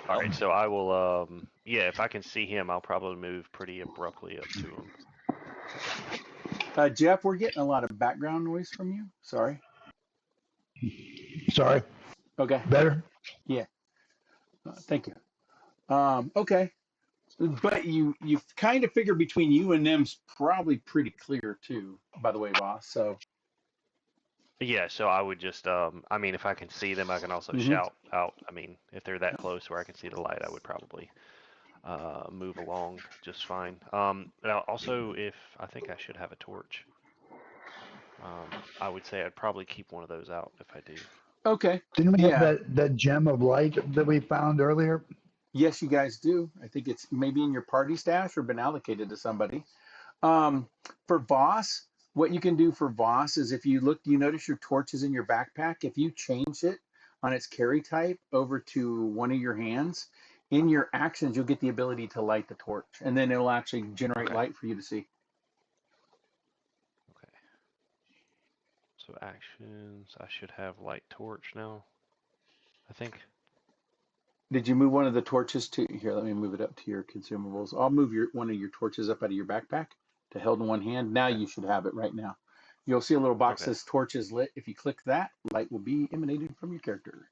All right, so I will. Yeah, if I can see him, I'll probably move pretty abruptly up to him. Jeff, we're getting a lot of background noise from you. Sorry. Sorry. Okay. Better? Yeah. Thank you. Okay. But you kind of figure between you and them's probably pretty clear too, by the way, boss. So Yeah, so I would just. I mean, if I can see them, I can also shout out. I mean, if they're that close where I can see the light, I would probably move along just fine. Now also, if I think I should have a torch, I would say I'd probably keep one of those out if I do. okay. Didn't we Yeah. have that gem of light that we found earlier? Yes, you guys do. I think it's maybe in your party stash or been allocated to somebody. For Voss, what you can do for Voss is if you look, you notice your torch is in your backpack. If you change it on its carry type over to one of your hands, in your actions, you'll get the ability to light the torch, and then it'll actually generate light for you to see. Okay. So actions, I should have light torch now. I think. Did you move one of the torches to here? Let me move it up to your consumables. I'll move one of your torches up out of your backpack to held in one hand. Now you should have it right now. You'll see a little box that says torch is lit. If you click that, light will be emanating from your character.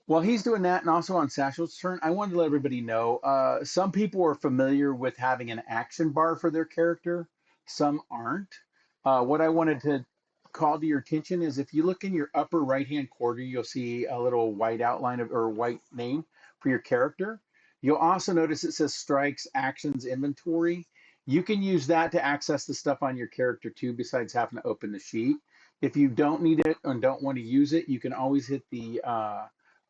While he's doing that, and also on Satchel's turn, I wanted to let everybody know, some people are familiar with having an action bar for their character. Some aren't. What I wanted to call to your attention is if you look in your upper right-hand corner, you'll see a little white outline or white name for your character. You'll also notice it says strikes, actions, inventory. You can use that to access the stuff on your character too, besides having to open the sheet. If you don't need it and don't want to use it, you can always hit the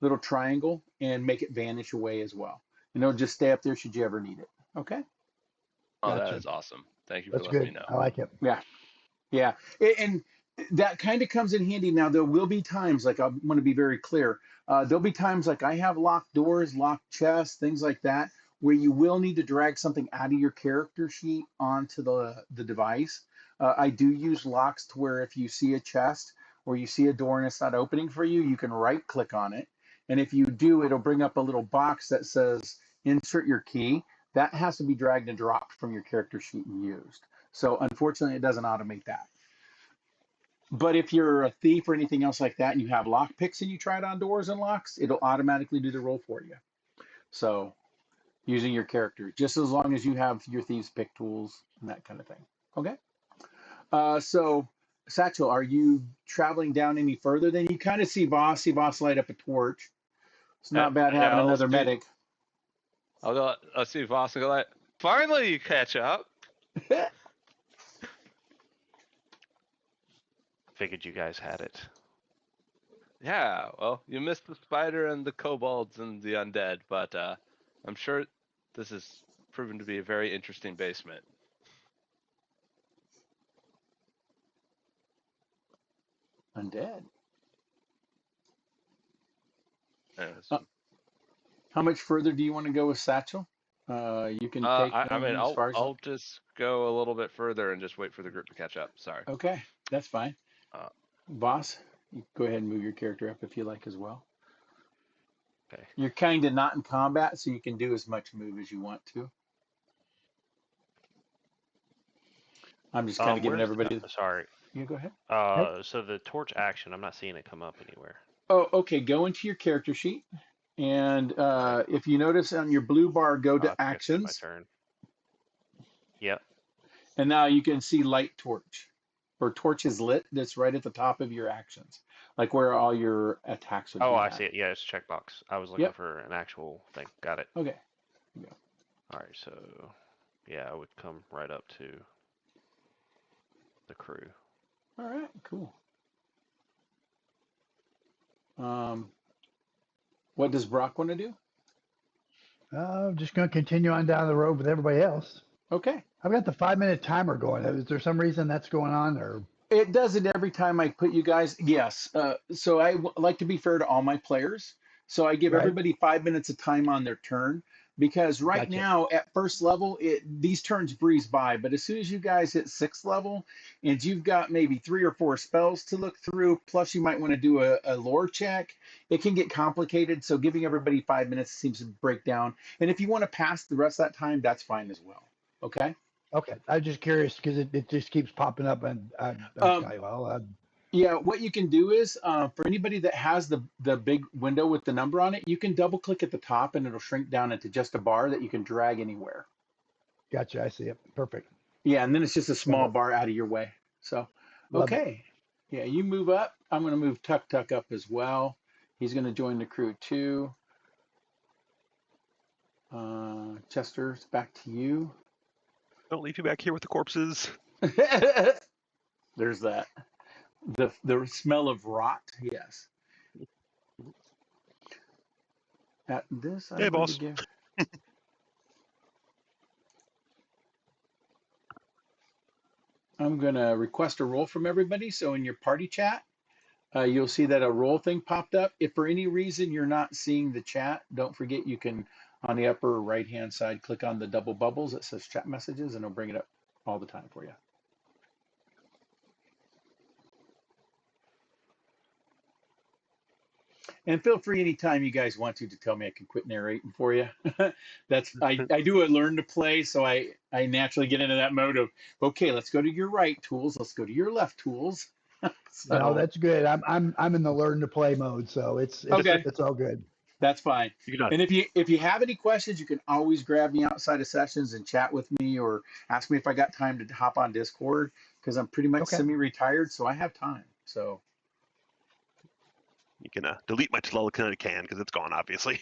little triangle and make it vanish away as well. And it'll just stay up there should you ever need it. Okay? Oh, Gotcha. that is awesome. Thank you for That's letting good. me know. I like it. Yeah. Yeah. And that kind of comes in handy. Now, there will be times, like I want to be very clear, there'll be times like I have locked doors, locked chests, things like that, where you will need to drag something out of your character sheet onto the device. I do use locks to where if you see a chest or you see a door and it's not opening for you, you can right click on it. And if you do, it'll bring up a little box that says insert your key. That has to be dragged and dropped from your character sheet and used. So unfortunately, it doesn't automate that. But if you're a thief or anything else like that and you have lock picks and you try it on doors and locks, it'll automatically do the roll for you. So using your character, just as long as you have your thieves pick tools and that kind of thing. Okay. So Satchel, are you traveling down any further? Then you kind of see Voss light up a torch. It's not bad having another medic. I'll see Voss and go like, finally you catch up. Figured you guys had it. Yeah, well, you missed the spider and the kobolds and the undead, but I'm sure this has proven to be a very interesting basement. Undead. Anyways. How much further do you want to go with Satchel? You can take I'll just go a little bit further and just wait for the group to catch up. Sorry. Okay, that's fine. Boss, you go ahead and move your character up if you like as well. Okay. You're kind of not in combat, so you can do as much move as you want to. I'm just kind of giving everybody. Sorry. You go ahead. So the torch action, I'm not seeing it come up anywhere. Oh, okay. Go into your character sheet, and if you notice on your blue bar, go to actions. My turn. Yep. And now you can see light torch, or torch is lit. That's right at the top of your actions, like where all your attacks would be. Oh, I see it. Yeah, it's a checkbox. I was looking for an actual thing. Got it. Okay. Yeah. All right. So, yeah, I would come right up to the crew. All right. Cool. What does Brock want to do? I'm just going to continue on down the road with everybody else. Okay. I've got the 5-minute timer going. Is there some reason that's going on, or? It does it every time I put you guys. Yes. So I like to be fair to all my players. So I give everybody 5 minutes of time on their turn. because right Gotcha. now at first level, these turns breeze by. But as soon as you guys hit 6th level, and you've got maybe 3 or 4 spells to look through, plus you might want to do a lore check, it can get complicated. So giving everybody 5 minutes seems to break down. And if you want to pass the rest of that time, that's fine as well. Okay. Okay. I'm just curious because it just keeps popping up, and I'm Um, like, well, Yeah, what you can do is for anybody that has the big window with the number on it, you can double click at the top and it'll shrink down into just a bar that you can drag anywhere. gotcha. I see it. Perfect. Yeah, and then it's just a Love small it. bar out of your way. So, Love it. okay. Yeah, you move up. I'm going to move Tuck Tuck up as well. He's going to join the crew too. Chester, it's back to you. Don't leave you back here with the corpses. There's that. The smell of rot. Yes. At this, I'm Hey, going boss. to give. I'm going to request a roll from everybody. So in your party chat, you'll see that a roll thing popped up. If for any reason you're not seeing the chat, don't forget you can, on the upper right-hand side, click on the double bubbles that says chat messages, and it'll bring it up all the time for you. And feel free anytime you guys want to tell me I can quit narrating for you. I do a learn to play, so I naturally get into that mode of, okay, let's go to your right tools, let's go to your left tools. No, So that's good. I'm in the learn to play mode, so it's okay, it's all good. that's fine. You can And if you have any questions, you can always grab me outside of sessions and chat with me, or ask me if I got time to hop on Discord, because I'm pretty much Okay. semi-retired, so I have time. So you can delete my telekinetic can because it's gone, obviously.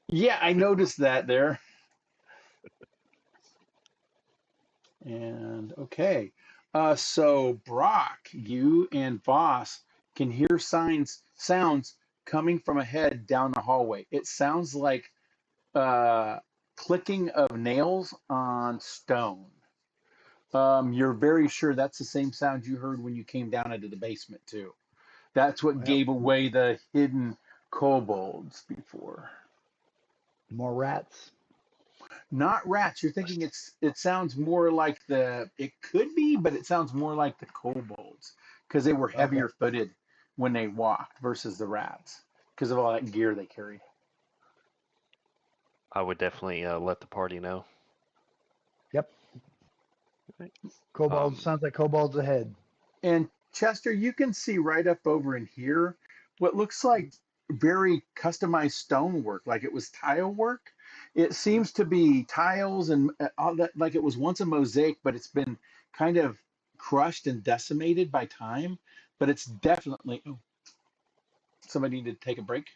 yeah, I noticed that there. And okay, so Brock, you and Voss can hear sounds coming from ahead down the hallway. It sounds like clicking of nails on stone. You're very sure that's the same sound you heard when you came down into the basement too. That's what Well, gave away the hidden kobolds before. more rats. Not rats. You're thinking it sounds more like it could be, but it sounds more like the kobolds because they were Okay. heavier footed when they walked versus the rats because of all that gear they carry. I would definitely let the party know. Yep. Kobolds sounds like kobolds ahead. And Chester, you can see right up over in here what looks like very customized stonework, like it was tile work. It seems to be tiles and all that, like it was once a mosaic, but it's been kind of crushed and decimated by time. But it's definitely. Oh, somebody need to take a break.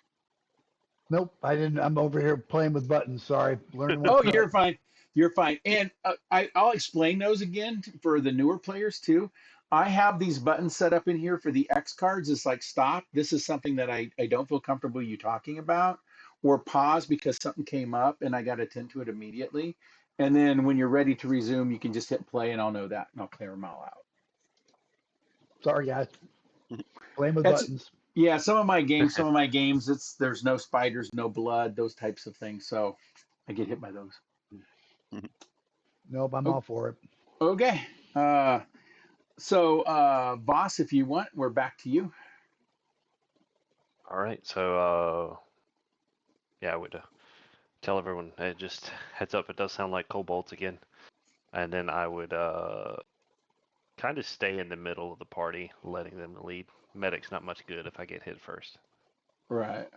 Nope, I didn't. I'm over here playing with buttons. Sorry, learning Oh, what. you're fine. You're fine. And I'll explain those again for the newer players too. I have these buttons set up in here for the X cards. It's like stop. This is something that I don't feel comfortable you talking about, or pause because something came up and I got to attend to it immediately. And then when you're ready to resume, you can just hit play and I'll know that and I'll clear them all out. Sorry, guys. Playing with That's buttons. yeah. Some of my games, there's no spiders, no blood, those types of things. So I get hit by those. Nope, I'm Oh, all for it. okay. So, Voss, if you want, we're back to you. All right, so yeah, I would tell everyone. Just heads up, it does sound like kobolds again, and then I would kind of stay in the middle of the party, letting them lead. Medic's not much good if I get hit first. Right.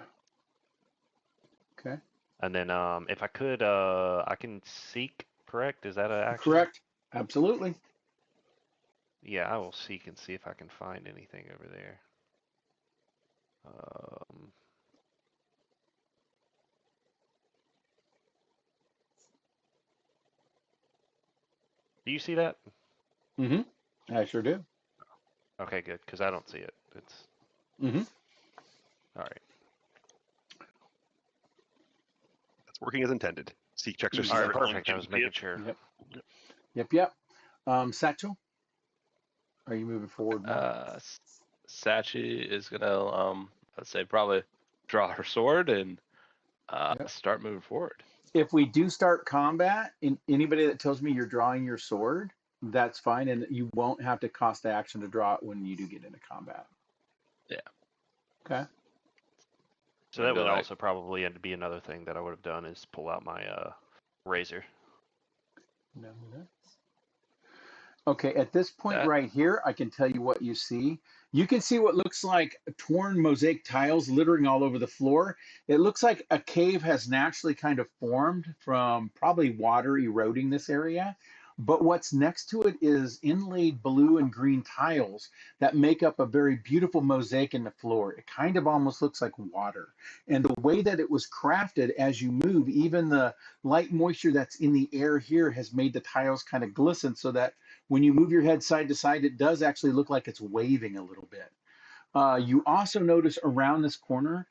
Okay. And then if I could, I can seek. Correct? Is that an action? Correct. Absolutely. Yeah, I will seek and see if I can find anything over there. Do you see that? Mm-hmm. I sure do. Okay, good, because I don't see it. It's Mm-hmm. all right. That's working as intended. Seek checks are All right, secret. perfect. I was making sure. Yep. Satchel, are you moving forward more? Sachi is gonna, I'd say probably draw her sword and Yep. start moving forward. If we do start combat, anybody that tells me you're drawing your sword, that's fine, and you won't have to cost the action to draw it when you do get into combat. Yeah. Okay. So I'll that go would like- also probably be another thing that I would have done is pull out my razor. No, that's... Okay, at this point That- right here, I can tell you what you see. You can see what looks like torn mosaic tiles littering all over the floor. It looks like a cave has naturally kind of formed from probably water eroding this area. But what's next to it is inlaid blue and green tiles that make up a very beautiful mosaic in the floor. It kind of almost looks like water. And the way that it was crafted as you move, even the light moisture that's in the air here has made the tiles kind of glisten so that when you move your head side to side, it does actually look like it's waving a little bit. You also notice around this corner,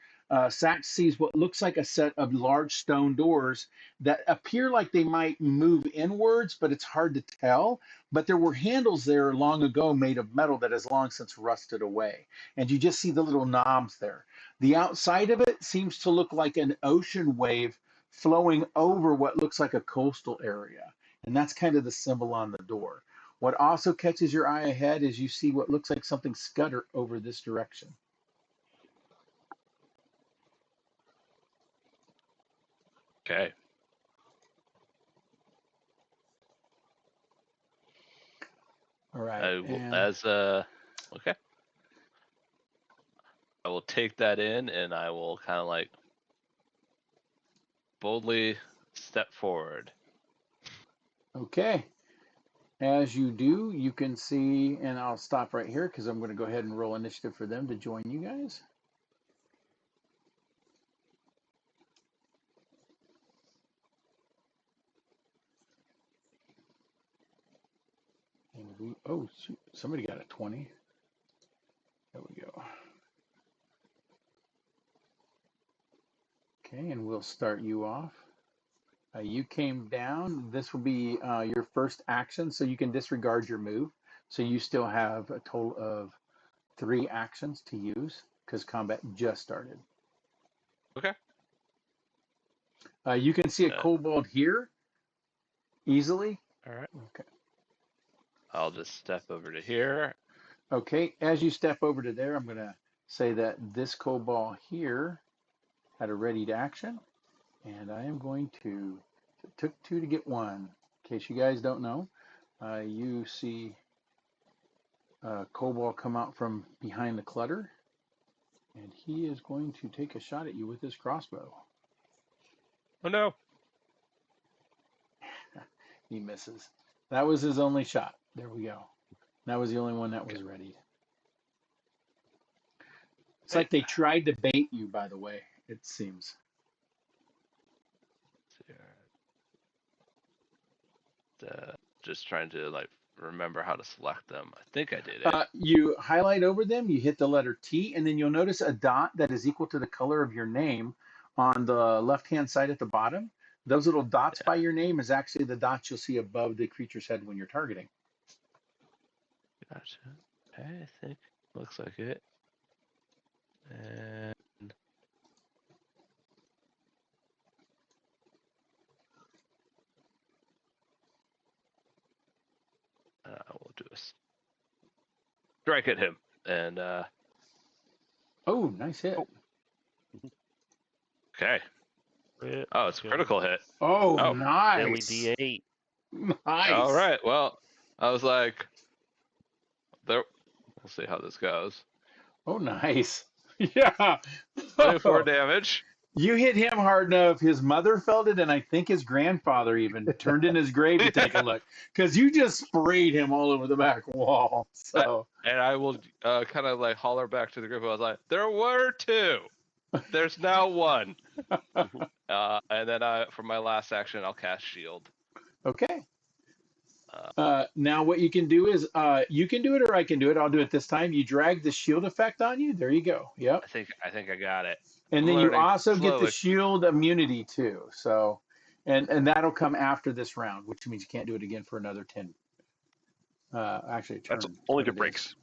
Sax sees what looks like a set of large stone doors that appear like they might move inwards, but it's hard to tell. But there were handles there long ago made of metal that has long since rusted away. And you just see the little knobs there. The outside of it seems to look like an ocean wave flowing over what looks like a coastal area. And that's kind of the symbol on the door. What also catches your eye ahead is you see what looks like something scutter over this direction. Okay. All right. I will, and- okay. I will take that in and I will kind of like boldly step forward. Okay. As you do, you can see, and I'll stop right here because I'm going to go ahead and roll initiative for them to join you guys. And we, oh, shoot, somebody got a 20. There we go. Okay, and we'll start you off. You came down. This will be your first action, so you can disregard your move. So you still have a total of 3 actions to use because combat just started. Okay. You can see a kobold here easily. All right. Okay. I'll just step over to here. Okay, as you step over to there, I'm going to say that this kobold here had a ready to action. And I am going to, it took 2 to get 1. In case you guys don't know, you see a kobold come out from behind the clutter. And he is going to take a shot at you with his crossbow. Oh no. He misses. That was his only shot. There we go. That was the only one that was ready. It's like they tried to bait you, by the way, it seems. Just trying to like remember how to select them. I think I did it. You highlight over them, you hit the letter T, and then you'll notice a dot that is equal to the color of your name on the left-hand side at the bottom. Those little dots by your name is actually the dots you'll see above the creature's head when you're targeting. Gotcha. I think looks like it. And we'll do a strike at him. And Oh, nice hit. okay. Oh, it's a critical hit. Oh, Oh, nice. LED8. Nice. All right. Well, I was like, there. We'll see how this goes. Oh, nice. Yeah. 24 damage. You hit him hard enough. His mother felt it, and I think his grandfather even turned in his grave to take a look because you just sprayed him all over the back wall. So, And I will kind of like holler back to the group. I was like, there were 2. There's now 1. And then for my last action, I'll cast shield. okay. Now what you can do is you can do it or I can do it. I'll do it this time. You drag the shield effect on you. There you go. Yep. I think I got it. And then you Learning also get the slowly. shield immunity too. So, and that'll come after this round, which means you can't do it again for another 10. Actually, a turn. That's only what if it is. breaks.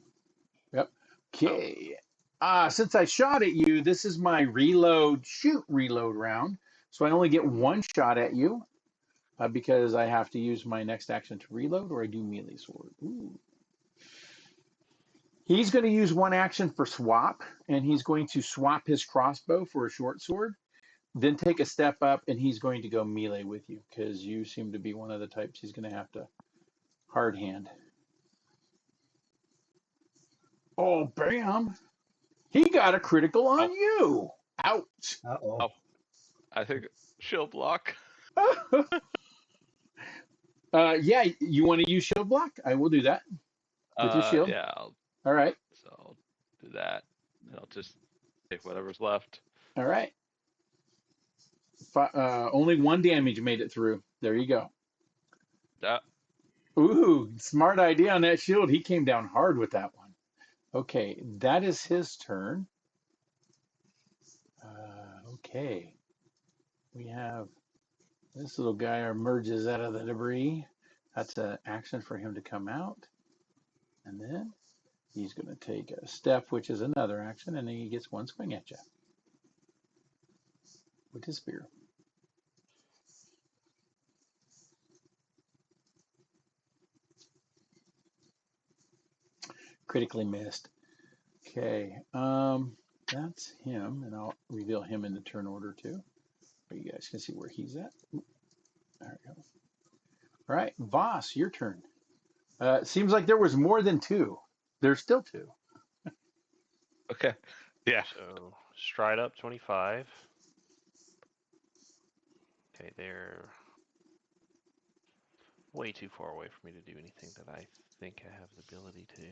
Yep. Okay. Since I shot at you, this is my reload round. So I only get one shot at you because I have to use my next action to reload, or I do melee sword. Ooh. He's going to use one action for swap, and he's going to swap his crossbow for a short sword, then take a step up, and he's going to go melee with you because you seem to be one of the types he's going to have to hard hand. Oh, bam! He got a critical on you. Ouch! Uh-oh. Oh. I think shield block. Yeah, you want to use shield block? I will do that with your shield. Yeah. All right. So I'll do that, and I'll just take whatever's left. All right. Only one damage made it through. There you go. Ooh, smart idea on that shield. He came down hard with that one. Okay, that is his turn. Okay. We have this little guy emerges out of the debris. That's an action for him to come out. And then he's going to take a step, which is another action, and then he gets one swing at you with his spear. Critically missed. Okay, that's him, and I'll reveal him in the turn order too. So you guys can see where he's at. There we go. All right, Voss, your turn. Seems like there was more than two. There's still two. Okay. Yeah. So stride up 25. Okay, they're way too far away for me to do anything that I think I have the ability to.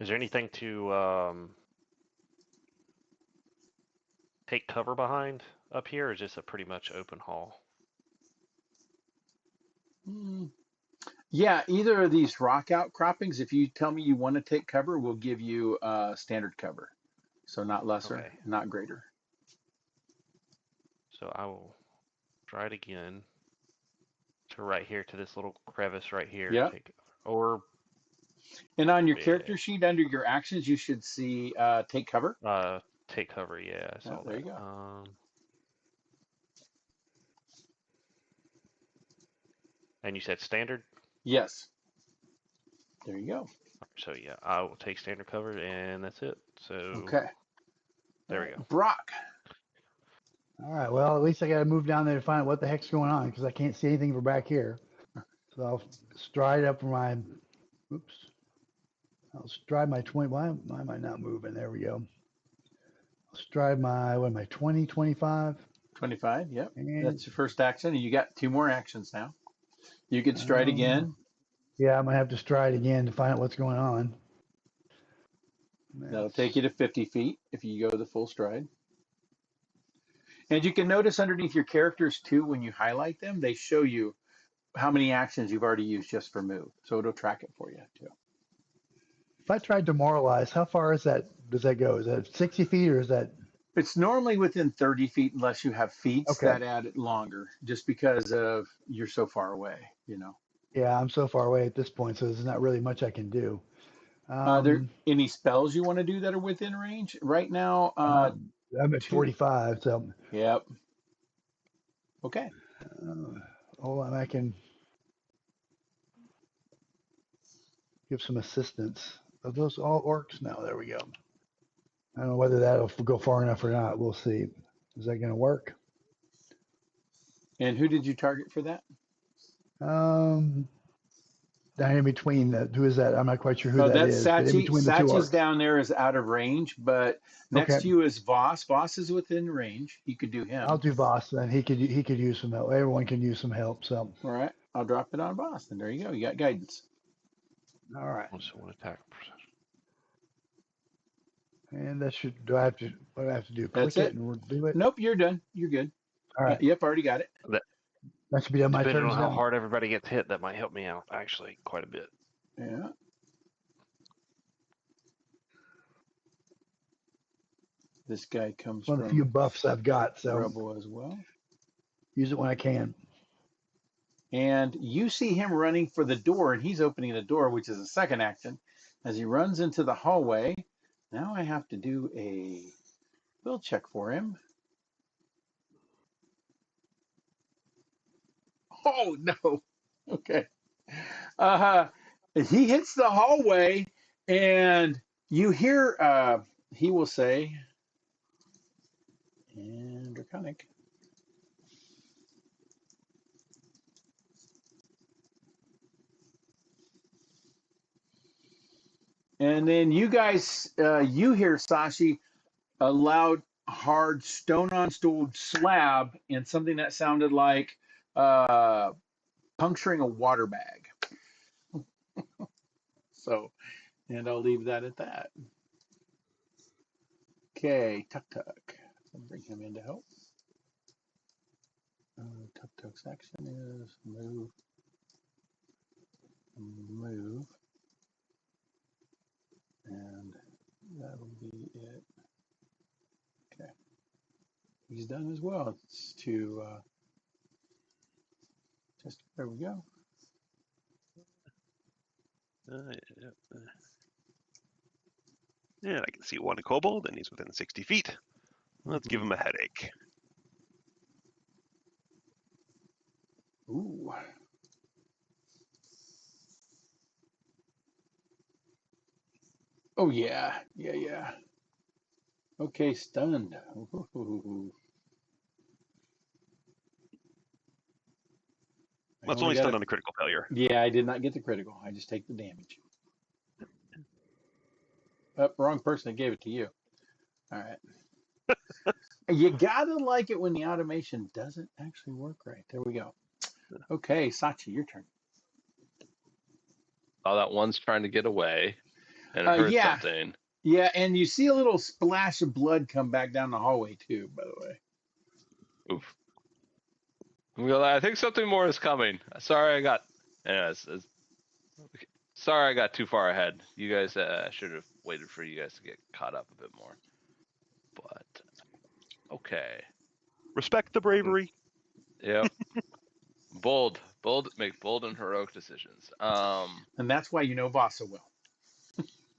Is there anything to take cover behind up here, or is this a pretty much open hall? Yeah, either of these rock outcroppings, if you tell me you want to take cover, we'll give you standard cover. So not lesser, Okay. not greater. So I will try it again to right here, to this little crevice right here. Yep. Or And on your Yeah. character sheet, under your actions, you should see take cover. take cover, yeah, I saw Oh, there that. you go. And you said standard? Yes. There you go. So yeah, I will take standard cover, and that's it. So Okay. there we go. Brock. All right. Well, at least I got to move down there to find out what the heck's going on because I can't see anything from back here. So I'll stride up for my. Oops. I'll stride my 20. Why am I not moving? There we go. I'll stride my, what am I, 20, 25? 25, yep. And, That's your first action. And you got two more actions now. You could stride again. Yeah, I'm going to have to stride again to find out what's going on. That'll take you to 50 feet if you go the full stride. And you can notice underneath your characters too, when you highlight them, they show you how many actions you've already used just for move. So it'll track it for you too. If I tried demoralize, how far is that? Does that go? Is that 60 feet or is that? It's normally within 30 feet unless you have feats Okay. that add it longer, just because of you're so far away, you know. Yeah, I'm so far away at this point, so there's not really much I can do. Are there any spells you want to do that are within range? Right now, I'm at 45, so. Yep. Okay. Hold on, I can give some assistance. Are those all orcs? No, there we go. I don't know whether that'll go far enough or not. We'll see. Is that going to work? And who did you target for that? Down in between, who is that? I'm not quite sure who that that's is. But in Sachi. between the two Sachi's orcs. down there is out of range, but next Okay. to you is Voss. Voss is within range. You could do him. I'll do Voss then. He could use some help. Everyone can use some help. So. All right. I'll drop it on Voss. And there you go. You got guidance. All right. Also one attack. And that should. Do I have to? What do I have to do? That's Click it. and do it. Nope, you're done. You're good. All right. Yep, already got it. That should be on my Depending turn on how now. hard everybody gets hit, that might help me out actually quite a bit. Yeah. This guy comes One of the few buffs I've got, so Rebel as well. use it when I can. And you see him running for the door, and he's opening the door, which is a second action. As he runs into the hallway, now I have to do a will check for him. Oh, no. Okay. He hits the hallway, and you hear, he will say, and Draconic. And then you guys, you hear Sashi, a loud, hard stone-on-stone slab, and something that sounded like puncturing a water bag. So, and I'll leave that at that. Okay, Tuk Tuk. I'll bring him in to help. Tuk Tuk's action is move, move, and that'll be it. Okay, he's done as well. It's to just there we go. Yeah, I can see one kobold, and he's within 60 feet. Let's give him a headache. Ooh. Oh yeah, yeah. Okay, stunned. Ooh. That's only stunned on a critical failure. Yeah, I did not get the critical. I just take the damage. Oh, wrong person. I gave it to you. All right. You gotta like it when the automation doesn't actually work right. There we go. Okay, Sachi, your turn. Oh, that one's trying to get away and it hurt yeah. something. Yeah, and you see a little splash of blood come back down the hallway too, by the way. Oof. I think something more is coming. Sorry, I got. Anyways, sorry, I got too far ahead. You guys should have waited for you guys to get caught up a bit more. But okay. Respect the bravery. Yep. bold, make bold and heroic decisions. And that's why you know Vasa well.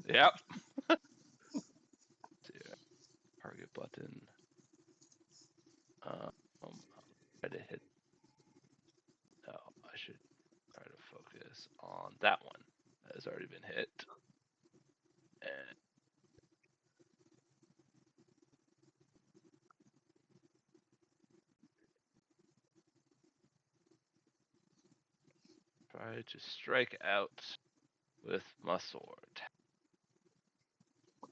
Yep. Target button. Try to hit. No, I should try to focus on that one that has already been hit. And try to strike out with my sword.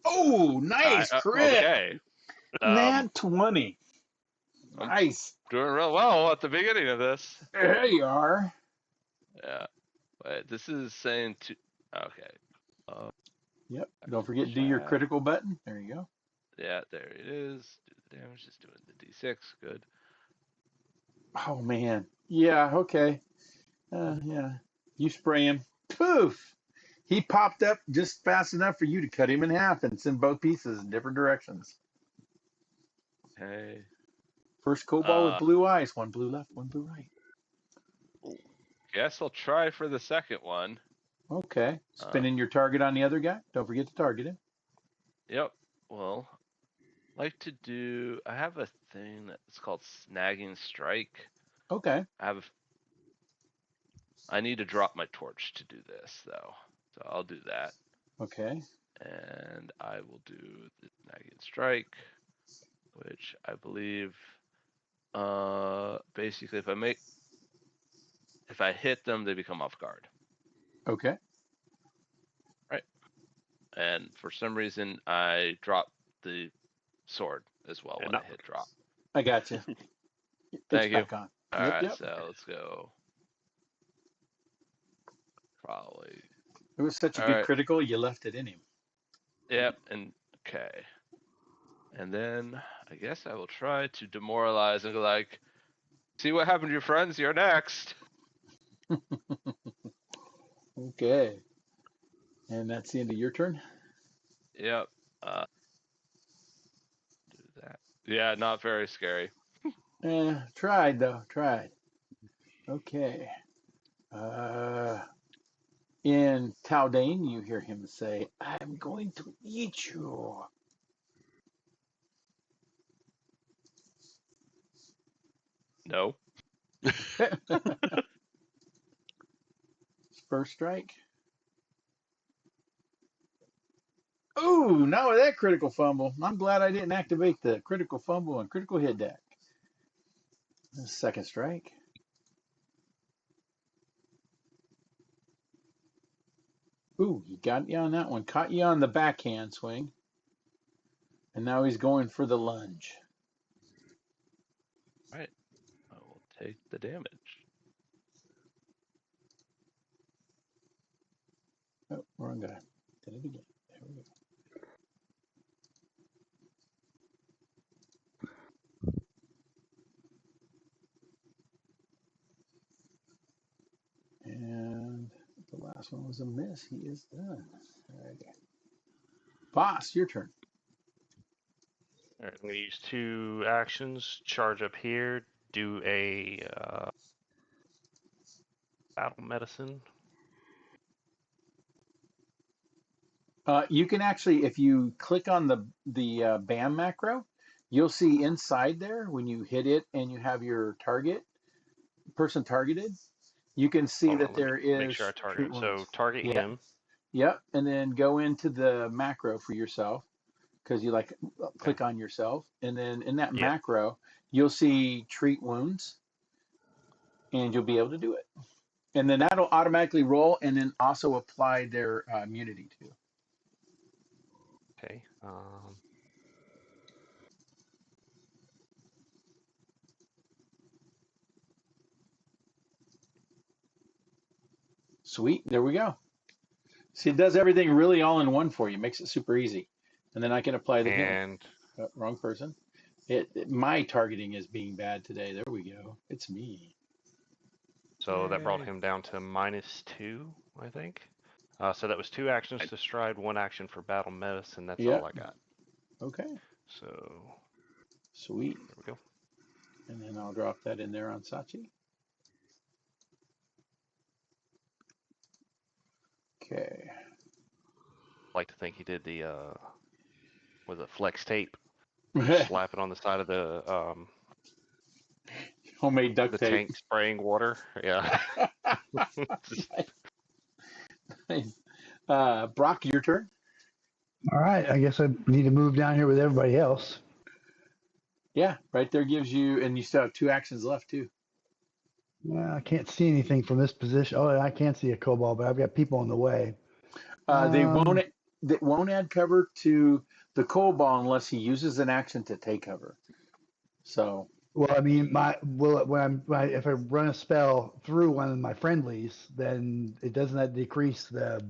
Oh, nice crit. Okay. Nat 20. Nice. Doing real well at the beginning of this. There you are. Yeah. But this is saying to. Okay. Yep. Don't forget to do your critical button. There you go. Yeah, there it is. Do the damage. Just doing the D6. Good. Oh, man. Yeah, okay. Yeah. You spray him. Poof! He popped up just fast enough for you to cut him in half and send both pieces in different directions. Okay. First kobold with blue eyes. One blue left, one blue right. Guess I'll try for the second one. Okay. Spinning your target on the other guy. Don't forget to target him. Yep. Well, like to do. I have a thing that's called snagging strike. Okay. I need to drop my torch to do this though, so I'll do that. Okay. And I will do the snagging strike, which I believe, basically, if I hit them, they become off guard. Okay. Right. And for some reason, I dropped the sword as well when I hit drop. I got you. Thank you. On. All right, so let's go. Probably. It was such a good critical, you left it in him. Yep, and okay. And then I guess I will try to demoralize and go like, see what happened to your friends? You're next. Okay. And that's the end of your turn? Yep. Yeah, not very scary. Tried though. Tried. Okay. In Taldane, you hear him say, "I'm going to eat you." No. First strike. Ooh, not with that critical fumble. I'm glad I didn't activate the critical fumble and critical hit deck. Second strike. Ooh, he got you on that one. Caught you on the backhand swing. And now he's going for the lunge. All right. I will take the damage. Oh, wrong guy. Did it again. There we go. And the last one was a miss. He is done. Okay. Boss, your turn. All right, I'm going to use 2 actions. Charge up here. Do a battle medicine. You can actually, if you click on the BAM macro, you'll see inside there when you hit it and you have your person targeted, you can see Hold that on, let me there is make sure I target treat it. So wounds. target Yeah. him. Yep. And then go into the macro for yourself because you click on yourself. And then in that Yeah. macro, you'll see treat wounds and you'll be able to do it. And then that'll automatically roll and then also apply their immunity too. Okay. Sweet. There we go. See, it does everything really all in one for you. Makes it super easy. And then I can apply the healing. And Wrong person. My targeting is being bad today. There we go. It's me. so that brought Yay. him down to -2, I think. So that was 2 actions to stride, 1 action for battle medicine. That's Yep. all I got. Okay. So Sweet. there we go. And then I'll drop that in there on Sachi. Okay. I like to think he did the was it flex tape? Slap it on the side of the Homemade duct tape. tank spraying water. Yeah. Brock, your turn. All right, I guess I need to move down here with everybody else. Yeah, right there gives you, and you still have 2 actions left too. Well, I can't see anything from this position. Oh, I can see a kobold, but I've got people in the way. They won't add cover to the kobold unless he uses an action to take cover. So. Well, I mean, if I run a spell through one of my friendlies, then it doesn't that decrease the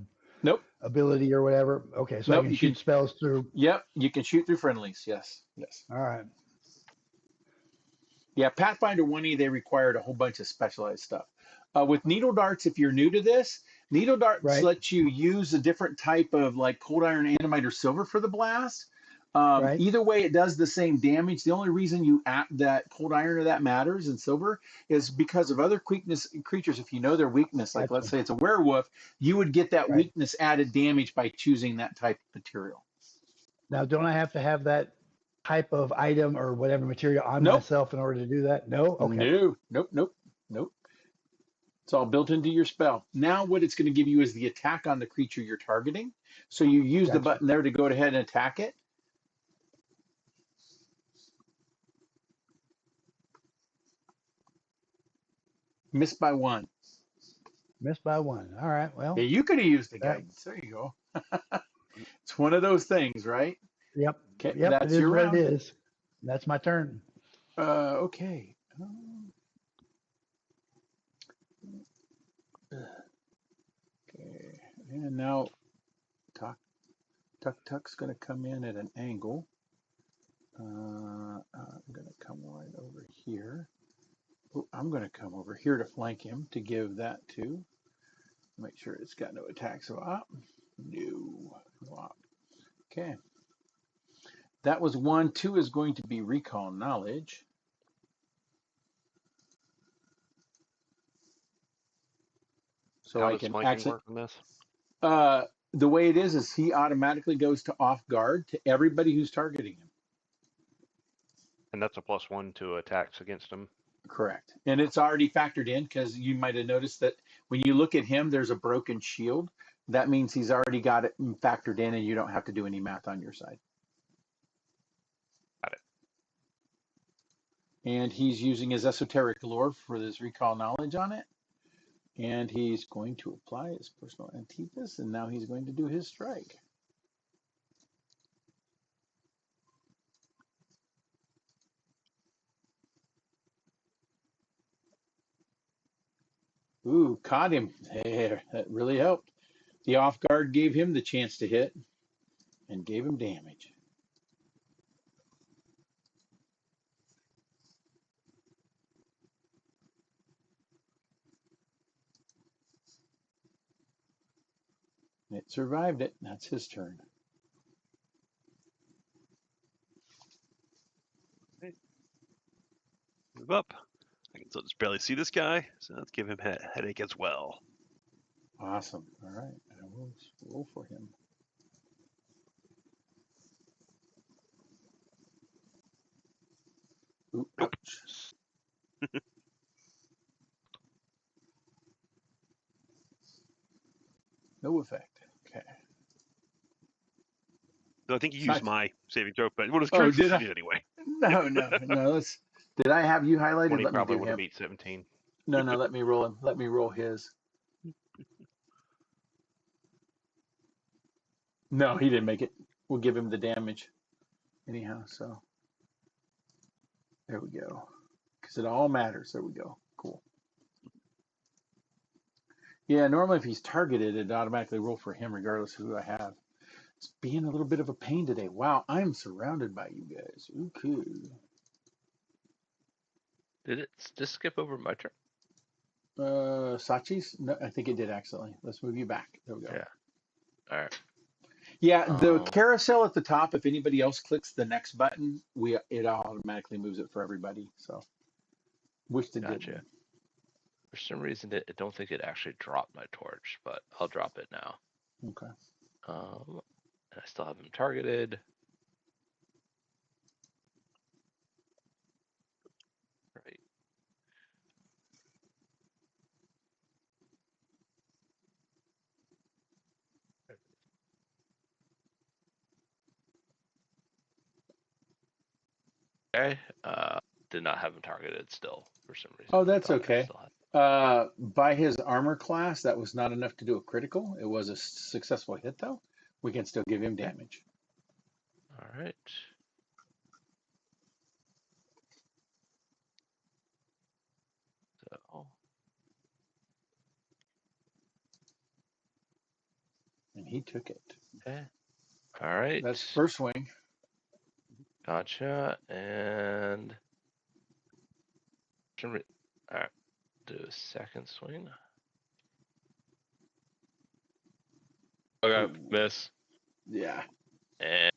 Nope. ability or whatever. Okay, so Nope, I can shoot spells through. Yep, you can shoot through friendlies. Yes. All right. Yeah, Pathfinder 1E, they required a whole bunch of specialized stuff. With needle darts, if you're new to this, needle darts let you use a different type of like cold iron, animite, or silver for the blast. Either way, it does the same damage. The only reason you add that cold iron or that matters and silver is because of other creatures. If you know their weakness, like let's say it's a werewolf, you would get that weakness added damage by choosing that type of material. Now, don't I have to have that type of item or whatever material on myself in order to do that? No? Okay. Nope. It's all built into your spell. Now what it's going to give you is the attack on the creature you're targeting. So you use the button there to go ahead and attack it. Missed by 1. Missed by 1. All right. Well. Yeah, you could have used the guidance. There you go. It's one of those things, right? Yep. Okay, yep. That's it is your what round. it is. That's my turn. Okay. Okay. And now Tuck's going to come in at an angle. I'm going to come right over here. Oh, I'm going to come over here to flank him to give that to. Make sure it's got no attacks of op. No. Okay. That was 1. 2 is going to be recall knowledge. So How I does can flanking actually, work on this? the way it is he automatically goes to off guard to everybody who's targeting him. And that's a +1 to attacks against him. Correct. And it's already factored in because you might have noticed that when you look at him, there's a broken shield. That means he's already got it factored in and you don't have to do any math on your side. Got it. And he's using his esoteric lore for this recall knowledge on it. And he's going to apply his personal antithesis, and now he's going to do his strike. Ooh, caught him there. That really helped. The off guard gave him the chance to hit and gave him damage. It survived it. That's his turn. Okay, move up. I can still just barely see this guy, so let's give him a headache as well. Awesome. All right. I will roll for him. Ooh, ouch. No effect. Okay. So I think you It's used not- my saving throw, but what was Oh, correct did I? anyway. No. Did I have you highlighted? 20 Let me probably do would have him. beat 17. No, let me roll him. Let me roll his. No, he didn't make it. We'll give him the damage anyhow. So there we go. Because it all matters. There we go. Cool. Yeah, normally if he's targeted, it automatically roll for him regardless of who I have. It's being a little bit of a pain today. Wow, I'm surrounded by you guys. Okay. Did it just skip over my turn? Sachi's? No, I think it did accidentally. Let's move you back. There we go. Yeah. All right. Yeah, the carousel at the top, if anybody else clicks the next button, it automatically moves it for everybody. So wish it Gotcha. didn't. For some reason, I don't think it actually dropped my torch, but I'll drop it now. Okay. And I still have him targeted. Right. Okay. Did not have him targeted still for some reason. Oh, that's Thought I okay. still had- By his armor class, that was not enough to do a critical. It was a successful hit, though. We can still give him damage. All right. So And he took it. okay. All right. That's first swing. Gotcha. And all right. Do a second swing. Okay, Ooh. miss. Yeah. And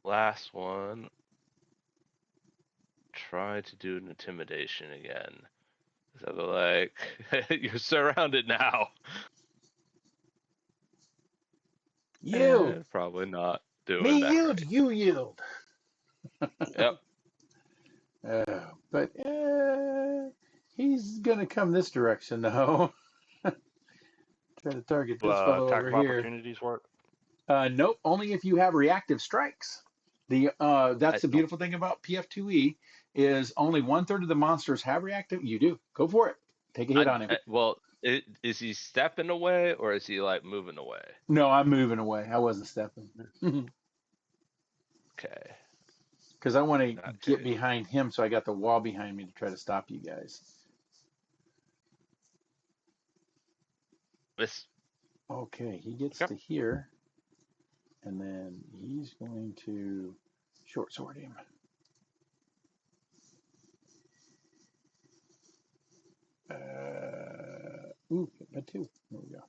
last one. Try to do an intimidation again. So they're like, you're surrounded now. Yield. Probably not doing Me that. yield, Great. you yield. Yep. But he's going to come this direction, though. Try to target this fellow Attack over of here. opportunities work. Nope, only if you have reactive strikes. That's the beautiful thing about PF2E is only 1/3 of the monsters have reactive. You do. Go for it. Take a hit on him. Well, is he stepping away or is he like moving away? No, I'm moving away. I wasn't stepping. Okay. Because I want to Not get too- behind him, so I got the wall behind me to try to stop you guys. Miss. Okay, he gets Yep. to here, and then he's going to short sword him. A 2. There we go.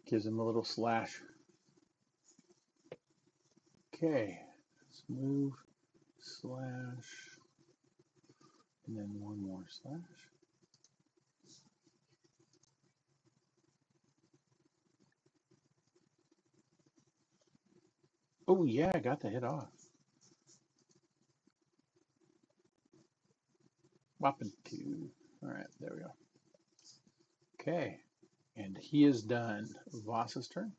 Gives him a little slash. Okay, let's move, slash, and then one more slash. Oh yeah, I got the hit off. Whopping 2. All right, there we go. Okay, and he is done. Voss's turn.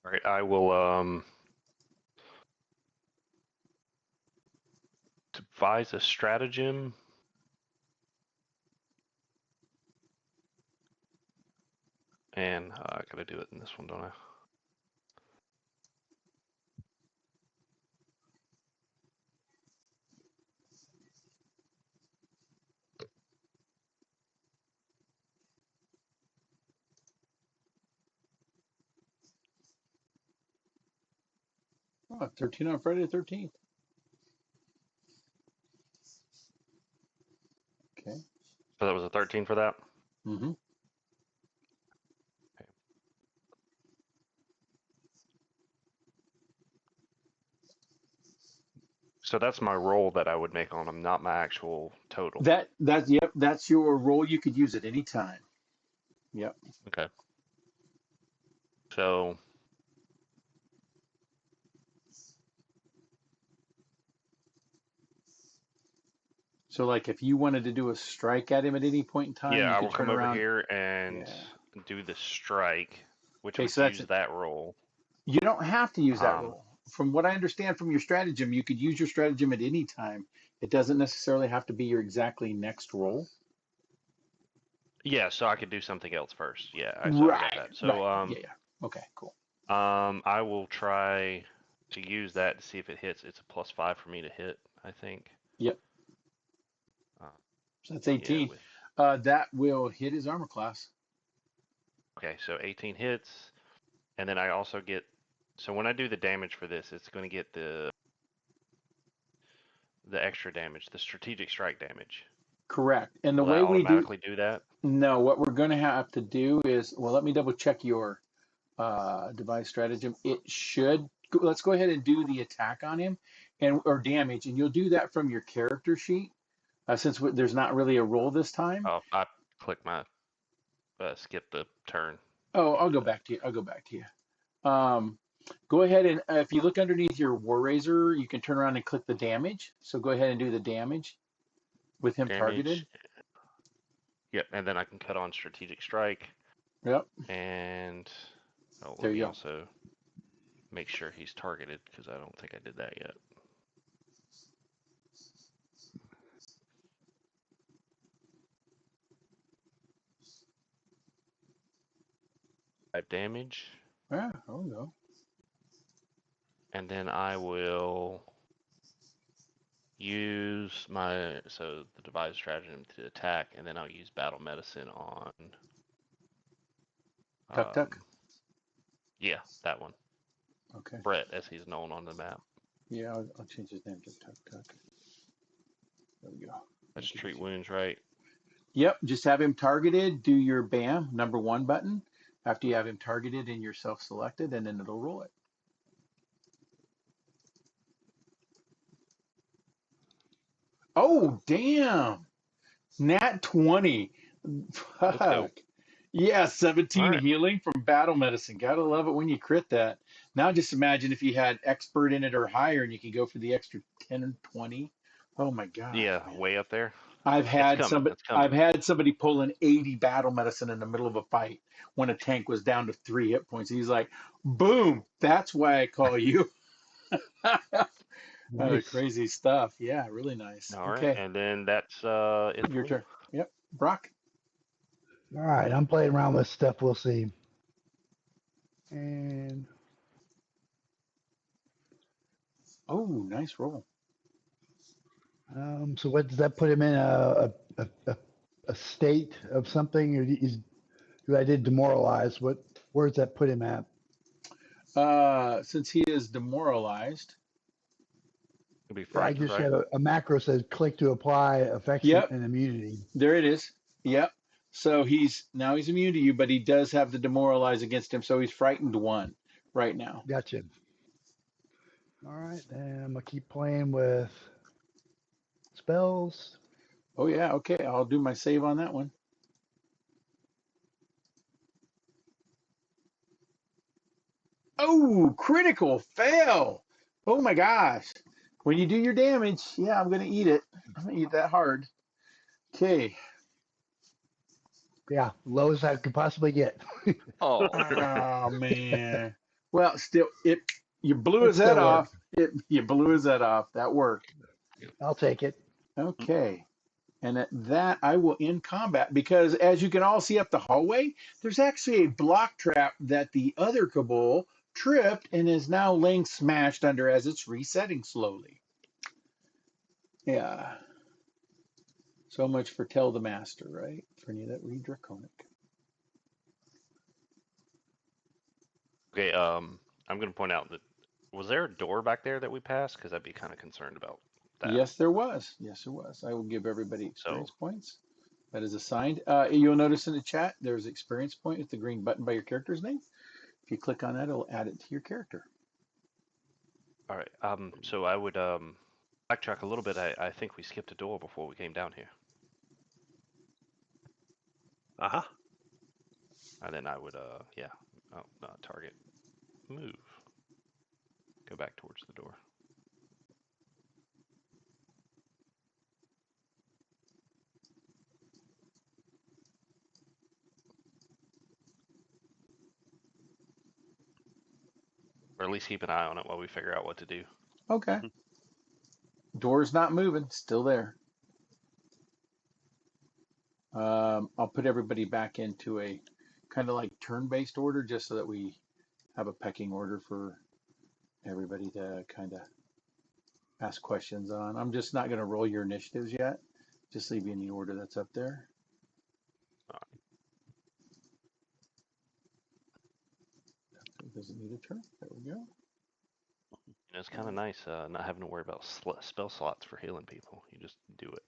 All right, I will devise a stratagem. And I gotta do it in this one, don't I? Oh, 13 on Friday the 13th. Okay. So that was a 13 for that? Mm-hmm. So that's my roll that I would make on him, not my actual total. Yep, that's your roll. You could use it anytime. Yep. Okay. So like if you wanted to do a strike at him at any point in time, yeah, you I could will turn come over around. here and Yeah. do the strike, which Okay, would so that's use it. that roll. You don't have to use that Um, roll. From what I understand from your stratagem, you could use your stratagem at any time. It doesn't necessarily have to be your exactly next roll. yeah, so I could do something else first. Yeah, I got Right. that. So Right. Yeah. Okay. Cool. I will try to use that to see if it hits. It's a +5 for me to hit, I think. Yep. Uh, So that's 18. That will hit his armor class. Okay, so 18 hits, and then I also get. So when I do the damage for this, it's going to get the extra damage, the strategic strike damage. Correct. And the Will that way we do, automatically do that? no, what we're going to have to do is, well, let me double check your device stratagem. It should, let's go ahead and do the attack on him or damage. And you'll do that from your character sheet since there's not really a roll this time. Oh, I click my skip the turn. Oh, I'll go back to you. Go ahead and if you look underneath your War Razor, you can turn around and click the damage. So go ahead and do the damage with him targeted. Yep, and then I can cut on strategic strike. Yep. And There let me you go. also make sure he's targeted because I don't think I did that yet. 5 damage. Yeah, there we go. And then I will use the devised stratagem to attack, and then I'll use battle medicine on Tuck. Yeah, that one. Okay. Brett, as he's known on the map. Yeah, I'll change his name to Tuck. There we go. Let's treat wounds, right? Yep, just have him targeted, do your BAM, #1 button, after you have him targeted and yourself selected, and then it'll roll it. Oh, damn. Nat 20. Fuck. Yeah, 17 right. healing from battle medicine. Gotta love it when you crit that. Now just imagine if you had expert in it or higher and you could go for the extra 10 or 20. Oh my god. Yeah, man. way up there. I've had coming. somebody pull an 80 battle medicine in the middle of a fight when a tank was down to 3 hit points. He's like, boom, that's why I call you. Nice. Crazy stuff. Yeah, really nice. All right, okay. and then that's it. Your turn. Yep. Brock. All right, I'm playing around with stuff. We'll see. And Oh, nice roll. so what does that put him in a state of something? Or I did demoralize. Where does that put him at? Since he is demoralized. It'll be I frightened, just right? have a macro says click to apply effects Yep. and immunity. There it is. Yep. So he's immune to you, but he does have the demoralize against him, so he's frightened 1 right now. Gotcha. All right, then I'm gonna keep playing with spells. Oh yeah, okay. I'll do my save on that one. Oh, critical fail. Oh my gosh. When you do your damage, yeah, I'm gonna eat it. I'm gonna eat that hard. Okay. Yeah, lowest I could possibly get. Oh, Oh man. Well, still, you blew It his head still off. worked. You blew his head off. That worked. I'll take it. Okay. And at that, I will end combat because, as you can all see up the hallway, there's actually a block trap that the other kobold tripped and is now laying smashed under as it's resetting slowly. Yeah. So much for Tell the Master, right? For any that read Draconic. Okay, I'm gonna point out that was there a door back there that we passed? Because I'd be kind of concerned about that. Yes, there was. Yes, there was. I will give everybody So experience points. That is assigned. You'll notice in the chat there's experience point with the green button by your character's name. If you click on that, it'll add it to your character. all right, so I would backtrack a little bit. I think we skipped a door before we came down here, Uh-huh. and then I would yeah, oh, not target, move, go back towards the door. Or at least keep an eye on it while we figure out what to do. Okay. Mhm. Door's not moving, still there. I'll put everybody back into a kind of like turn-based order just so that we have a pecking order for everybody to kind of ask questions on. I'm just not going to roll your initiatives yet. Just leave you in the order that's up there. Definitely doesn't need a turn. There we go. It's kind of nice not having to worry about spell slots for healing people. You just do it.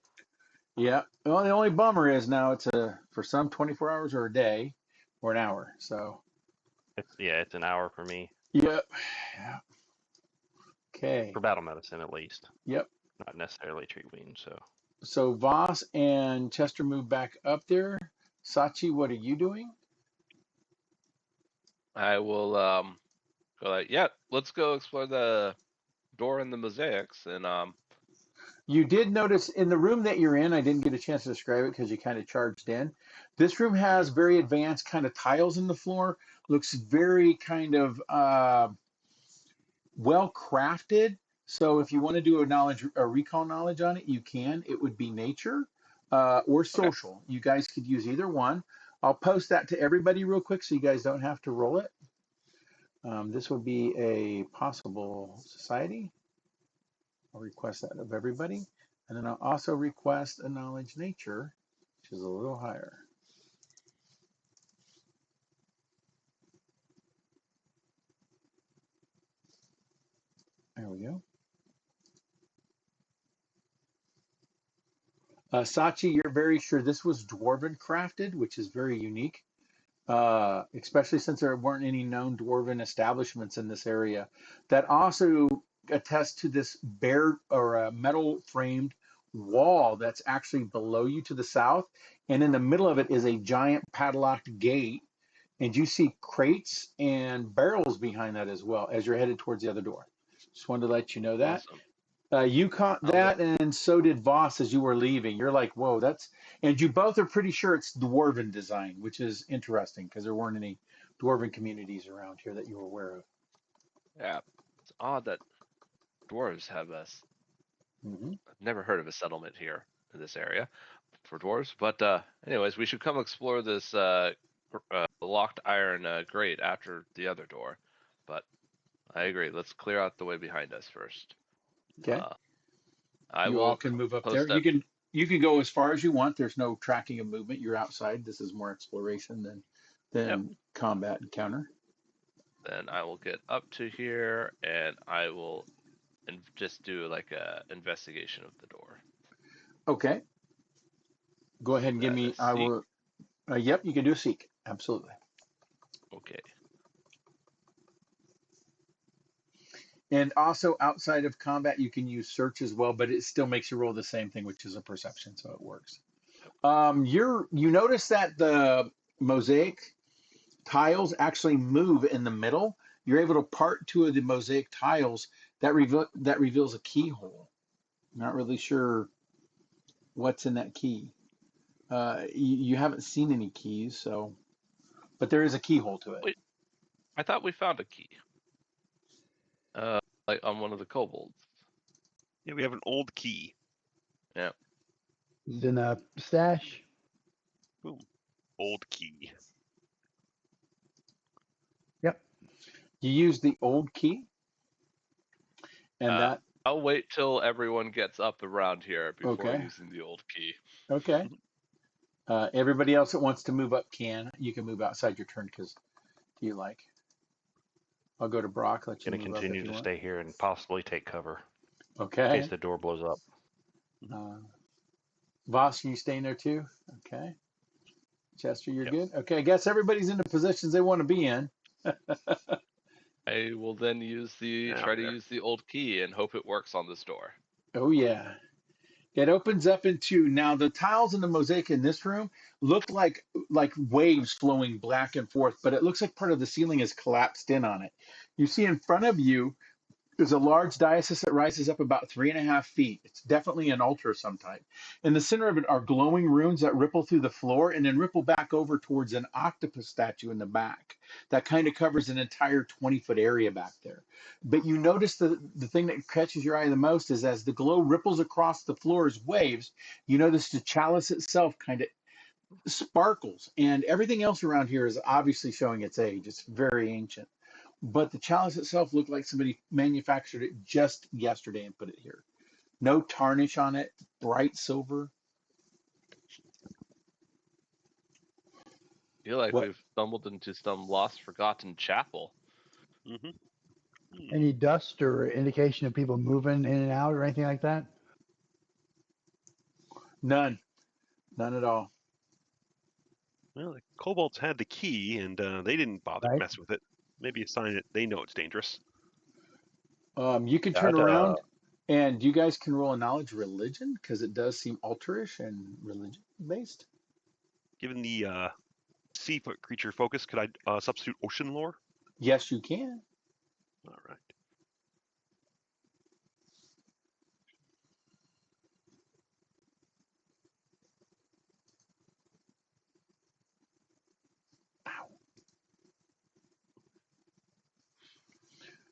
Yeah. Well, the only bummer is now it's for some 24 hours or a day or an hour. So. It's an hour for me. Yep. Yeah. Okay. For battle medicine, at least. Yep. Not necessarily treat wounds. So Voss and Chester move back up there. Sachi, what are you doing? I will go like, yeah, let's go explore the door and the mosaics, and You did notice in the room that you're in, I didn't get a chance to describe it because you kind of charged in. This room has very advanced kind of tiles in the floor. Looks very kind of well crafted. So if you want to do a recall knowledge on it, you can. It would be nature or okay. social. You guys could use either one. I'll post that to everybody real quick so you guys don't have to roll it. This would be a possible society. I'll request that of everybody. And then I'll also request a knowledge nature, which is a little higher. There we go. Sachi, you're very sure this was dwarven crafted, which is very unique, especially since there weren't any known dwarven establishments in this area. That also attests to this bare or metal framed wall that's actually below you to the south. And in the middle of it is a giant padlocked gate. And you see crates and barrels behind that as well as you're headed towards the other door. Just wanted to let you know that. Awesome. You caught I'll go. that, and so did Voss as you were leaving. You're like, whoa, and you both are pretty sure it's dwarven design, which is interesting because there weren't any dwarven communities around here that you were aware of. Yeah, it's odd that dwarves have us. Mm-hmm. I've never heard of a settlement here in this area for dwarves, but anyways, we should come explore this locked iron grate after the other door. But I agree. Let's clear out the way behind us first. Okay. I You all will can move up there. post that. You can go as far as you want. There's no tracking of movement. You're outside. This is more exploration than Yep. combat encounter. Then I will get up to here, and I will just do like a investigation of the door. Okay. Go ahead and give That me. is seek. Yep, you can do a seek. Absolutely. Okay. And also outside of combat, you can use search as well, but it still makes you roll the same thing, which is a perception, so it works. You notice that the mosaic tiles actually move in the middle. You're able to part two of the mosaic tiles that reveals a keyhole. Not really sure what's in that key. You haven't seen any keys, so but there is a keyhole to it. Wait, I thought we found a key. Like on one of the kobolds. Yeah, we have an old key. Yeah. Is it in a stash? Boom. Old key. Yep. You use the old key, and that I'll wait till everyone gets up around here before okay. using the old key. Okay. Everybody else that wants to move up can. You can move outside your turn because you like. I'll go to Brock. Let you Going to move up continue if you to want. stay here and possibly take cover in Okay. case the door blows up. Voss, you staying there too? Okay. Chester, you're Yep. good? Okay, I guess everybody's in the positions they want to be in. I will then try to use the old key and hope it works on this door. Oh, yeah. It opens up into now the tiles in the mosaic in this room look like waves flowing back and forth, but it looks like part of the ceiling is collapsed in on it. You see in front of you there's a large diocese that rises up about 3.5 feet. It's definitely an altar of some type. In the center of it are glowing runes that ripple through the floor and then ripple back over towards an octopus statue in the back that kind of covers an entire 20-foot area back there. But you notice the thing that catches your eye the most is as the glow ripples across the floor as waves, you notice the chalice itself kind of sparkles, and everything else around here is obviously showing its age. It's very ancient, but the chalice itself looked like somebody manufactured it just yesterday and put it here. No tarnish on it, bright silver. I feel like What? we've stumbled into some lost, forgotten chapel. Mm-hmm. Any dust or indication of people moving in and out or anything like that? None at all. Well, the kobolds had the key, and they didn't bother to Right. mess with it. Maybe a sign that they know it's dangerous. You can turn around, and you guys can roll a knowledge religion because it does seem alterish and religion based. Given the sea creature focus, could I substitute ocean lore? Yes, you can. All right.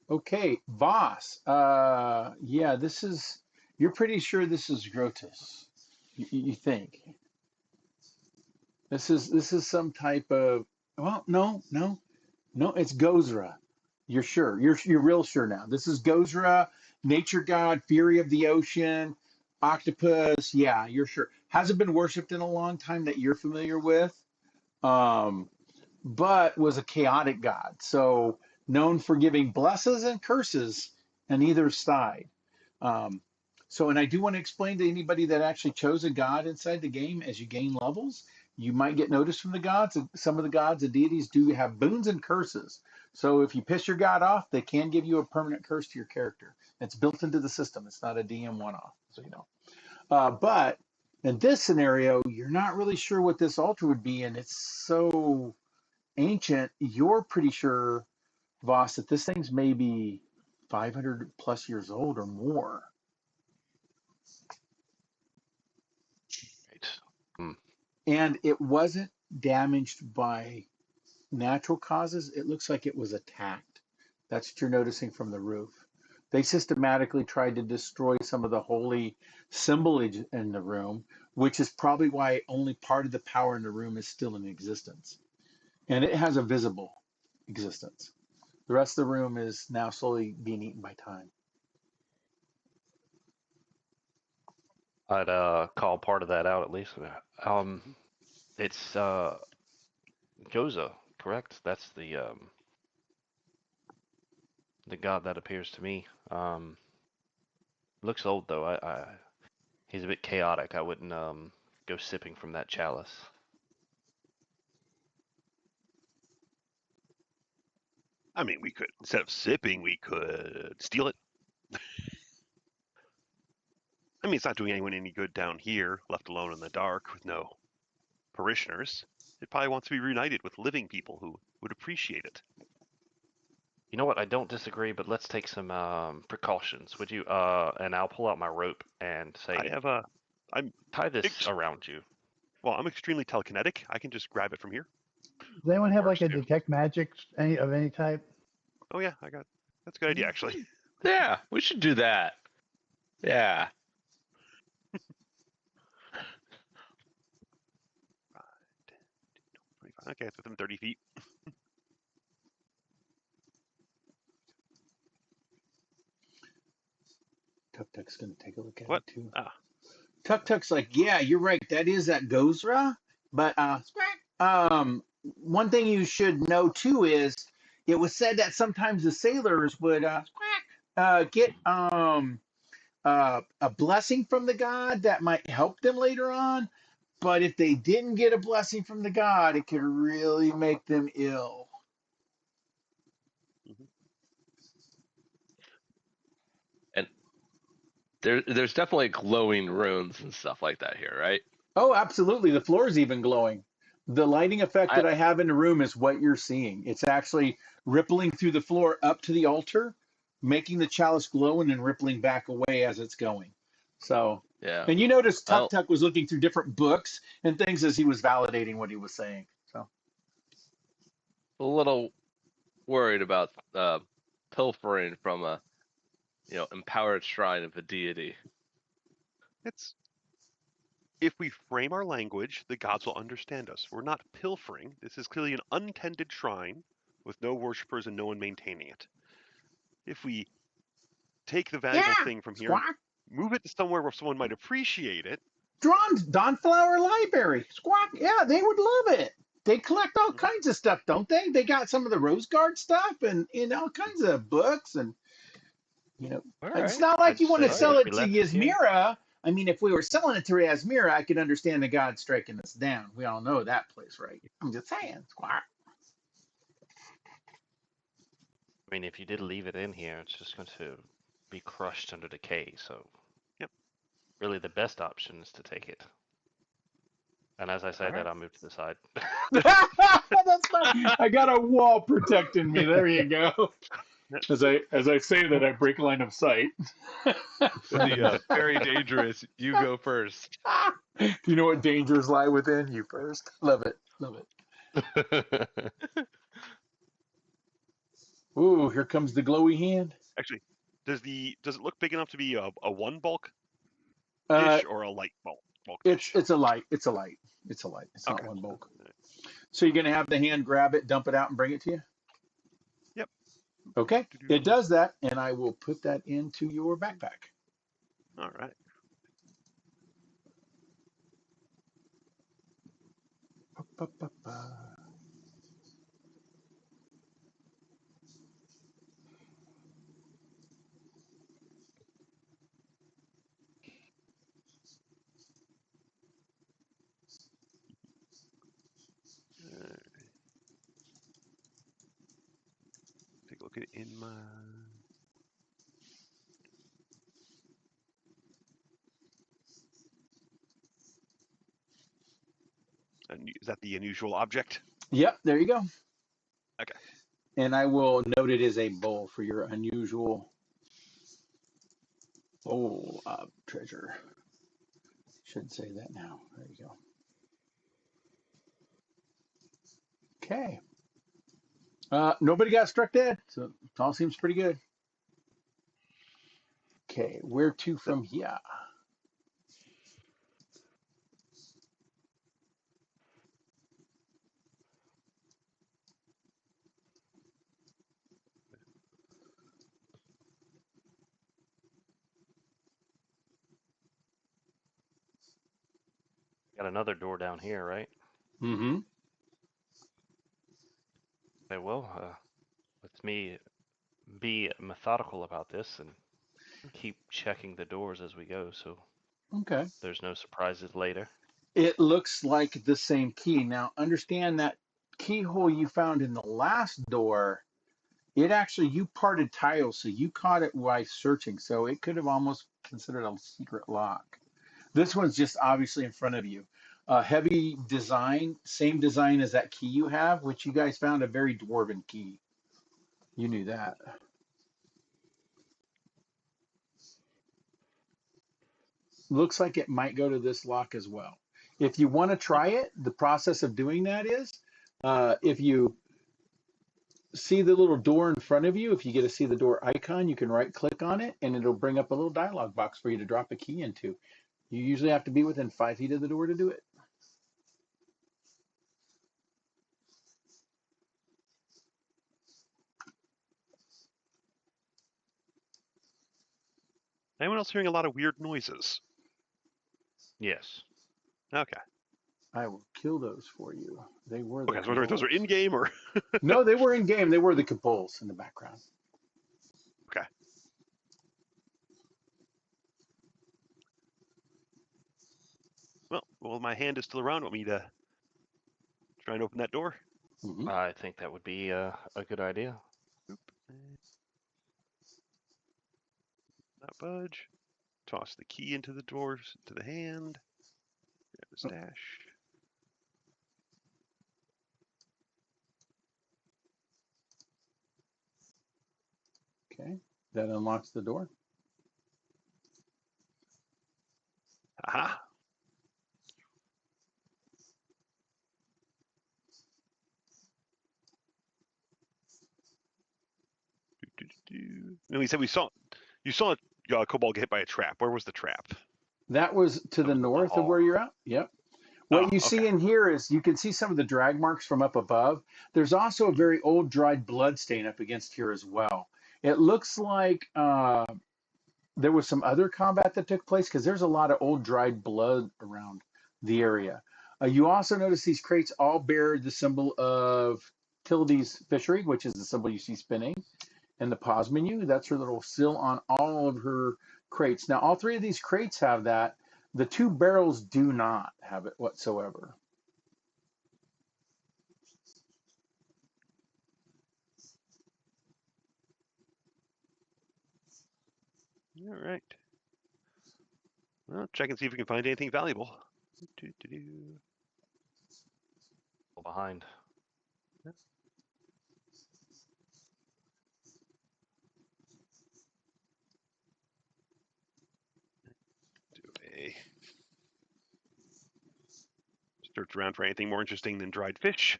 Okay, Voss. Yeah, this is. You're pretty sure this is Grotus. You think this is some type of. Well, no. It's Gozra. You're sure. You're real sure now. This is Gozra, nature god, fury of the ocean, octopus. Yeah, you're sure. Hasn't been worshipped in a long time that you're familiar with. Um, but was a chaotic god. So known for giving blessings and curses on either side. Um, and I do want to explain to anybody that actually chose a god inside the game as you gain levels, you might get noticed from the gods. Some of the gods and deities do have boons and curses. So if you piss your god off, they can give you a permanent curse to your character. It's built into the system. It's not a DM one-off, so you know. But in this scenario, you're not really sure what this altar would be, and it's so ancient, you're pretty sure, Voss, that this thing's maybe 500 plus years old or more. Right. Hmm. And it wasn't damaged by natural causes. It looks like it was attacked. That's what you're noticing from the roof. They systematically tried to destroy some of the holy symbolage in the room, which is probably why only part of the power in the room is still in existence. And it has a visible existence. The rest of the room is now slowly being eaten by time. I'd call part of that out at least. It's Goza, correct? That's the god that appears to me. Looks old though. He's a bit chaotic. I wouldn't go sipping from that chalice. I mean, we could, instead of sipping, we could steal it. I mean, it's not doing anyone any good down here, left alone in the dark with no parishioners. It probably wants to be reunited with living people who would appreciate it. You know what? I don't disagree, but let's take some precautions. Would you? And I'll pull out my rope and say, I have tie this around you. well, I'm extremely telekinetic. I can just grab it from here. Does anyone have like a Works, too. detect magic of any type? Oh yeah, that's a good idea actually. Yeah, we should do that. Yeah. Okay, it's within 30 feet. Tuk Tuk's gonna take a look at What? it too. Ah. Tuk Tuk's like, yeah, you're right. That is that Gozra. But one thing you should know too is it was said that sometimes the sailors would get a blessing from the god that might help them later on. But if they didn't get a blessing from the god, it could really make them ill. And there's definitely glowing runes and stuff like that here, right? Oh, absolutely. The floor is even glowing. The lighting effect that I have in the room is what you're seeing. It's actually rippling through the floor up to the altar, making the chalice glow and then rippling back away as it's going. So, Yeah. and you notice Tuk Tuk was looking through different books and things as he was validating what he was saying. So, a little worried about pilfering from a empowered shrine of a deity. If we frame our language, the gods will understand us. We're not pilfering. This is clearly an untended shrine with no worshippers and no one maintaining it. If we take the valuable thing from here, move it to somewhere where someone might appreciate it. Dawnflower Library. Squawk. Yeah, they would love it. They collect all kinds of stuff, don't they? They got some of the Rose Guard stuff and all kinds of books. And, it's not like you want to sell it to Yasmira. I mean, if we were selling it to Yasmira, I could understand the god striking us down. We all know that place, right? I'm just saying. Squawk. I mean, if you did leave it in here, it's just going to be crushed under decay. So, really, the best option is to take it. And as I say that, I'll move to the side. That's fine. I got a wall protecting me. There you go. As I say that, I break line of sight. Very dangerous. You go first. Do you know what dangers lie within? You first. Love it. Love it. Ooh, here comes the glowy hand. Actually, does it look big enough to be a one bulk dish or a light bulk dish? It's a light. It's a light. It's a light. It's not one bulk. So you're gonna have the hand grab it, dump it out, and bring it to you? Yep. Okay. It does that, and I will put that into your backpack. All right. Take a look at it in my. Is that the unusual object? Yep, there you go. Okay. And I will note it as a bowl for your unusual bowl of treasure. Should say that now. There you go. Okay. Nobody got struck dead, so it all seems pretty good. Okay, where to from here? Got another door down here, right? Mm-hmm. Okay, well, let's me be methodical about this and keep checking the doors as we go, so there's no surprises later. It looks like the same key. Now, understand that keyhole you found in the last door It actually, you parted tiles, so you caught it while searching. So it could have almost considered a secret lock. This one's just obviously in front of you. Heavy design, same design as that key you have, which you guys found a very dwarven key. You knew that. Looks like it might go to this lock as well. If you want to try it, the process of doing that is if you see the little door in front of you, if you get to see the door icon, you can right click on it and it'll bring up a little dialog box for you to drop a key into. You usually have to be within 5 feet of the door to do it. Anyone else hearing a lot of weird noises? Yes. Okay. I will kill those for you. They were the Okay, so those are kobolds. in game or No, they were in game. They were the kobolds in the background. okay. Well, my hand is still around. Want me to try and open that door? Mhm. I think that would be a good idea. Oop. Not budge. Toss the key into the doors to the hand. Grab the stash. Okay, that unlocks the door. Aha. And we said you saw a kobold get hit by a trap. Where was the trap? That was to That the was in the north of hall. where you're at. Yep. Oh, What you see okay. in here is you can see some of the drag marks from up above. There's also a very old dried blood stain up against here as well. It looks like there was some other combat that took place because there's a lot of old dried blood around the area. You also notice these crates all bear the symbol of Tildy's fishery, which is the symbol you see spinning in the pause menu. That's her little seal on all of her crates. Now, all three of these crates have that. The two barrels do not have it whatsoever. All right. Well, check and see if we can find anything valuable. Behind. Search around for anything more interesting than dried fish.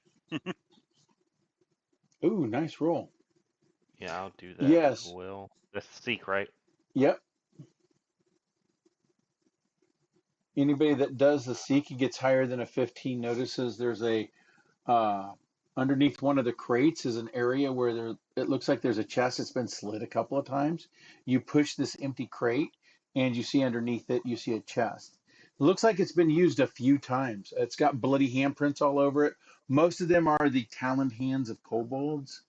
Ooh, nice roll. Yeah, I'll do that as Yes. well. That's seek, right? Yep. Anybody that does the seek gets higher than a 15 notices there's a underneath one of the crates is an area where it looks like there's a chest that's been slid a couple of times. You push this empty crate and you see underneath it, you see a chest. It looks like it's been used a few times. It's got bloody handprints all over it. Most of them are the taloned hands of kobolds.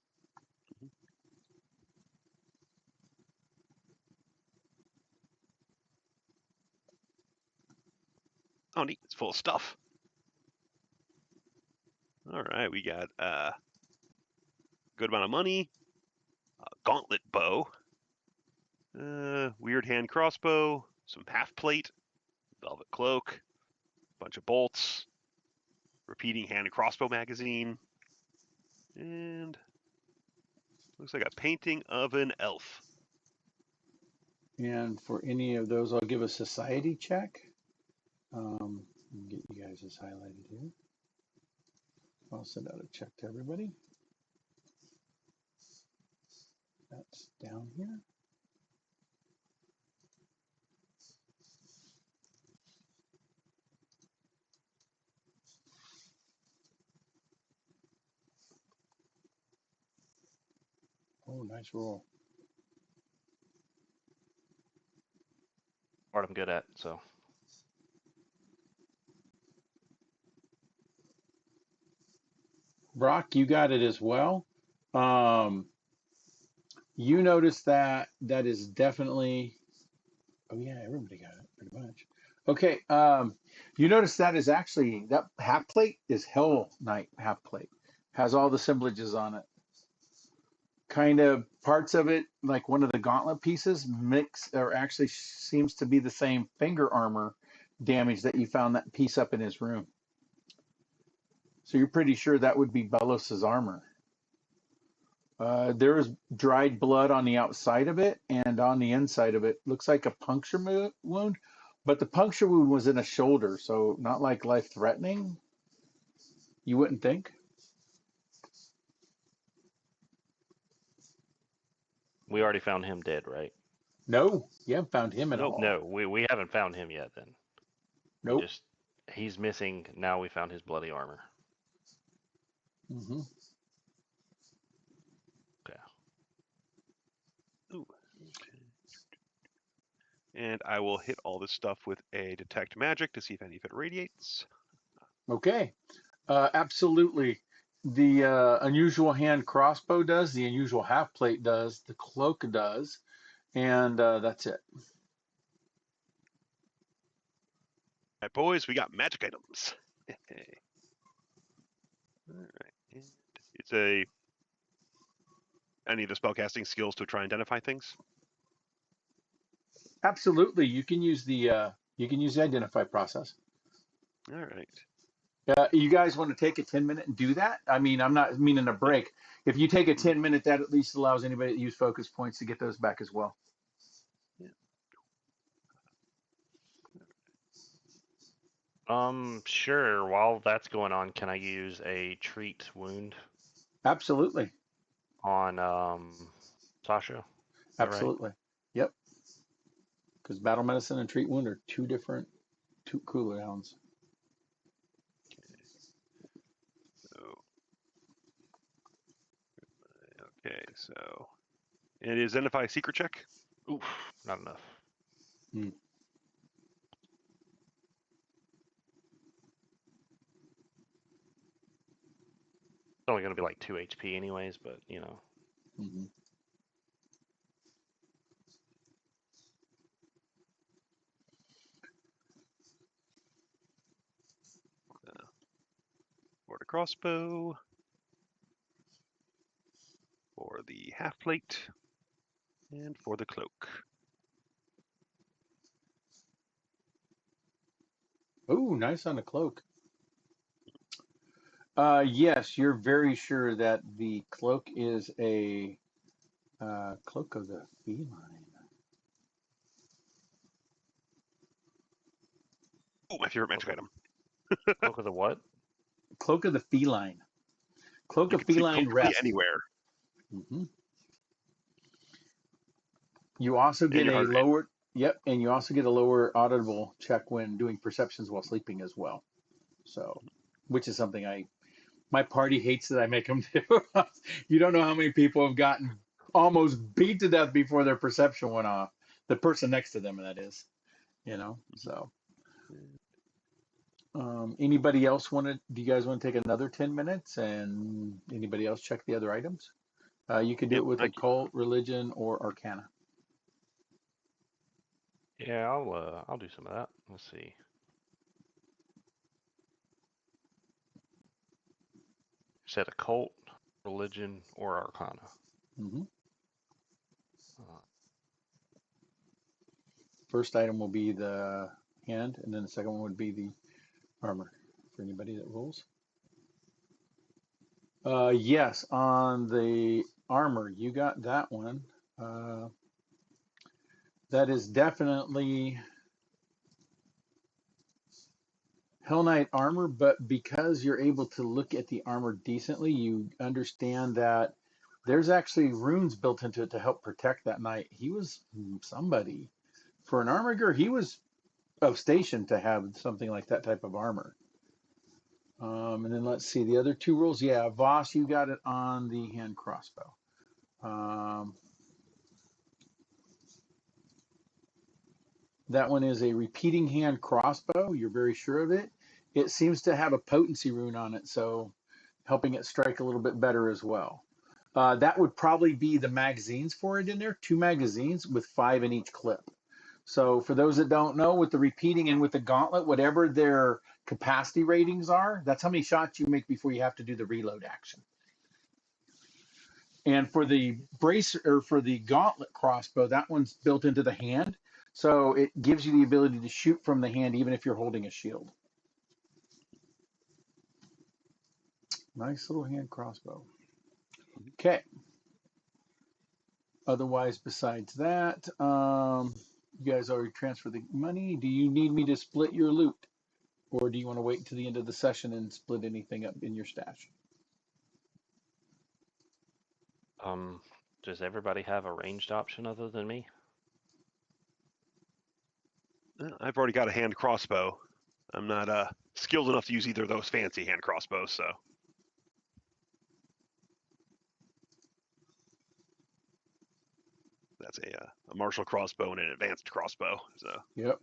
Oh, neat. It's full of stuff. All right, we got a good amount of money, a gauntlet bow, weird hand crossbow, some half plate, velvet cloak, bunch of bolts, repeating hand crossbow magazine, and looks like a painting of an elf. And for any of those, I'll give a society check. Get you guys as highlighted here. I'll send out a check to everybody. That's down here. Oh, nice roll. Part I'm good at, so. Brock, you got it as well. You notice that is definitely. Oh yeah, everybody got it pretty much. Okay. You notice that is actually that half plate is Hellknight half plate. Has all the assemblages on it. kind of parts of it, like one of the gauntlet pieces, mix or actually seems to be the same finger armor damage that you found that piece up in his room. So you're pretty sure that would be Belos's armor. There is dried blood on the outside of it and on the inside of it. Looks like a puncture wound, but the puncture wound was in a shoulder, so not like life-threatening. You wouldn't think. We already found him dead, right? No, you haven't found him at Nope. all. No, we haven't found him yet. Then Nope. he's missing. Now we found his bloody armor. Mm-hmm. Okay. Ooh. And I will hit all this stuff with a detect magic to see if any of it radiates. Okay. Absolutely. The unusual hand crossbow does, the unusual half plate does, the cloak does, and that's it. All right, boys, we got magic items. All right. And it's any of the spellcasting skills to try and identify things. Absolutely. You can use the identify process. All right. You guys want to take a 10-minute and do that? I mean, I'm not meaning a break. If you take a 10-minute, that at least allows anybody to use focus points to get those back as well. Sure. While that's going on, can I use a treat wound Absolutely. on Sasha? Is that right? Absolutely. Yep. Because battle medicine and treat wound are two cooldowns. Okay, so it is identify secret check. Oof, not enough. Hmm. It's only going to be like 2 HP anyways, but you know. Mm-hmm. For the crossbow, for the half plate, and for the cloak. Oh, nice on the cloak. Yes, you're very sure that the cloak is a cloak of the feline. Oh, my favorite magic item. Cloak of the what? Cloak of the feline. Cloak You of can sleep feline comfortably rest. anywhere. Mm-hmm. You also get your a heart rate. lower. Yep, and you also get a lower audible check when doing perceptions while sleeping as well. So, which is something my party hates that I make them do. You don't know how many people have gotten almost beat to death before their perception went off. The person next to them, that is. So. Anybody else do you guys want to take another 10 minutes and anybody else check the other items? You could do Yep, it with thank you. occult, religion, or arcana. Yeah, I'll do some of that. Let's see. You said occult, religion, or arcana. Mm-hmm. Uh, First item will be the hand, and then the second one would be the armor for anybody that rolls. Yes, on the armor, you got that one. That is definitely Hellknight armor, but because you're able to look at the armor decently, you understand that there's actually runes built into it to help protect that knight. He was somebody. For an armorer, he was of station to have something like that type of armor. And then let's see, the other two rolls. Yeah, Voss, you got it on the hand crossbow. That one is a repeating hand crossbow. You're very sure of it. It seems to have a potency rune on it, so helping it strike a little bit better as well. That would probably be the magazines for it in there, 2 magazines with 5 in each clip. So for those that don't know, with the repeating and with the gauntlet, whatever their capacity ratings are, that's how many shots you make before you have to do the reload action. And for the brace or for the gauntlet crossbow, that one's built into the hand. So it gives you the ability to shoot from the hand even if you're holding a shield. Nice little hand crossbow. Okay. Otherwise, besides that, you guys already transferred the money. Do you need me to split your loot? Or do you want to wait until the end of the session and split anything up in your stash? Does everybody have a ranged option other than me? I've already got a hand crossbow. I'm not skilled enough to use either of those fancy hand crossbows, so. That's a martial crossbow and an advanced crossbow. So Yep.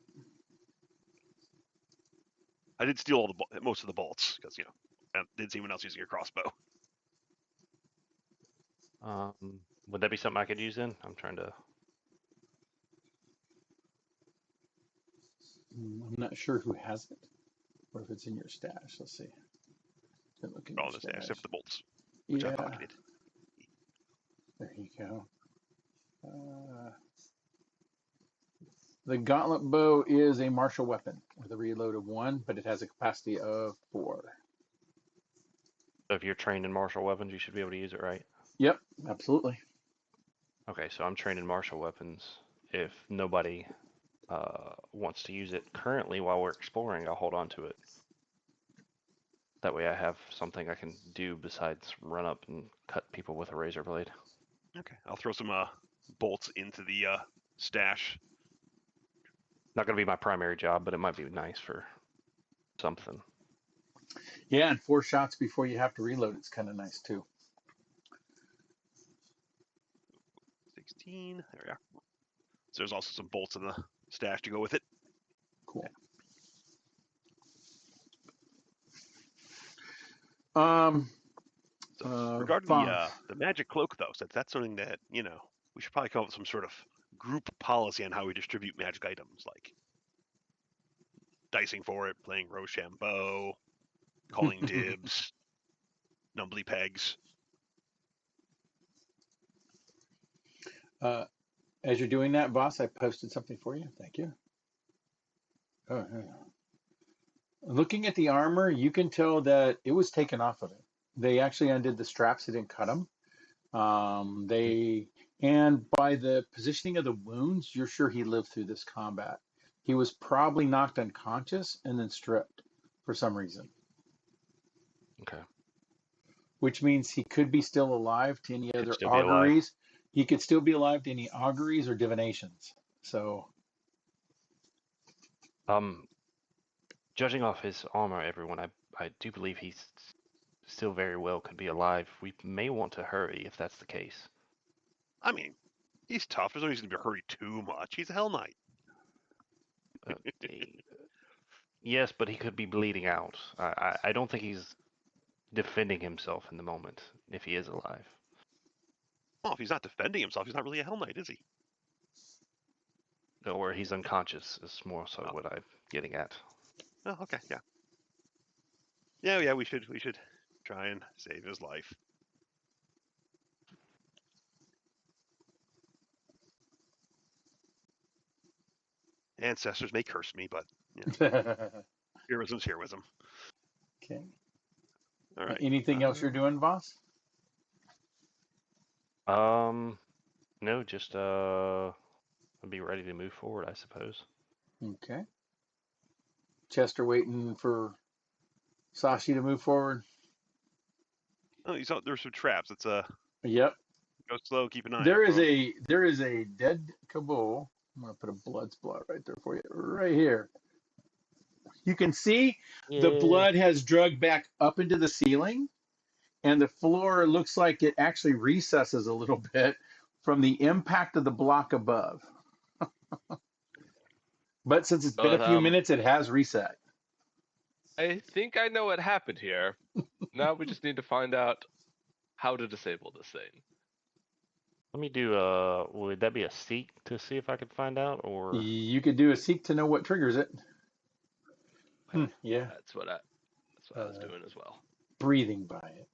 I did steal most of the bolts because I didn't see anyone else using a crossbow. Would that be something I could use then? I'm trying to. I'm not sure who has it, or if it's in your stash. Let's see. Look in All your the stash except for the bolts, Yeah. which I pocketed. There you go. The gauntlet bow is a martial weapon with a reload of 1, but it has a capacity of 4. So if you're trained in martial weapons, you should be able to use it, right? Yep, absolutely. Okay, so I'm trained in martial weapons. If nobody wants to use it currently while we're exploring, I'll hold on to it. That way I have something I can do besides run up and cut people with a razor blade. Okay, I'll throw some bolts into the stash. Not going to be my primary job, but it might be nice for something. Yeah, and 4 shots before you have to reload. It's kind of nice too. 16. There we are. So there's also some bolts in the stash to go with it. Cool. Regarding the magic cloak, though, since that's something that we should probably come up with some sort of group policy on how we distribute magic items, like dicing for it, playing Rochambeau, calling dibs, numbly pegs. As you're doing that, boss, I posted something for you. Thank you. Oh, yeah. Looking at the armor, you can tell that it was taken off of it. They actually undid the straps. They didn't cut them. And by the positioning of the wounds, you're sure he lived through this combat. He was probably knocked unconscious and then stripped for some reason. Okay. Which means he could be still alive to any other still be alive. auguries. He could still be alive to any auguries or divinations. So, judging off his armor, everyone, I do believe he's still very well could be alive. We may want to hurry if that's the case. I mean, he's tough. There's no reason to hurry too much. He's a Hellknight. Yes, but he could be bleeding out. I don't think he's defending himself in the moment if he is alive. Well, if he's not defending himself, he's not really a Hellknight, is he? Or he's unconscious is more so what I'm getting at. Oh, okay, yeah. Yeah, we should try and save his life. Ancestors may curse me, but heroism's heroism. Okay. All right. Anything else you're doing, boss? No, just I'll be ready to move forward, I suppose. Okay. Chester waiting for Sashi to move forward. Oh, you saw there's some traps. It's Yep. go slow, keep an eye. There out, is a dead kobold. I'm gonna put a blood spot right there for you, right here. You can see the blood has drug back up into the ceiling, and the floor looks like it actually recesses a little bit from the impact of the block above. But since it's been a few minutes, it has reset. I think I know what happened here. Now we just need to find out how to disable this thing. Let me do would that be a seek to see if I could find out, or You could do a seek to know what triggers it. Yeah. That's what I was doing as well. Breathing by it.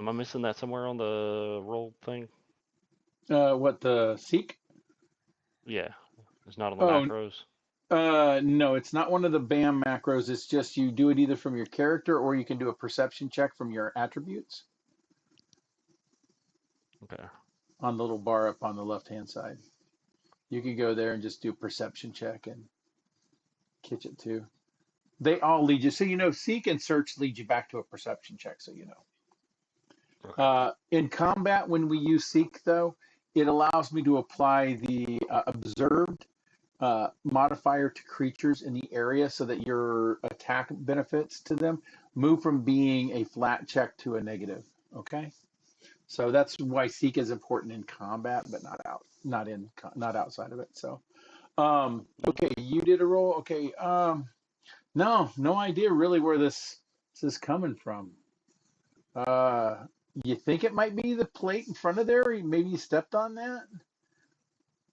Am I missing that somewhere on the roll thing? What, the seek? Yeah, it's not on the Oh, macros. no, it's not one of the BAM macros. It's just you do it either from your character or you can do a perception check from your attributes Okay. on the little bar up on the left-hand side. You could go there and just do a perception check and catch it too. They all lead you. So, seek and search lead you back to a perception check, so you know. Okay. In combat, when we use seek, though, it allows me to apply the observed modifier to creatures in the area so that your attack benefits to them move from being a flat check to a negative. Okay, so that's why seek is important in combat, but not outside of it. So, okay, you did a roll. Okay, no idea really where this is coming from. You think it might be the plate in front of there? Maybe you stepped on that.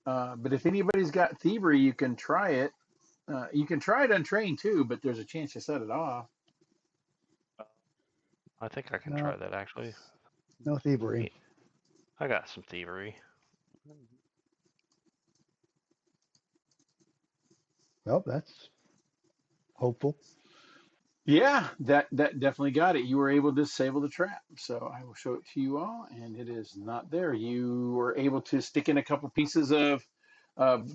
But if anybody's got thievery, you can try it. You can try it untrained too, but there's a chance you set it off. I think I can No. try that actually. No thievery. Yeah, I got some thievery. Well, that's hopeful. Yeah, that definitely got it. You were able to disable the trap. So I will show it to you all, and it is not there. You were able to stick in a couple pieces of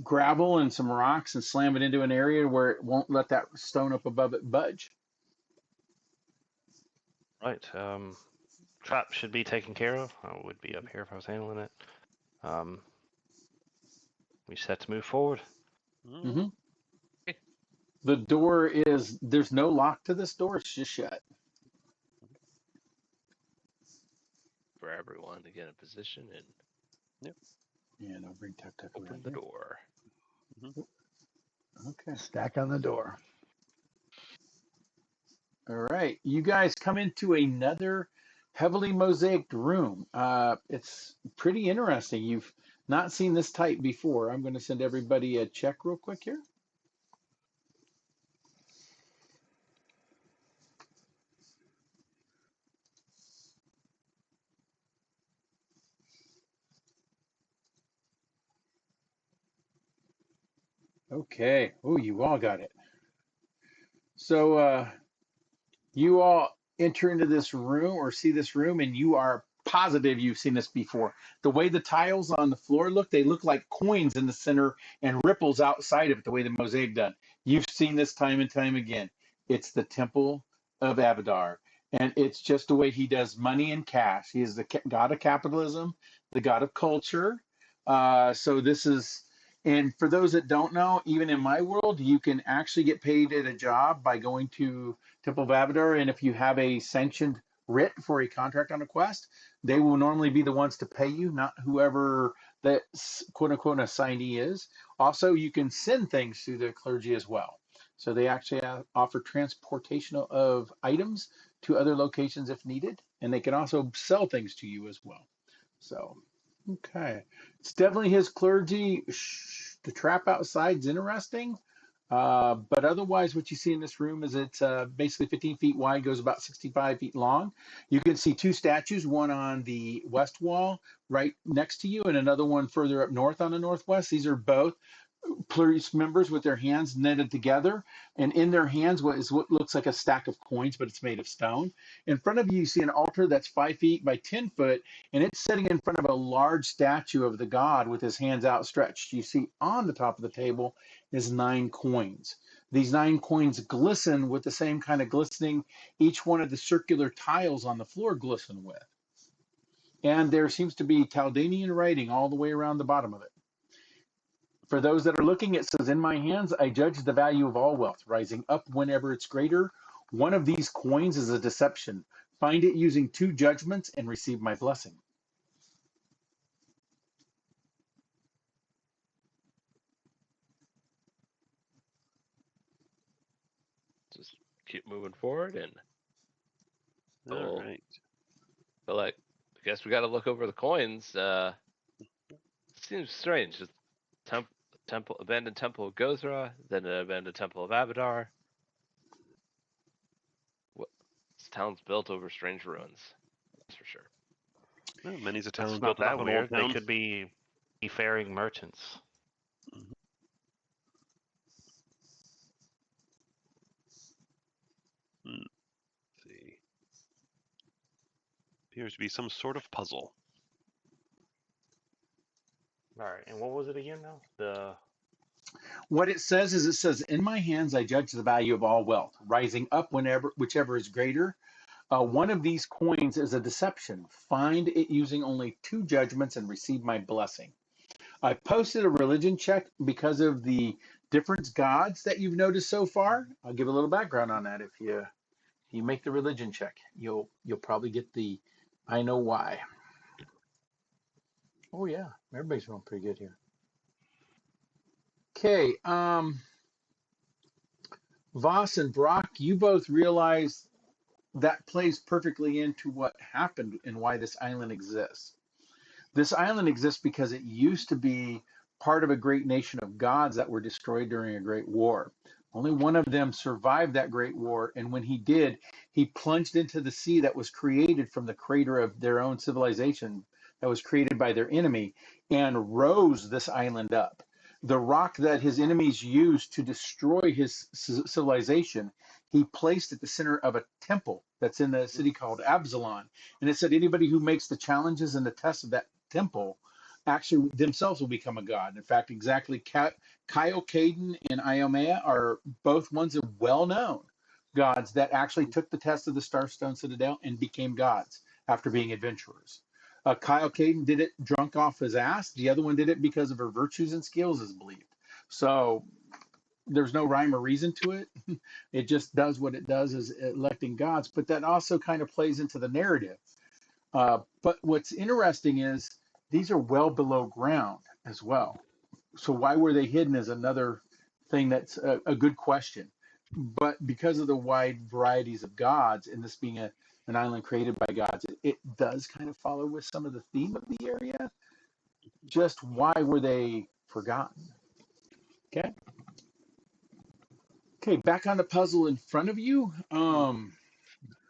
gravel and some rocks and slam it into an area where it won't let that stone up above it budge. Right. Trap should be taken care of. I would be up here if I was handling it. We set to move forward. Mm-hmm. The door there's no lock to this door. It's just shut. For everyone to get in position and Yeah, no, bring Tuck open around the here. door. Okay. Stack on the door. All right. You guys come into another heavily mosaiced room. It's pretty interesting. You've not seen this type before. I'm going to send everybody a check real quick here. Okay. Oh, you all got it. So you all enter into this room or see this room, and you are positive you've seen this before. The way the tiles on the floor look, they look like coins in the center and ripples outside of it, the way the mosaic done. You've seen this time and time again. It's the Temple of Abadar. And it's just the way he does money and cash. He is the god of capitalism, the god of culture. So this is, and for those that don't know, even in my world, you can actually get paid at a job by going to Temple of Abadar, and if you have a sanctioned writ for a contract on a quest, they will normally be the ones to pay you, not whoever that quote unquote assignee is. Also, you can send things to the clergy as well. So they actually offer transportation of items to other locations if needed, and they can also sell things to you as well. So, okay. It's definitely his clergy. The trap outside is interesting. But otherwise, what you see in this room is it's basically 15 feet wide, goes about 65 feet long. You can see two statues, one on the west wall right next to you, and another one further up north on the northwest. These are both police members with their hands netted together, and in their hands what looks like a stack of coins, but it's made of stone. In front of you, you see an altar that's 5 feet by 10 foot, and it's sitting in front of a large statue of the god with his hands outstretched. You see on the top of the table is 9 coins. These 9 coins glisten with the same kind of glistening each one of the circular tiles on the floor glisten with. And there seems to be Chaldean writing all the way around the bottom of it. For those that are looking, it says, "In my hands, I judge the value of all wealth, rising up whenever it's greater. One of these coins is a deception. Find it using 2 judgments and receive my blessing." Just keep moving forward and All right. but like I guess we got to look over the coins. Seems strange. Just abandoned temple of Gozra, then an abandoned temple of Abadar. What? This town's built over strange ruins. That's for sure. Well, many's a town That's built not that upon a walled weird. They town. could be seafaring merchants. Let's see. Appears to be some sort of puzzle. All right, and what was it again now? What it says is, it says, "In my hands I judge the value of all wealth, rising up whichever is greater. One of these coins is a deception. Find it using only 2 judgments and receive my blessing." I posted a religion check because of the different gods that you've noticed so far. I'll give a little background on that. If you make the religion check, you'll probably get the I know why. Oh yeah, everybody's doing pretty good here. Okay, Voss and Brock, you both realize that plays perfectly into what happened and why this island exists. This island exists because it used to be part of a great nation of gods that were destroyed during a great war. Only one of them survived that great war, and when he did, he plunged into the sea that was created from the crater of their own civilization, that was created by their enemy, and rose this island up. The rock that his enemies used to destroy his civilization, he placed at the center of a temple that's in the city called Absalon. And it said anybody who makes the challenges and the tests of that temple actually themselves will become a god. In fact, exactly, Kyle Caden and Iomea are both ones of well-known gods that actually took the test of the Starstone Citadel and became gods after being adventurers. Kyle Caden did it drunk off his ass. The other one did it because of her virtues and skills, is believed. So there's no rhyme or reason to it. It just does what it does, is electing gods. But that also kind of plays into the narrative. But what's interesting is these are well below ground as well. So why were they hidden is another thing that's a good question. But because of the wide varieties of gods, and this being an island created by gods, it does kind of follow with some of the theme of the area. Just why were they forgotten? Okay. Okay, back on the puzzle in front of you.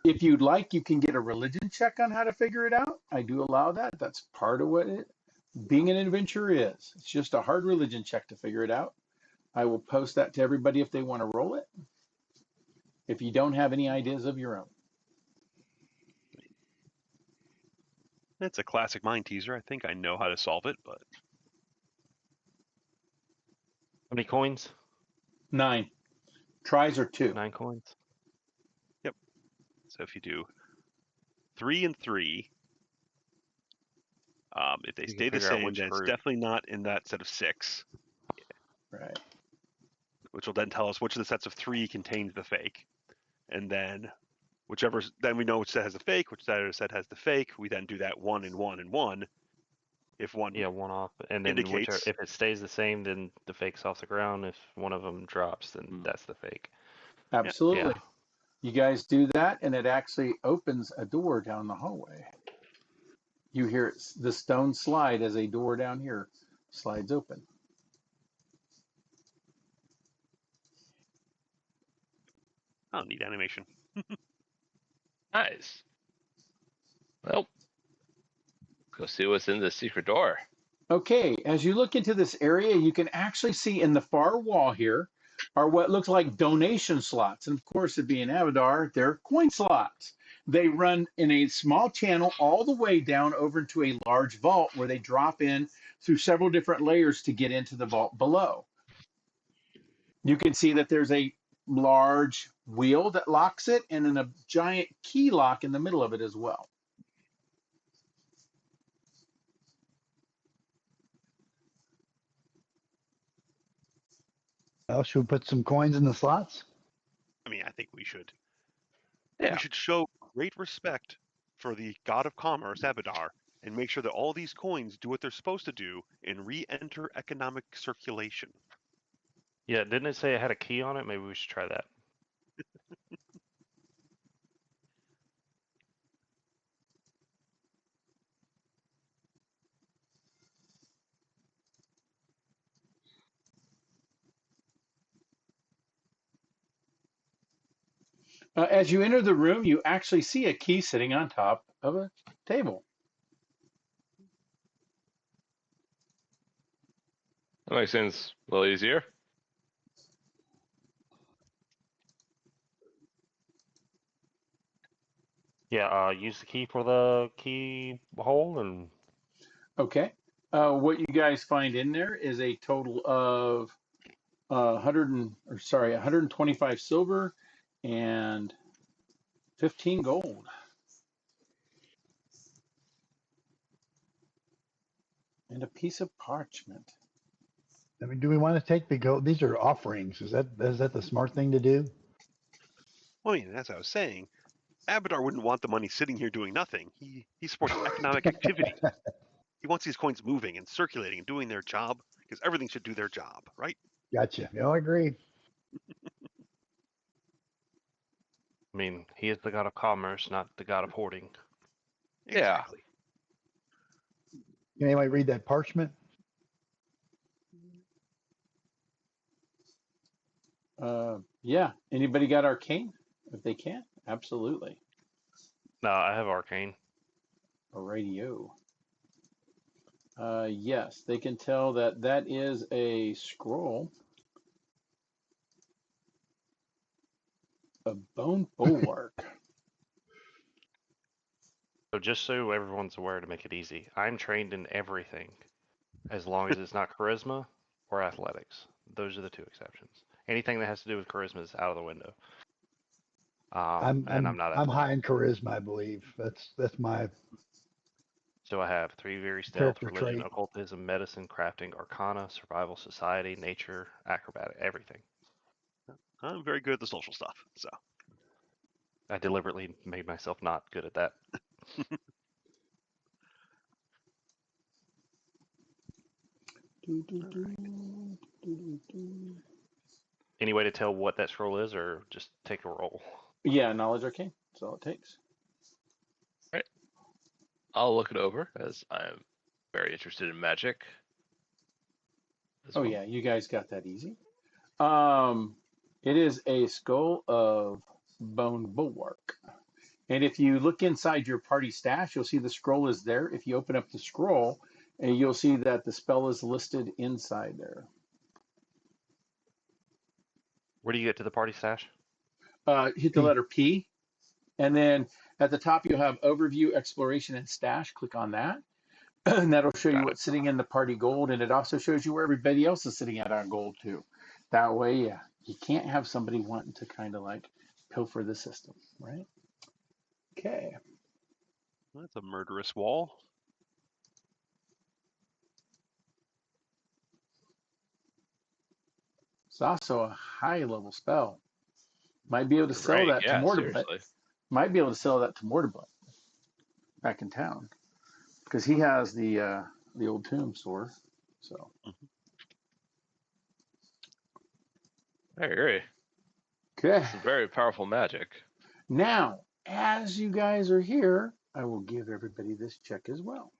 If you'd like, you can get a religion check on how to figure it out. I do allow that. That's part of what being an adventurer is. It's just a hard religion check to figure it out. I will post that to everybody if they want to roll it, if you don't have any ideas of your own. It's a classic mind teaser. I think I know how to solve it, but How many coins? 9. Tries are 2. 9 coins. so if you do 3 and 3, if they You can stay the figure out same, which then it's fruit. definitely not in that set of 6, Right. which will then tell us which of the sets of 3 contains the fake. And then then we know which set has the fake, which set has the fake. We then do that 1 and 1 and 1. If one Yeah, one off, and then indicates, if it stays the same, then the fake's off the ground. If one of them drops, then that's the fake. Absolutely. Yeah. You guys do that, and it actually opens a door down the hallway. You hear the stone slide as a door down here slides open. oh, neat animation. Nice. Well, go see what's in the secret door. Okay, as you look into this area, you can actually see in the far wall here are what looks like donation slots. And of course, it being Avadar, they're coin slots. They run in a small channel all the way down over into a large vault where they drop in through several different layers to get into the vault below. You can see that there's a large wheel that locks it, and then a giant key lock in the middle of it as well. Well, should we put some coins in the slots? I mean, I think we should. Yeah. We should show great respect for the god of commerce, Abadar, and make sure that all these coins do what they're supposed to do and re-enter economic circulation. Yeah, didn't it say it had a key on it? Maybe we should try that. As you enter the room, you actually see a key sitting on top of a table. That makes things a little easier. Yeah, use the key for the key hole and Okay. What you guys find in there is a total of 125 silver and 15 gold. And a piece of parchment. I mean, do we want to take the gold? These are offerings. Is that the smart thing to do? Well, I mean, as I was saying, Abadar wouldn't want the money sitting here doing nothing. He supports economic activity. He wants these coins moving and circulating and doing their job, because everything should do their job, right? Gotcha. No, I agree. I mean, he is the god of commerce, not the god of hoarding. Yeah. Exactly. Can anybody read that parchment? Yeah. Anybody got arcane? If they can, absolutely. No, I have arcane. A radio. Yes, they can tell that that is a scroll. A bone bulwark. So just so everyone's aware, to make it easy, I'm trained in everything, as long as it's not charisma or athletics. Those are the two exceptions. Anything that has to do with charisma is out of the window. And I'm not I'm athletic. high in charisma, I believe. That's my So I have 3 very stealth, character religion, trait. occultism, medicine, crafting, arcana, survival, society, nature, acrobatic, everything. I'm very good at the social stuff, so. I deliberately made myself not good at that. Any way to tell what that scroll is, or just take a roll? Yeah, knowledge arcane. That's all it takes. Right. I'll look it over as I'm very interested in magic. Oh Well. yeah, you guys got that easy. It is a skull of bone bulwark. And if you look inside your party stash, you'll see the scroll is there. If you open up the scroll, and you'll see that the spell is listed inside there. Where do you get to the party stash? Hit the P. letter P, and then at the top you'll have overview, exploration, and stash. Click on that, and that'll show you Got it. what's sitting in the party gold, and it also shows you where everybody else is sitting at on gold too. That way, yeah, you can't have somebody wanting to kind of like pilfer the system, right? Okay. That's a murderous wall. It's also a high level spell. Might be able to sell Right. that to Yeah. Mortiblet. Seriously. Might be able to sell that to Mortiblet back in town because he has the old tomb sword. So I agree. okay. Some very powerful magic. Now, as you guys are here, I will give everybody this check as well.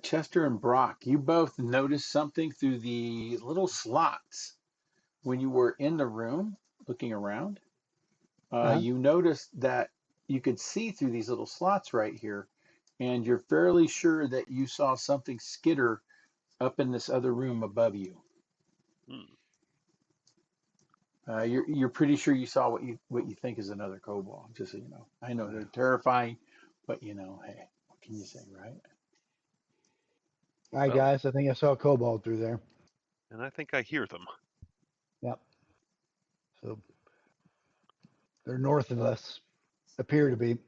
Chester and Brock, you both noticed something through the little slots when you were in the room looking around. Uh-huh. You noticed that you could see through these little slots right here, and you're fairly sure that you saw something skitter up in this other room above you. Hmm. You're pretty sure you saw what you think is another kobold. Just so you know, I know they're terrifying, but you know, hey, what can you say, right? All right, Well. guys. I think I saw a kobold through there. And I think I hear them. Yep. So they're north of us. Appear to be.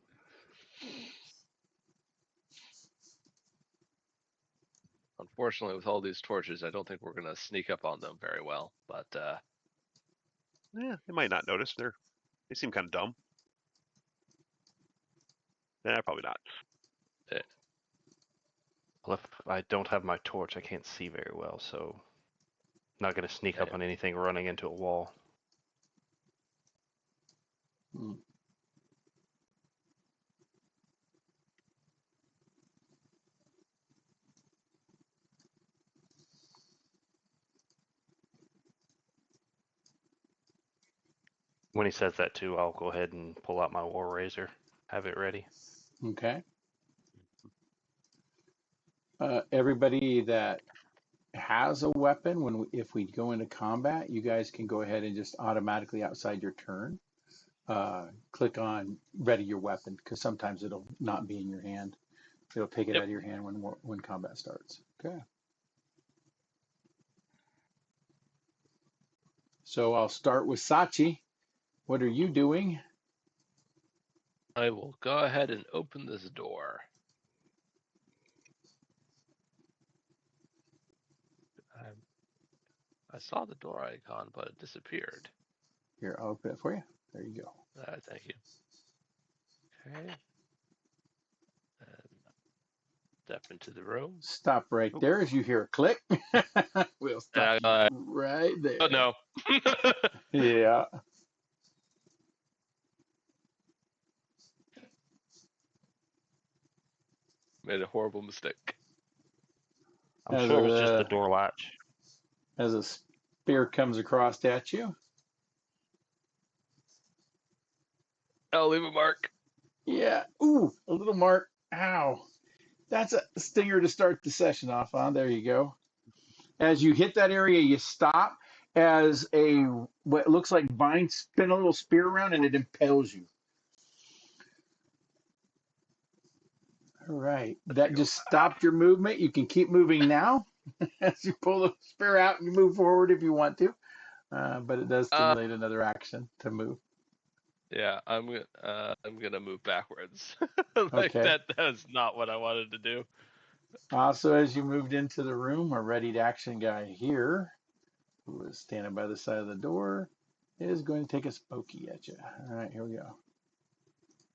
Unfortunately, with all these torches, I don't think we're gonna sneak up on them very well. But Yeah, they might not notice. They seem kind of dumb. Nah, probably not. Well, if I don't have my torch, I can't see very well, so not going to sneak up Okay. on anything running into a wall. Hmm. When he says that too, I'll go ahead and pull out my war razor, have it ready. Okay. Everybody that has a weapon, if we go into combat, you guys can go ahead and just automatically outside your turn, click on ready your weapon, because sometimes it'll not be in your hand. It'll take it Yep. out of your hand when combat starts. Okay. So I'll start with Sachi. What are you doing? I will go ahead and open this door. I saw the door icon, but it disappeared. Here, I'll open it for you. There you go. Thank you. Okay. And step into the room. Stop right there as you hear a click. We'll stop right there. Oh no. Yeah. Made a horrible mistake. I'm As sure it was just a- the door latch. As a spear comes across at you. I'll leave a mark. Yeah. Ooh, a little mark. Ow. That's a stinger to start the session off on. There you go. As you hit that area, you stop as what looks like vine spin a little spear around and it impales you. All right. That just stopped your movement. You can keep moving now as you pull the spear out and you move forward if you want to. But it does stimulate another action to move. Yeah, I'm gonna move backwards. Like Okay. that is not what I wanted to do. Also, as you moved into the room, our ready to action guy here, who is standing by the side of the door, is going to take a pokey at you. All right, here we go.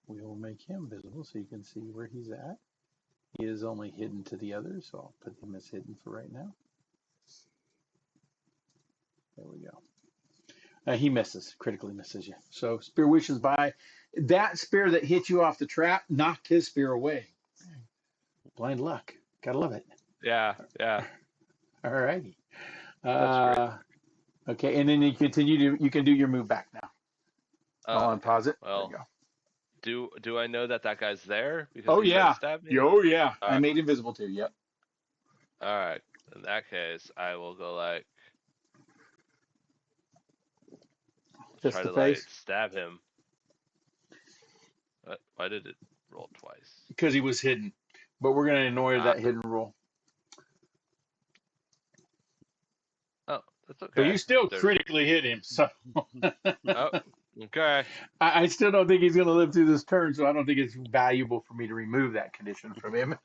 We will make him visible so you can see where he's at. He is only hidden to the others, so I'll put him as hidden for right now. There we go. He misses, critically misses you. So spear wishes by. That spear that hit you off the trap knocked his spear away. Blind luck. Gotta love it. Yeah. All righty. That's great. Okay, and then you you can do your move back now. I'll unpause it. Well, There you go. do I know that guy's there? Because Oh he tried yeah. to stab me? Oh yeah. All I right. made invisible too. Yep. All right. In that case, I will go like Fist try to to face. stab him. Why did it roll twice? Because he was hidden. But we're gonna ignore that hidden roll. Oh, that's okay. But you still critically hit him, so Oh, okay. I still don't think he's gonna live through this turn, so I don't think it's valuable for me to remove that condition from him.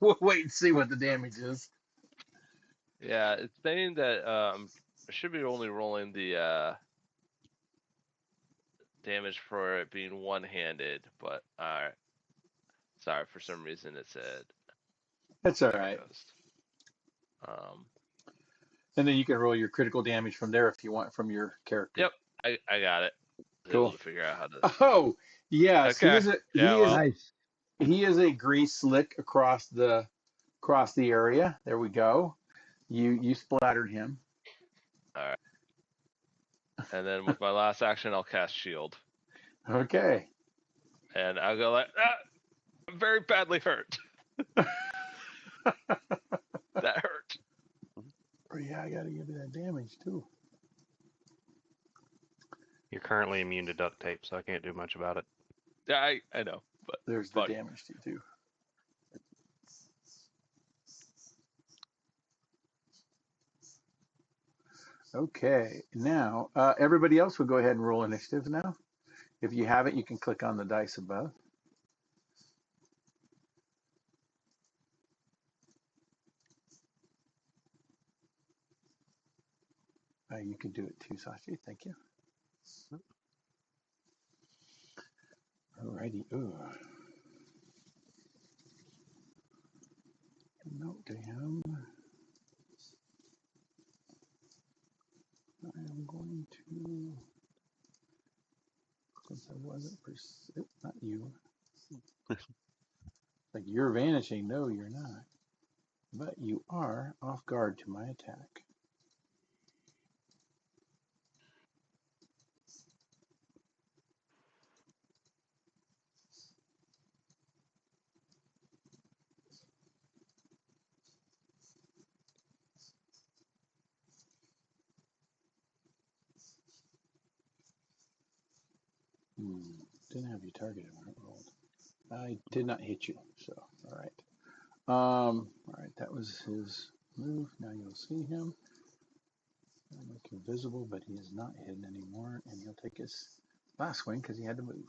We'll wait and see what the damage is. Yeah, it's saying that I should be only rolling the damage for it being one-handed, but alright. Sorry, for some reason it said. That's all There right. it goes. And then you can roll your critical damage from there if you want from your character. Yep, I got it. Cool. Able to figure out how to. Oh yes, Okay. Nice. he is a grease slick across the area. There we go. You splattered him. All right. And then with my last action, I'll cast shield, Okay. and I'll go like, I'm very badly hurt. That hurt. Oh, yeah, I gotta give you that damage too. You're currently immune to duct tape, so I can't do much about it. Yeah, I know, but There's the damage to you too. Okay, now everybody else will go ahead and roll initiative now. If you have it, you can click on the dice above. You can do it too, Sachi. Thank you. Alrighty. Ooh. note to him. I am going to, since I wasn't, not you. Like you're vanishing. No, you're not. But you are off guard to my attack. Didn't have you targeted when I rolled. I did not hit you, so all right. All right, that was his move. Now you'll see him. I'll make him visible, but he is not hidden anymore, and he'll take his last swing because he had to move.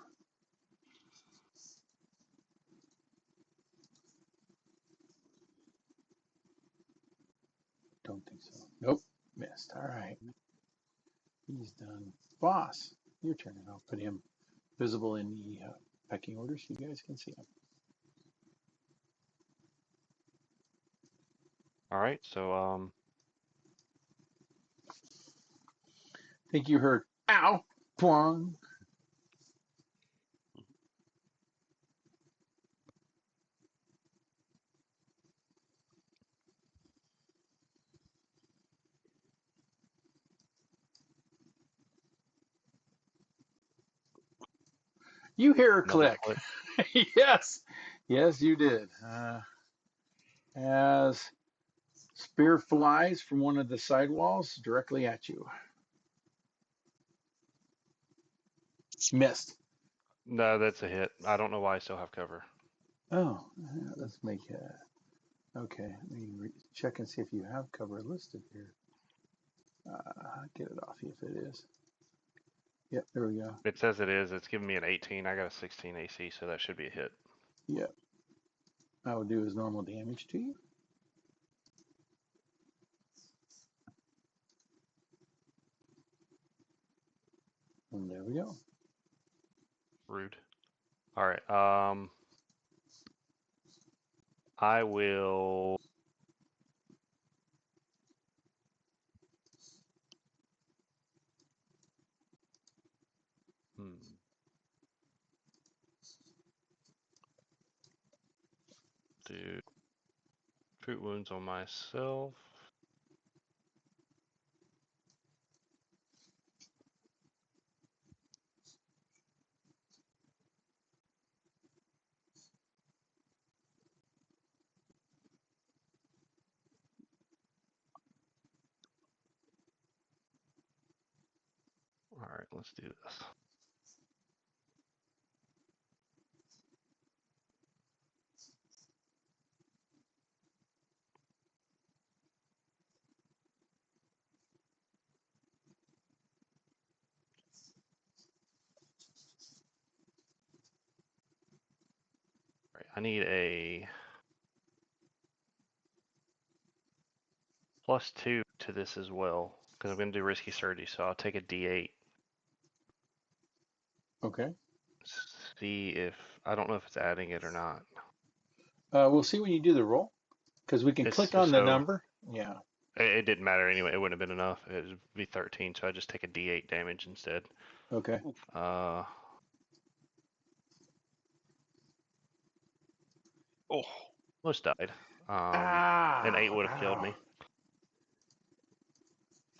Don't think so. Nope, missed. All right, he's done. Boss, your turn, and I'll put him visible in the pecking order so you guys can see him. All right, so I think you heard, ow, twang. You hear a another click. click. Yes, yes, you did. As spear flies from one of the side walls directly at you. Missed. No, that's a hit. I don't know why I still have cover. Oh, let's make okay. Let me check and see if you have cover listed here. Get it off you if it is. Yep, there we go. It says it is. It's giving me an 18. I got a 16 AC, so that should be a hit. Yep. I will do his normal damage to you. And there we go. Rude. All right. I will. Do fruit wounds on myself. All right, let's do this. All right, I need a +2 to this as well, because I'm going to do risky surgery, so I'll take a D8. Okay. See if, I don't know if it's adding it or not. We'll see when you do the roll, because we can It's click just on the so, number. Yeah. it didn't matter anyway. It wouldn't have been enough. It would be 13, so I just take a D8 damage instead. Okay. Oh, Most died. An 8 would have killed me.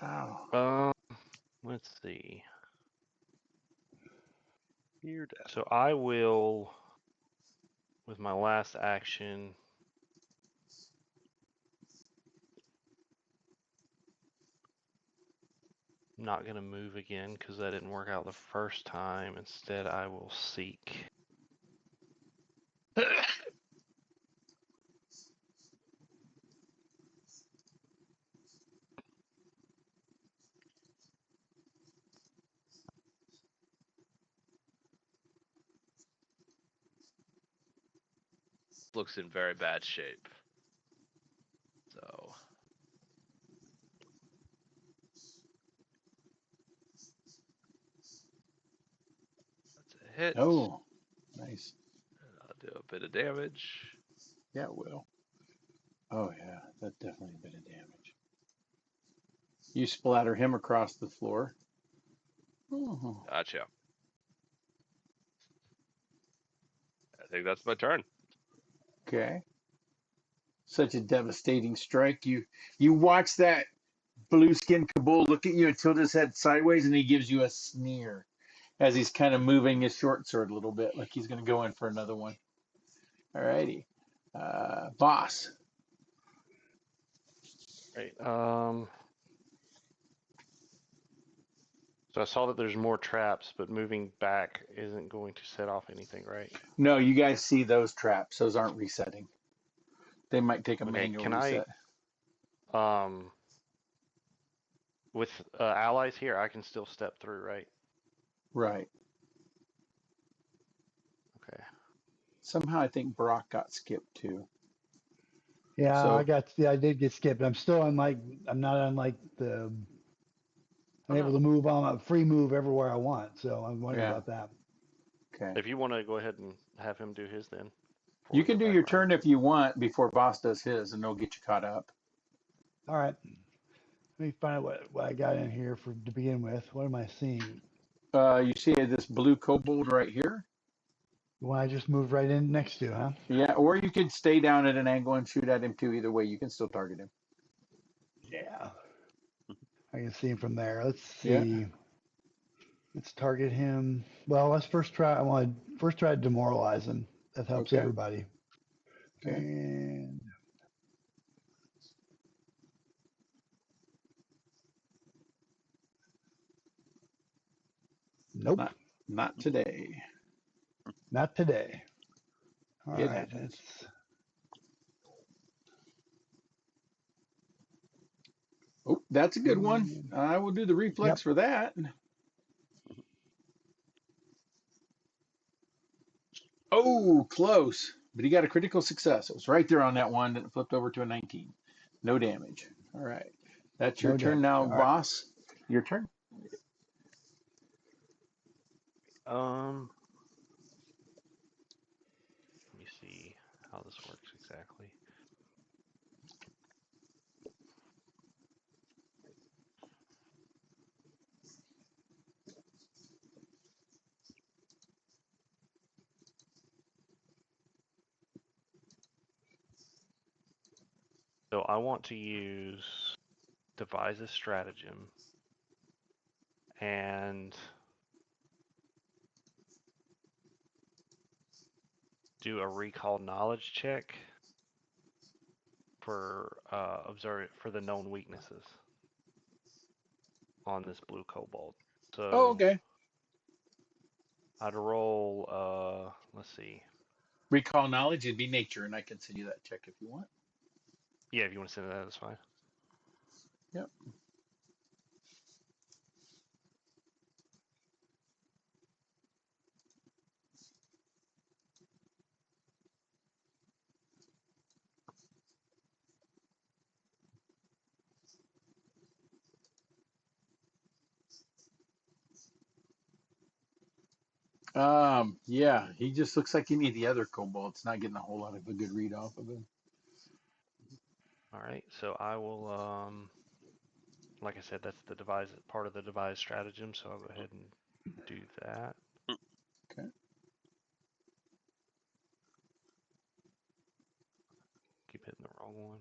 Ow. Let's see. near death. So I will, with my last action, I'm not going to move again because that didn't work out the first time. Instead, I will seek. Looks in very bad shape. So that's a hit. Oh, nice. And I'll do a bit of damage. Yeah, it will. Oh yeah, that's definitely a bit of damage. You splatter him across the floor. Oh, Gotcha. I think that's my turn. okay. Such a devastating strike. You watch that blue skinned kobold look at you and tilt his head sideways, and he gives you a sneer as he's kind of moving his short sword a little bit, like he's going to go in for another one. Alrighty. Boss. Right. So I saw that there's more traps, but moving back isn't going to set off anything, right? No, you guys see those traps. Those aren't resetting. They might take a Okay, manual can reset. with allies here, I can still step through, right? Right. Okay. Somehow I think Brock got skipped too. Yeah, So I did get skipped. I'm still on I'm not on the, Oh, I'm able no. to move on a free move everywhere I want. So I'm wondering yeah. about that. Okay. If you want to go ahead and have him do his then, before You we can go do back your around. turn if you want before Boss does his, and they'll get you caught up. All right. Let me find out what I got in here to begin with. What am I seeing? You see this blue kobold right here? The one I just moved right in next to, huh? Yeah, or you could stay down at an angle and shoot at him too. Either way, you can still target him. Yeah. I can see him from there. Let's Yeah. see. Let's target him. Well, let's first try. I want to first try to demoralize him. That helps Okay. everybody. Okay. And nope, Not today. not today. All It right, happens. Oh, that's a good one. I will do the reflex Yep. for that. Oh, close. But he got a critical success. It was right there on that one that flipped over to a 19. No damage. All right. That's your No turn damage. now, All right. boss. Your turn. Let me see how this works exactly. So I want to use devise a stratagem and do a recall knowledge check for the known weaknesses on this blue kobold. So Oh, okay. I'd roll let's see. Recall knowledge, it'd be nature, and I can send you that check if you want. Yeah, if you want to send that, that's fine. Yep. Yeah, he just looks like any of the other kobolds. Not getting a whole lot of a good read off of him. All right, so I will like I said, that's the part of the devise stratagem, so I'll go ahead and do that. Okay. Keep hitting the wrong one.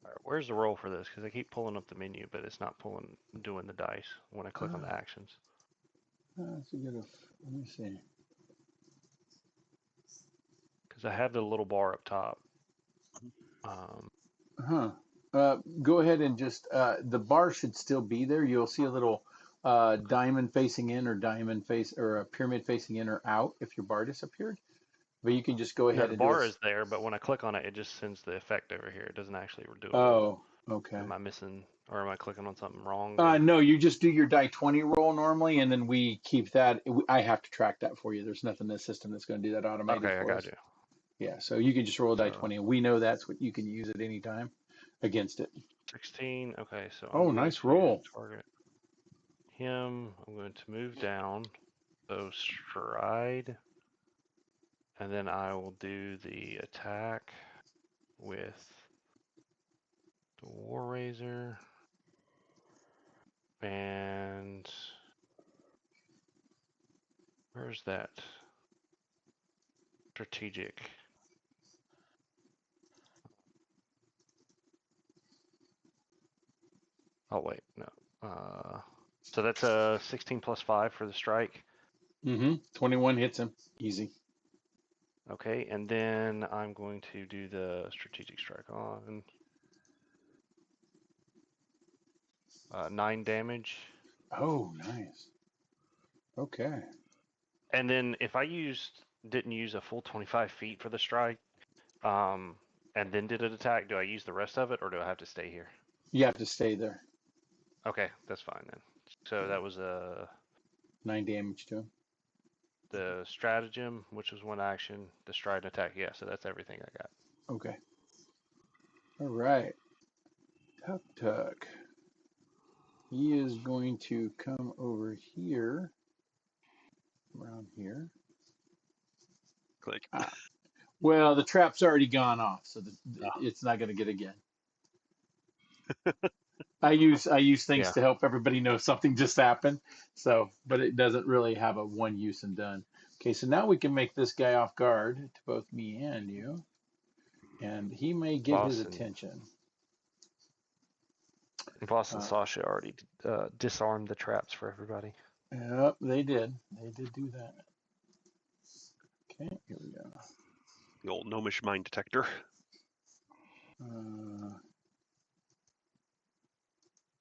All right, where's the roll for this? Because I keep pulling up the menu, but it's not doing the dice when I click on the actions. That's a good. Let me see. Because I have the little bar up top. Go ahead and just the bar should still be there. You'll see a little diamond facing in or a pyramid facing in or out if your bar disappeared. But you can just go No, ahead the and do bar it. is there, but when I click on it, it just sends the effect over here. It doesn't actually do it. Oh, Okay. Am I missing, or am I clicking on something wrong? No, you just do your die 20 roll normally, and then we keep that. I have to track that for you. There's nothing in the system that's going to do that automated Okay, I for got us. you. Yeah, so you can just roll a die So 20, and we know that's what you can use at any time against it. 16. Okay, so Oh, I'm going nice to roll. target him. I'm going to move down. So stride. And then I will do the attack with the War Razor. And where's that? Strategic. Oh wait, no. So that's a 16 plus 5 for the strike. 21 hits him. Easy. Okay, and then I'm going to do the strategic strike on 9 damage. Oh, nice. Okay. And then if I didn't use a full 25 feet for the strike, and then did an attack, do I use the rest of it, or do I have to stay here? You have to stay there. Okay, that's fine then. So that was 9 damage to him. the stratagem, which was 1 action, the stride and attack. Yeah, so that's everything I got. Okay. All right. Tuk Tuk. He is going to come over here, around here. Click. Well, the trap's already gone off, so Oh. it's not going to get again. I use things Yeah. to help everybody know something just happened. So, but it doesn't really have a one use and done. Okay, so now we can make this guy off guard to both me and you, and he may get his attention. Voss and Sasha already disarmed the traps for everybody. Yep, they did. They did do that. Okay, here we go. The old gnomish mine detector.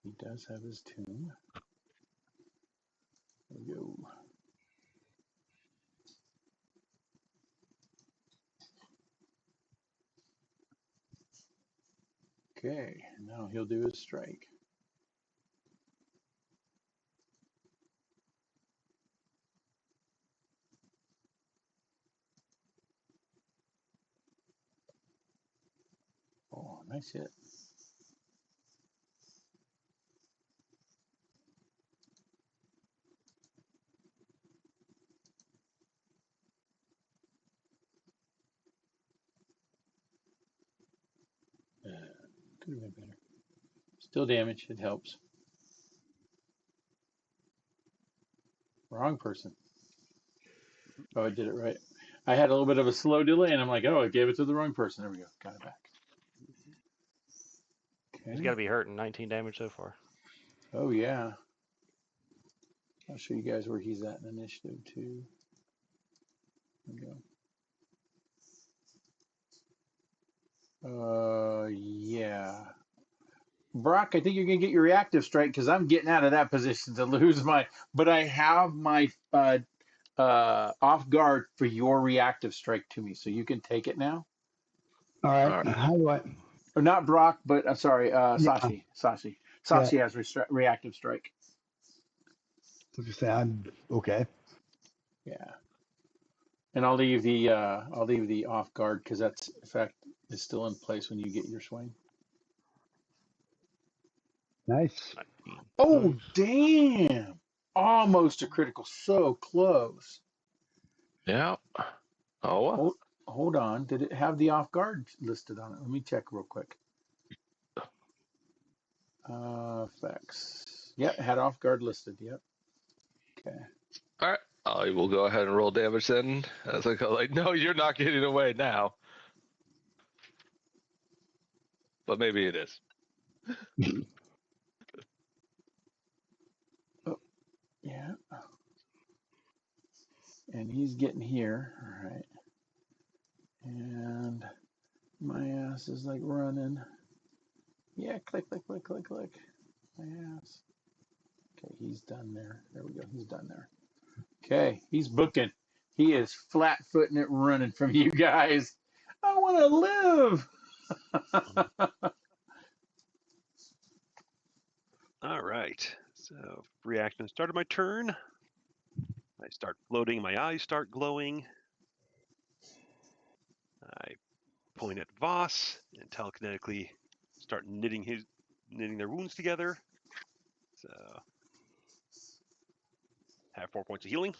He does have his tomb. There we go. Okay, now he'll do his strike. Oh, nice hit. Could have been better. Still damage, it helps. Wrong person. Oh, I did it right. I had a little bit of a slow delay, and I'm like, oh, I gave it to the wrong person. There we go. Got it back. Okay. He's got to be hurting 19 damage so far. Oh, yeah. I'll show you guys where he's at in initiative, too. There we go. Yeah. Brock, I think you're going to get your reactive strike because I'm getting out of that position to lose my. But I have my off guard for your reactive strike to me, so you can take it now. All right. How do I? Or not Brock, but I'm sorry, Sashi. Sashi Yeah. has reactive strike. What you say? I'm okay. Yeah. And I'll leave the off guard because that's effect is still in place when you get your swing. Nice. 19. Oh, damn! Almost a critical. So close. Yeah. Oh, well. Hold on. Did it have the off guard listed on it? Let me check real quick. Effects. Yep, had off guard listed. Yep. Okay. All right. I will go ahead and roll damage then. As I go, like, no, you're not getting away now. But maybe it is. Oh, yeah. And he's getting here. All right. And my ass is like running. Yeah, click. My ass. Okay, he's done there. There we go. He's done there. Okay, he's booking. He is flat-footing it running from you guys. I want to live. All right. So reaction started my turn. I start floating. My eyes start glowing. I point at Voss and telekinetically start knitting their wounds together. So have 4 points of healing.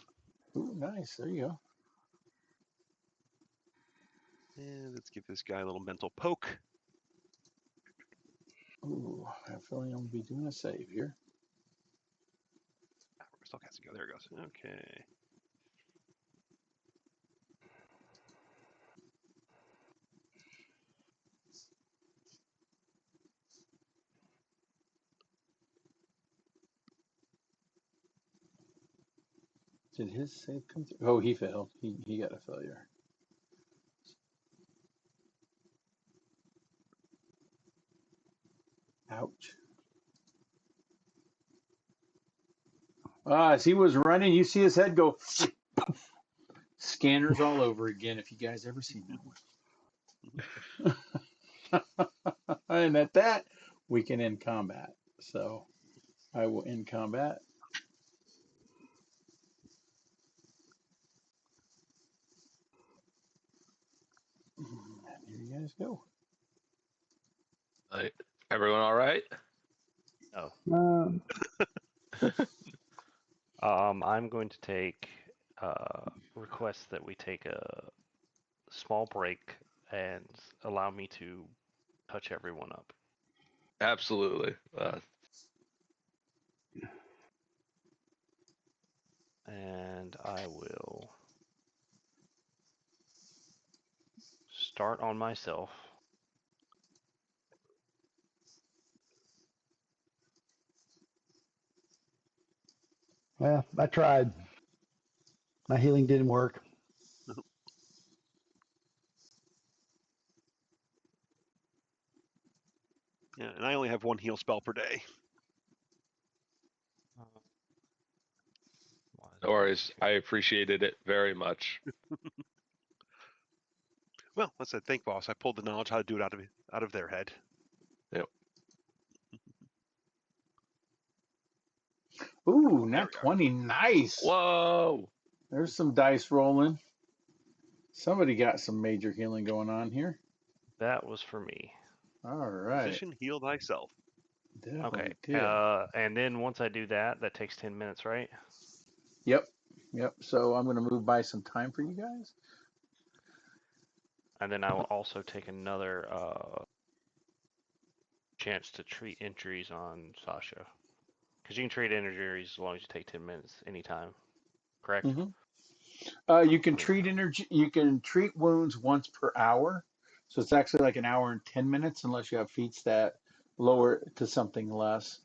Ooh, nice. There you go. And let's give this guy a little mental poke. Ooh, I have a feeling I'm gonna be doing a save here. Where still has to go? There it goes. Okay. Did his save come through? Oh, he failed. He got a failure. Ouch. As he was running, you see his head go. Scanners all over again. If you guys ever seen that one. And at that, we can end combat. So I will end combat. And here you guys go. Everyone all right? No. Um, I'm going to take request that we take a small break and allow me to touch everyone up. Absolutely. And I will start on myself. well, I tried. My healing didn't work. Yeah, and I only have 1 heal spell per day. No worries. I appreciated it very much. Well, let's say thank Voss. I pulled the knowledge how to do it out of their head. Yep. Ooh, There nat we are. 20. Nice. Whoa! There's some dice rolling. Somebody got some major healing going on here. That was for me. All right. Physician, heal thyself. Definitely Okay. did. And then once I do that, that takes 10 minutes, right? Yep. So I'm going to move by some time for you guys. And then I will also take another chance to treat injuries on Sasha. Because you can treat injuries as long as you take 10 minutes anytime. Correct? You can treat energy. You can treat wounds once per hour, so it's actually like an hour and 10 minutes, unless you have feats that lower it to something less.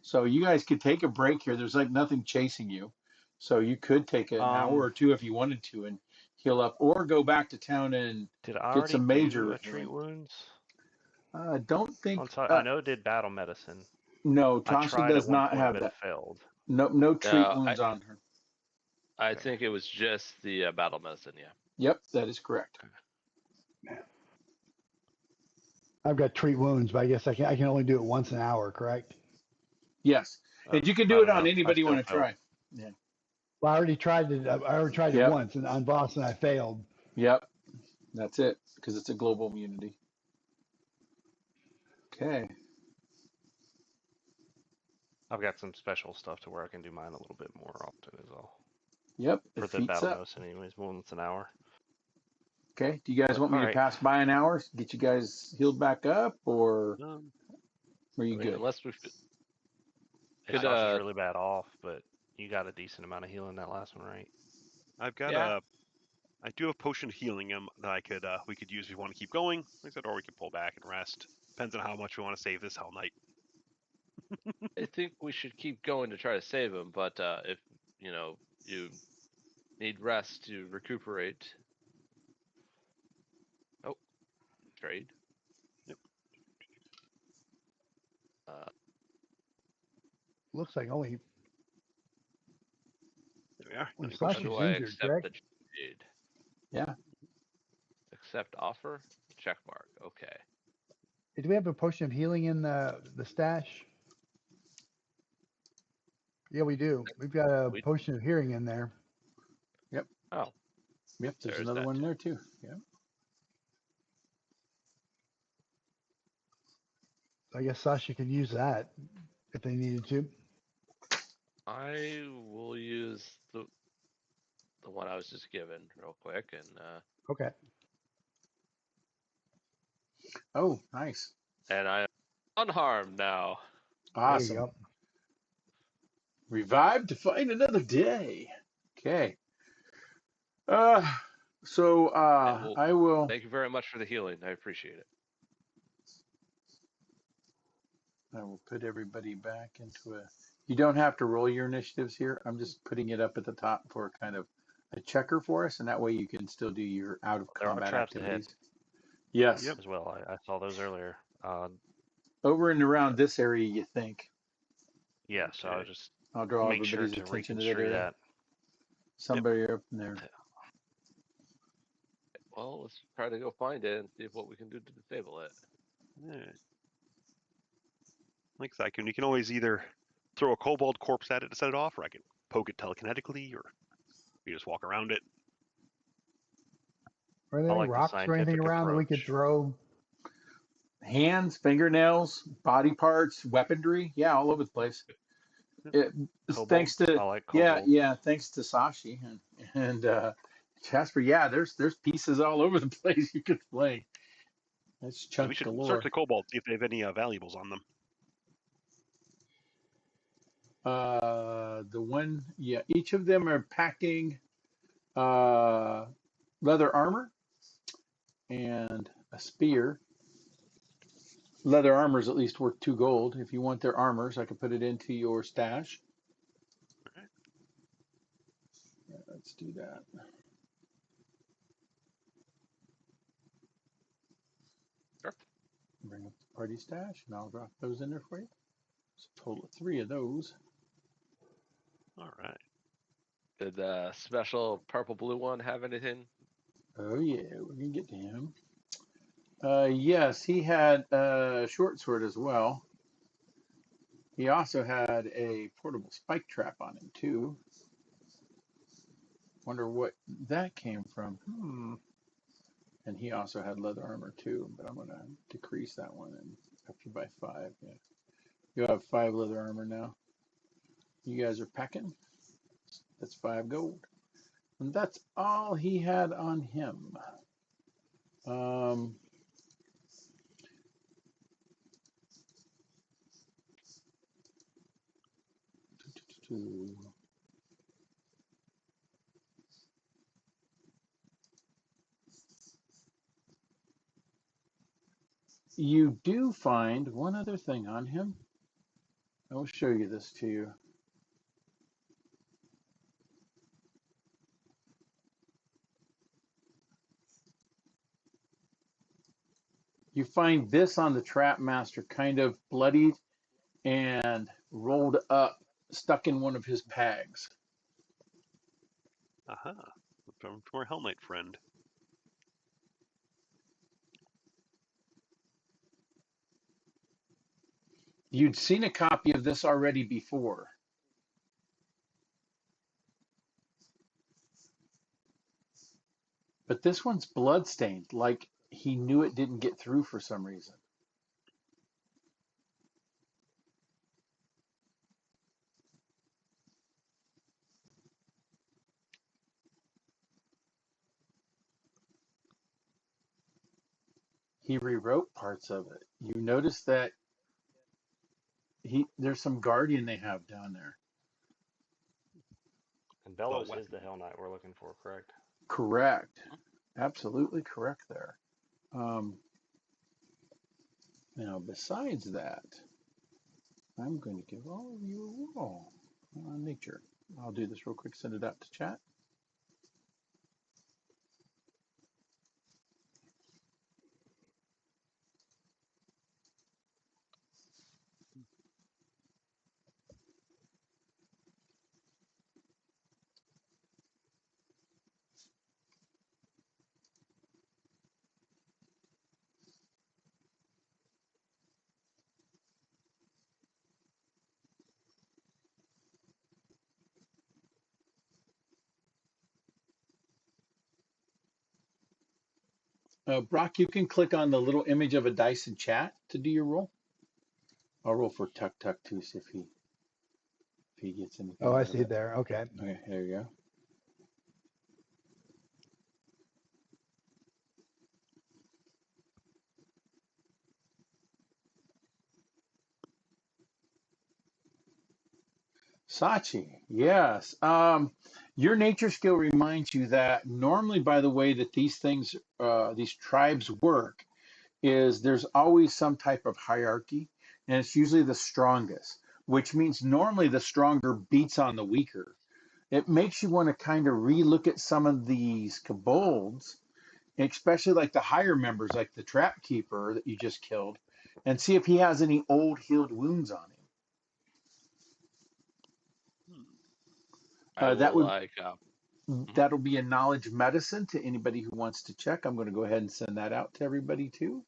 So you guys could take a break here. There's like nothing chasing you, so you could take an hour or two if you wanted to and heal up, or go back to town and Did I get already some do major a treat healing. wounds? Don't think. I know it did battle medicine. No, I Tasha tried at does one not point, have but it that. failed. No treat No, wounds on her. I Okay. think it was just the battle medicine. Yeah. Yep, that is correct. I've got treat wounds, but I guess I can only do it once an hour, correct? Yes, and you can I do it don't on know. I anybody you still want to failed. try. Yeah. Well, I already tried it. I already tried it Yep. once, and on Boston I failed. Yep. That's it, because it's a global immunity. Okay. I've got some special stuff to where I can do mine a little bit more often as well. Yep. For It the feats battle up. medicine, anyways, once an hour. Okay. Do you guys want me to Alright. pass by an hour, get you guys healed back up, or are you I mean, good? unless we If Sasha's really bad off, but you got a decent amount of healing that last one, right? I've got Yeah. I do have potion healing that we could use if we want to keep going. Like I said, or we could pull back and rest. Depends on how much we want to save this Hellknight. I think we should keep going to try to save him, but if you need rest to recuperate. Oh, trade. Yep. Looks like only There we are. when Let me Sasha's Do I injured, accept correct? the trade? Yeah. Accept offer? Check mark. Okay. Do we have a potion of healing in the stash? Yeah, we do. We've got a We- potion of hearing in there. Oh, Yep, there's There's another that one too. there too. Yeah. I guess Sasha can use that if they needed to. I will use the one I was just given real quick, Okay. Oh, nice. and I am unharmed now. There you Awesome. go. Revived to fight another day. Okay. Uh, so And well, I will. thank you very much for the healing. I appreciate it. I will put everybody back into a. You don't have to roll your initiatives here. I'm just putting it up at the top for kind of a checker for us, and that way you can still do your out of There are combat traps ahead. activities. Yes. Yep. as well. I saw those earlier. Over and around this area, you think. Yeah, so I'll Okay. just I'll draw make sure everybody's to attention to that reconstrue area. that. Somebody up in there. Well, let's try to go find it and see what we can do to disable it. Yeah. Like that, you can always either throw a kobold corpse at it to set it off, or I can poke it telekinetically, or you just walk around it. Are there I any like the rocks or anything scientific around that we could approach. throw? Hands, fingernails, body parts, weaponry. Yeah, all over the place. It, thanks Kobolds. I to like kobolds. thanks to Sashi and Jasper. Yeah, there's pieces all over the place you could play. That's So we chunks should galore. search the kobolds, see if they have any valuables on them. Each of them are packing leather armor and a spear. Leather armor is at least worth 2 gold. If you want their armors, I could put it into your stash. Okay. Yeah, let's do that. Sure. Bring up the party stash, and I'll drop those in there for you. It's a total of 3 of those. All right. Did the special purple blue one have anything? Oh yeah, we're gonna get to him. Yes, he had a short sword as well. He also had a portable spike trap on him too. Wonder what that came from. And he also had leather armor too, but I'm gonna decrease that one and after by 5. Yeah, you have 5 leather armor now. You guys are packing. That's 5 gold, and that's all he had on him. You do find one other thing on him. I will show you this to you. You find this on the trap master, kind of bloodied and rolled up, stuck in one of his bags. Aha. From our Hellknight friend. You'd seen a copy of this already before. But this one's bloodstained, like he knew it didn't get through for some reason. He rewrote parts of it. You notice that there's some guardian they have down there. And Bellows weapon. is the Hell Knight we're looking for, correct? Correct. Absolutely correct there. Now, besides that, I'm going to give all of you a roll on nature. I'll do this real quick, send it out to chat. Brock, you can click on the little image of a dice in chat to do your roll. I'll roll for Tuck Tuck too, see if he gets anything Oh, I out of see it it. there. Okay. Okay, there you go. Sachi, yes. Your nature skill reminds you that normally, by the way that these tribes work, is there's always some type of hierarchy, and it's usually the strongest, which means normally the stronger beats on the weaker. It makes you want to kind of relook at some of these kobolds, especially like the higher members, like the trap keeper that you just killed, and see if he has any old healed wounds on him. Hmm. I That will would like. Mhm. That'll be a knowledge medicine to anybody who wants to check. I'm going to go ahead and send that out to everybody too.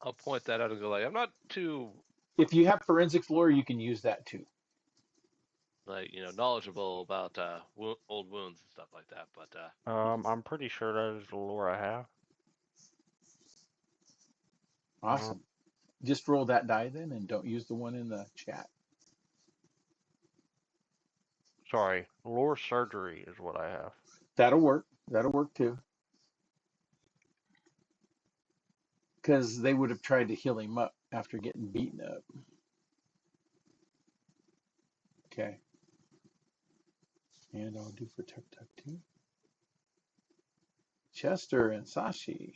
I'll point that out and go like, I'm not too If you have forensics lore, you can use that too. knowledgeable about old wounds and stuff like that, but I'm pretty sure that is the lore I have. Awesome. Just roll that die then and don't use the one in the chat. Sorry, lore surgery is what I have. That'll work. That'll work too. Because they would have tried to heal him up after getting beaten up. Okay. And I'll do for Tuk Tuk too. Chester and Sashi.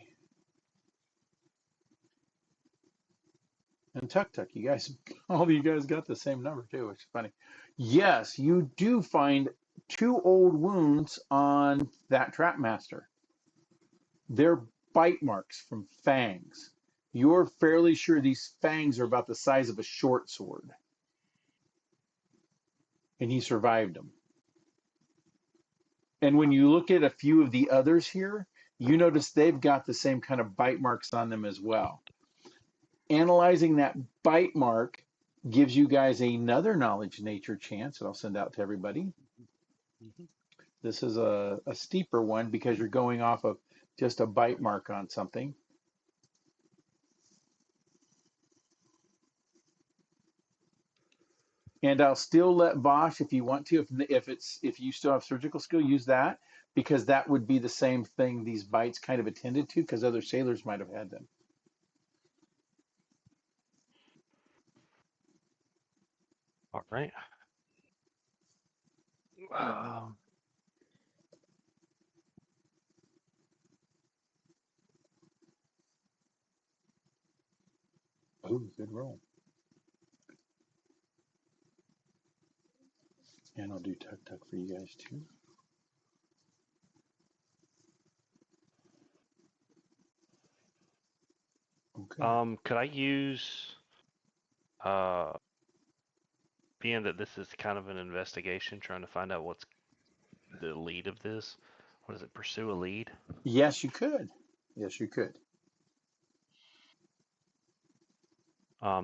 And Tuk Tuk, you guys, all of you guys got the same number too, which is funny. Yes, you do find 2 old wounds on that trap master. They're bite marks from fangs. You're fairly sure these fangs are about the size of a short sword. And he survived them. And when you look at a few of the others here, you notice they've got the same kind of bite marks on them as well. Analyzing that bite mark gives you guys another knowledge nature chance that I'll send out to everybody. Mhm. This is a steeper one because you're going off of just a bite mark on something. And I'll still let Bosch, if you want to, if you still have surgical skill, use that because that would be the same thing these bites kind of attended to because other sailors might have had them. All right. Oh, good roll. And I'll do Tuk Tuk for you guys too. Okay. Could I use being that this is kind of an investigation, trying to find out what's the lead of this? What is it? Pursue a lead? Yes, you could. Yes, you could.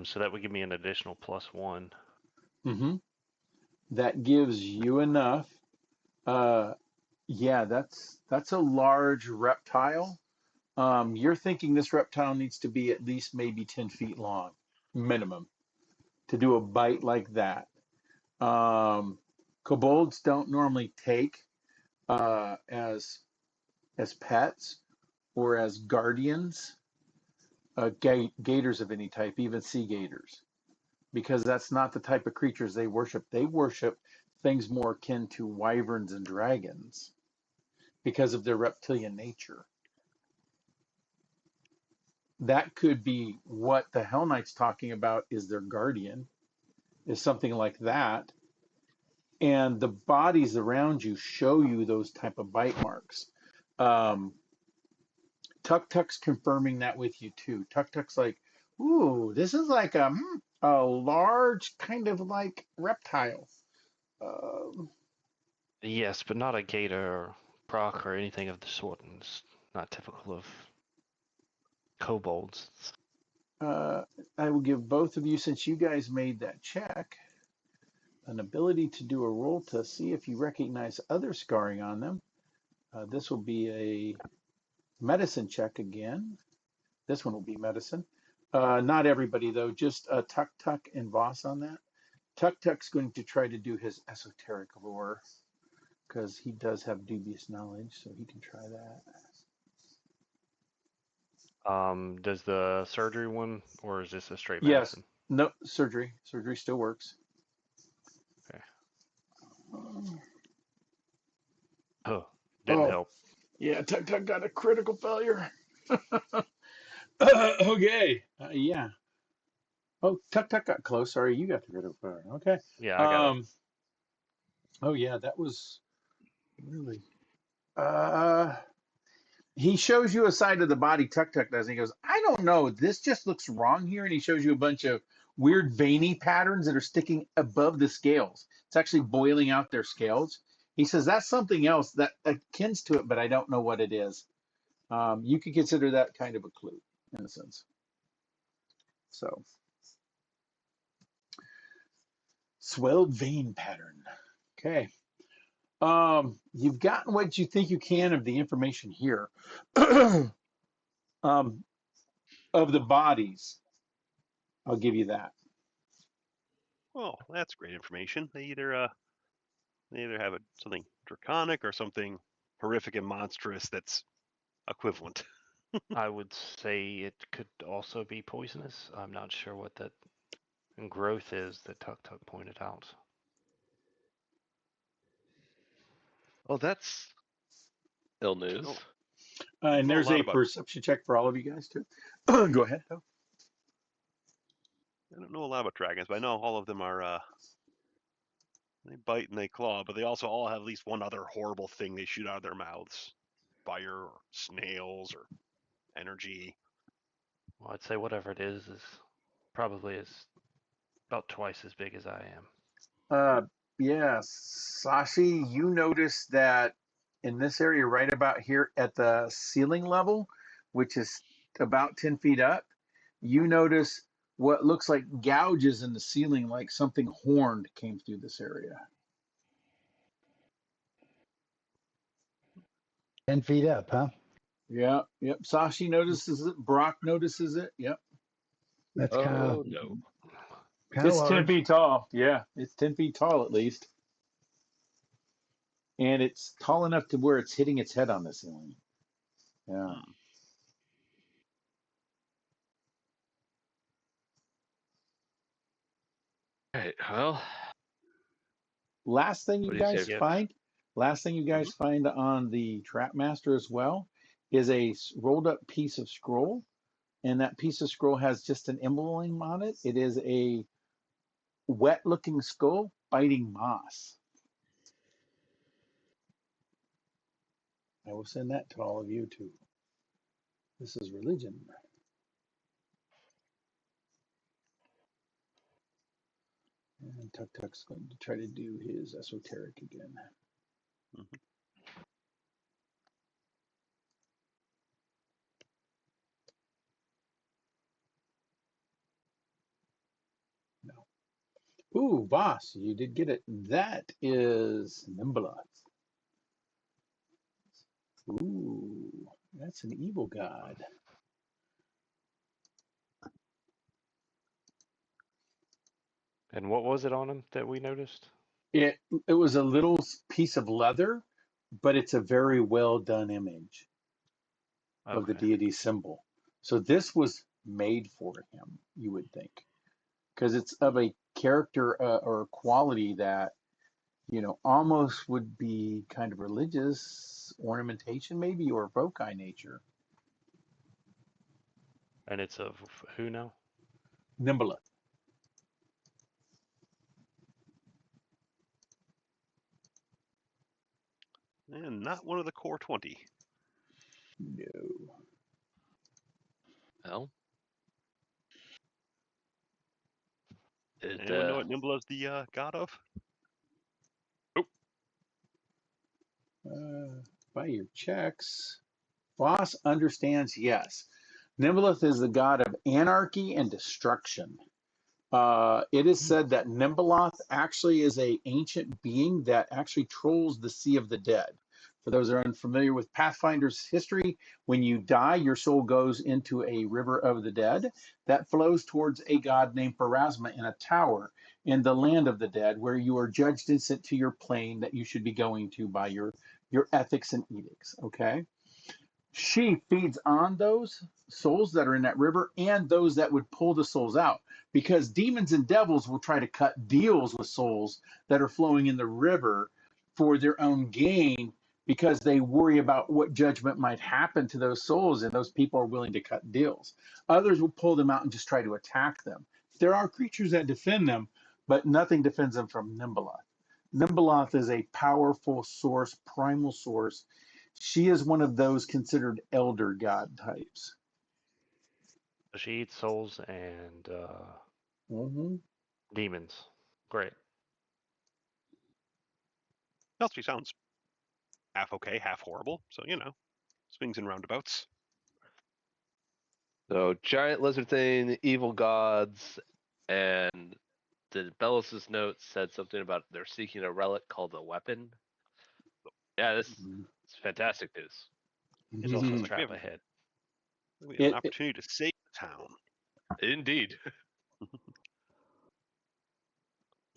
So that would give me an additional +1. Mm-hmm. That gives you enough. Yeah, that's a large reptile. You're thinking this reptile needs to be at least maybe 10 feet long, minimum, to do a bite like that. Kobolds don't normally take as pets or as guardians gators of any type, even sea gators, because that's not the type of creatures they worship. They worship things more akin to wyverns and dragons because of their reptilian nature. That could be what the Hellknight's talking about is their guardian, is something like that. And the bodies around you show you those type of bite marks. Um, Tuk Tuk's confirming that with you too. Tuk Tuk's like, ooh, this is like a large kind of like reptile. Um, Yes, but not a gator or proc or anything of the sort. And it's not typical of kobolds. I will give both of you, since you guys made that check, an ability to do a roll to see if you recognize other scarring on them. This will be medicine check again. This one will be medicine. Not everybody though, just Tuk Tuk and Voss on that. Tuk Tuk's going to try to do his esoteric lore because he does have dubious knowledge, so he can try that. Does the surgery one, or is this a straight Yes. medicine? No, surgery. Surgery still works. Okay. Oh, didn't help. Yeah, Tuk Tuk got a critical failure. Okay. Yeah. Oh, Tuk Tuk got close. Sorry, you got the critical failure. Okay. Yeah, I got it. Oh yeah, that was really. He shows you a side of the body. Tuk Tuk does. And he goes, I don't know. This just looks wrong here. And he shows you a bunch of weird veiny patterns that are sticking above the scales. It's actually boiling out their scales. He says that's something else that akins to it, but I don't know what it is. You could consider that kind of a clue in a sense. So, swelled vein pattern. Okay. You've gotten what you think you can of the information here. Of the bodies, I'll give you that. Well, that's great information. They either have something draconic or something horrific and monstrous that's equivalent. I would say it could also be poisonous. I'm not sure what that growth is that Tuk Tuk pointed out. Well, that's ill news. And Know a there's lot a about- perception check for all of you guys too. Go ahead. I don't know a lot about dragons, but I know all of them are. They bite and they claw, but they also all have at least one other horrible thing they shoot out of their mouths: fire, or snails, or energy. Well, I'd say whatever it is probably about twice as big as I am. Yeah, Sashi, you notice that in this area right about here at the ceiling level, which is about 10 feet up, you notice what looks like gouges in the ceiling, like something horned came through this area. 10 feet up, huh? Yeah, yep. Sashi notices it. Brock notices it. Yep. That's kind Oh of no. It's 10 large. feet tall. Yeah, it's 10 feet tall at least. And it's tall enough to where it's hitting its head on the ceiling. Yeah. Right. Well, Last thing you What do you say, guys Gibbs? find, last thing you guys find on the Trapmaster as well is a rolled up piece of scroll. And that piece of scroll has just an emblem on it. It is a wet looking skull biting moss. I will send that to all of you too. This is religion. And Tuk Tuk's going to try to do his esoteric again. Mhm. No. Ooh, Voss, you did get it. That is Nimbla. Ooh, that's an evil god. And what was it on him that we noticed? It was a little piece of leather, but it's a very well done image of the Okay. deity symbol. So this was made for him, you would think, because it's of a character or quality that, you know, almost would be kind of religious ornamentation, maybe, or Vokai nature. And it's of who now? Nimbla. And not one of the core 20. No. well. Anyone know what Nimbla's the god of? By your checks, Voss understands, yes. Nimbleth is the god of anarchy and destruction. It is said that Nimbaloth actually is an ancient being that actually trolls the Sea of the Dead. For those that are unfamiliar with Pathfinder's history, when you die, your soul goes into a river of the dead that flows towards a god named Pharasma in a tower in the land of the dead, where you are judged and sent to your plane that you should be going to by your ethics and edicts. Okay. She feeds on those souls that are in that river and those that would pull the souls out, because demons and devils will try to cut deals with souls that are flowing in the river for their own gain, because they worry about what judgment might happen to those souls, and those people are willing to cut deals. Others will pull them out and just try to attack them. There are creatures that defend them, but nothing defends them from Nimbaloth. Nimbaloth is a powerful source, primal source. She is one of those considered elder god types. She eats souls and Mm-hmm. demons. Great. Kelsey sounds half okay, half horrible. So, swings and roundabouts. So giant lizard thing, evil gods, and the Bellis's note said something about they're seeking a relic called a weapon. Yeah, this is fantastic news. There's also a like we trap have- ahead. We have an opportunity to save the town. Indeed.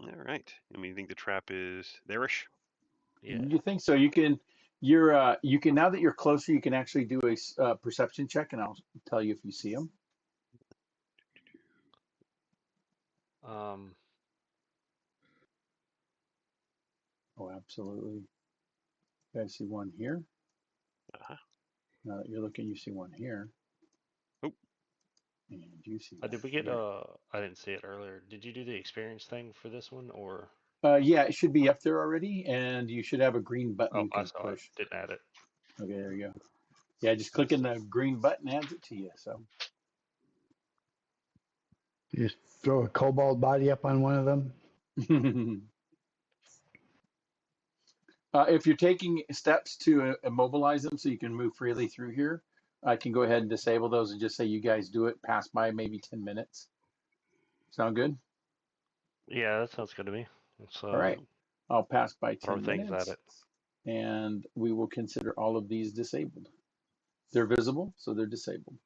All right. I mean, you think the trap is there-ish? Yeah. You think so? You can now that you're closer, you can actually do a perception check, and I'll tell you if you see them. Oh, absolutely. You guys see one here. Uh-huh. Now that you're looking, you see one here. Oh. And you see one Did we get here. I didn't see it earlier. Did you do the experience thing for this one, or? Yeah, it should be up there already, and you should have a green button Oh, you I can saw it. push. Didn't add it. Okay, there you go. Yeah, just clicking the green button adds it to you. So You just throw a kobold body up on one of them. if you're taking steps to immobilize them so you can move freely through here, I can go ahead and disable those and just say you guys do it. Pass by maybe 10 minutes. Sound good? Yeah, that sounds good to me. Let's All right. I'll pass by throw 10 things minutes. at it. And we will consider all of these disabled. They're visible, so they're disabled.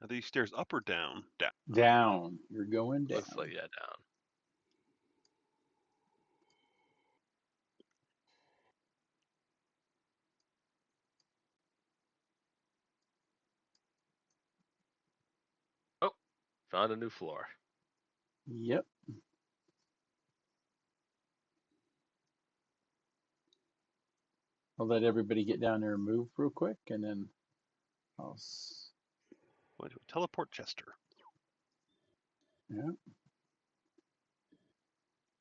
Are these stairs up or down? Down. Down. You're going down. Looks like, yeah, down. Oh, found a new floor. Yep. I'll let everybody get down there and move real quick, and then I'll. Teleport Chester. Yeah.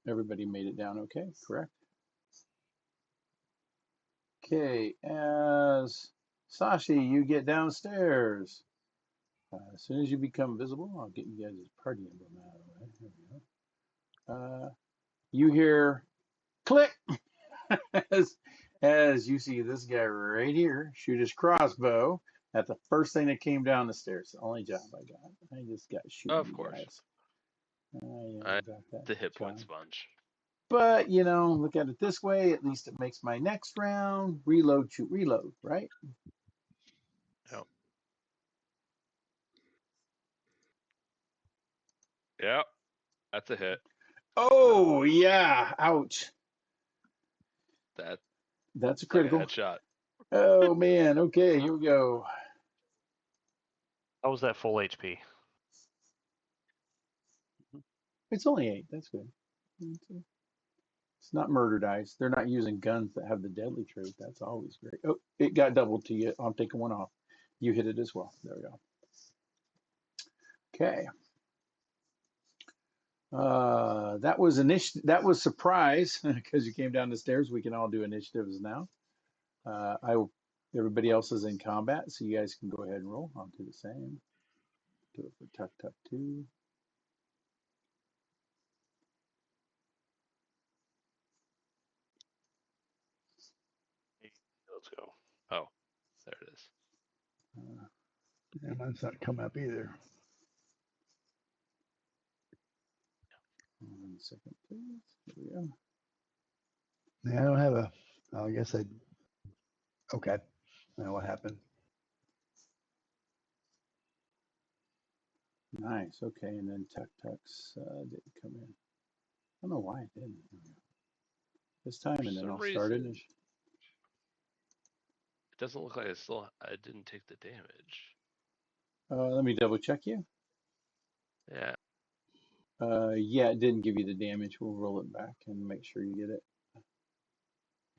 Everybody made it down okay, correct? Okay, as Sashi, you get downstairs. As soon as you become visible, I'll get you guys' party emblem out of the way. There we go. You hear click as you see this guy right here shoot his crossbow at the first thing that came down the stairs. The only job I got. I just got shooting. Of course. Guys. Yeah, I- got that The hit job. point sponge. But look at it this way. At least it makes my next round reload, shoot, reload, right? Yep. That's a hit. Oh yeah, ouch. That's That's a like a critical. headshot. Oh man. Okay, here we go. How was that full HP? It's only 8. That's good. It's not murder dice. They're not using guns that have the deadly trait. That's always great. Oh, it got doubled to you. I'm taking one off. You hit it as well. There we go. Okay. That was That was surprise because you came down the stairs. We can all do initiatives now. Everybody else is in combat, so you guys can go ahead and roll. I'll do the same. Do it for Tuck Tuck 2. Let's go. Oh, there it is. Yeah, mine's not coming up either. 1 second, please. There we go. Yeah, I don't have a. Oh, I guess I. Okay. I know what happened. Nice. Okay, and then Tuk Tuks didn't come in. I don't know why it didn't. This time, For and then some I'll start it. reason, it doesn't look like I didn't take the damage. Let me double check you. Yeah. Yeah, it didn't give you the damage. We'll roll it back and make sure you get it.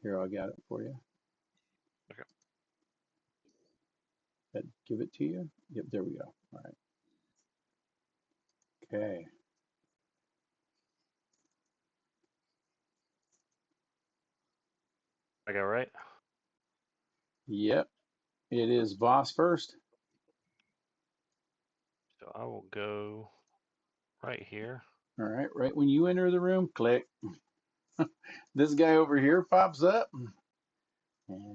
Here, I got it for you. Okay. That give it to you? Yep, there we go. All right. Okay. I go right. Yep. It is Voss first. So I will go right here. All right. Right when you enter the room, click. This guy over here pops up, and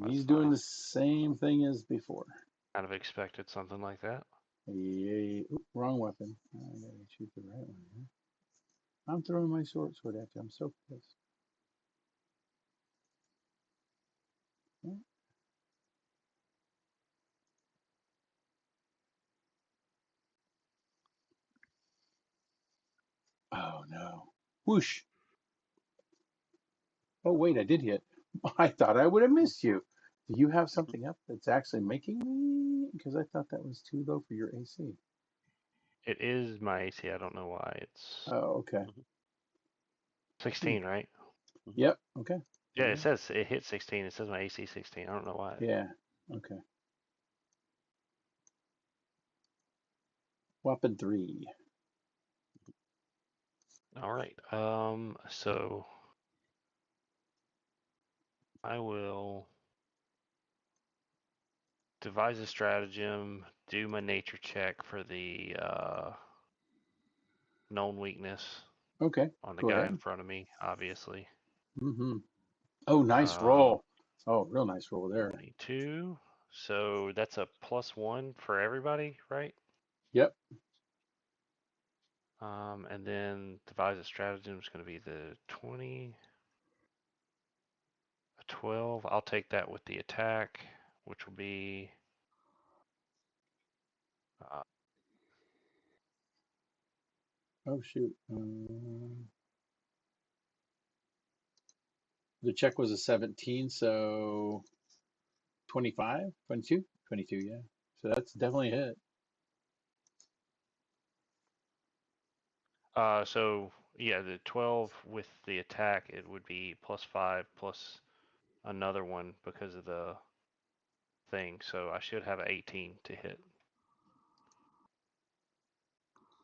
That's he's doing fine. the same thing as before. Kind of expected something like that. Yeah. Oop, wrong weapon. I gotta shoot the right one here. I'm throwing my sword at you. I'm so pissed. Yeah. Oh no. Whoosh. Oh wait, I did hit. I thought I would have missed you. Do you have something up that's actually making me? Because I thought that was too low for your AC. It is my AC. I don't know why. It's Oh, okay. 16, right? Yep. Okay. Yeah, Yeah. it says it hit 16. It says my AC 16. I don't know why. Yeah. Okay. Weapon 3. All right. So I will devise a stratagem, do my nature check for the known weakness Okay. on the Go guy in ahead. front of me, obviously. Mm-hmm. Oh, nice Um, roll. Oh, real nice roll there. 22. So that's a +1 for everybody, right? Yep. And then devise a stratagem is going to be the 20, a 12. I'll take that with the attack, which will be uh, Oh, shoot. The check was a 17, so 25, 22, 22. Yeah. So that's definitely a hit. so yeah, the 12 with the attack, it would be +5 plus another one because of the thing. So I should have 18 to hit.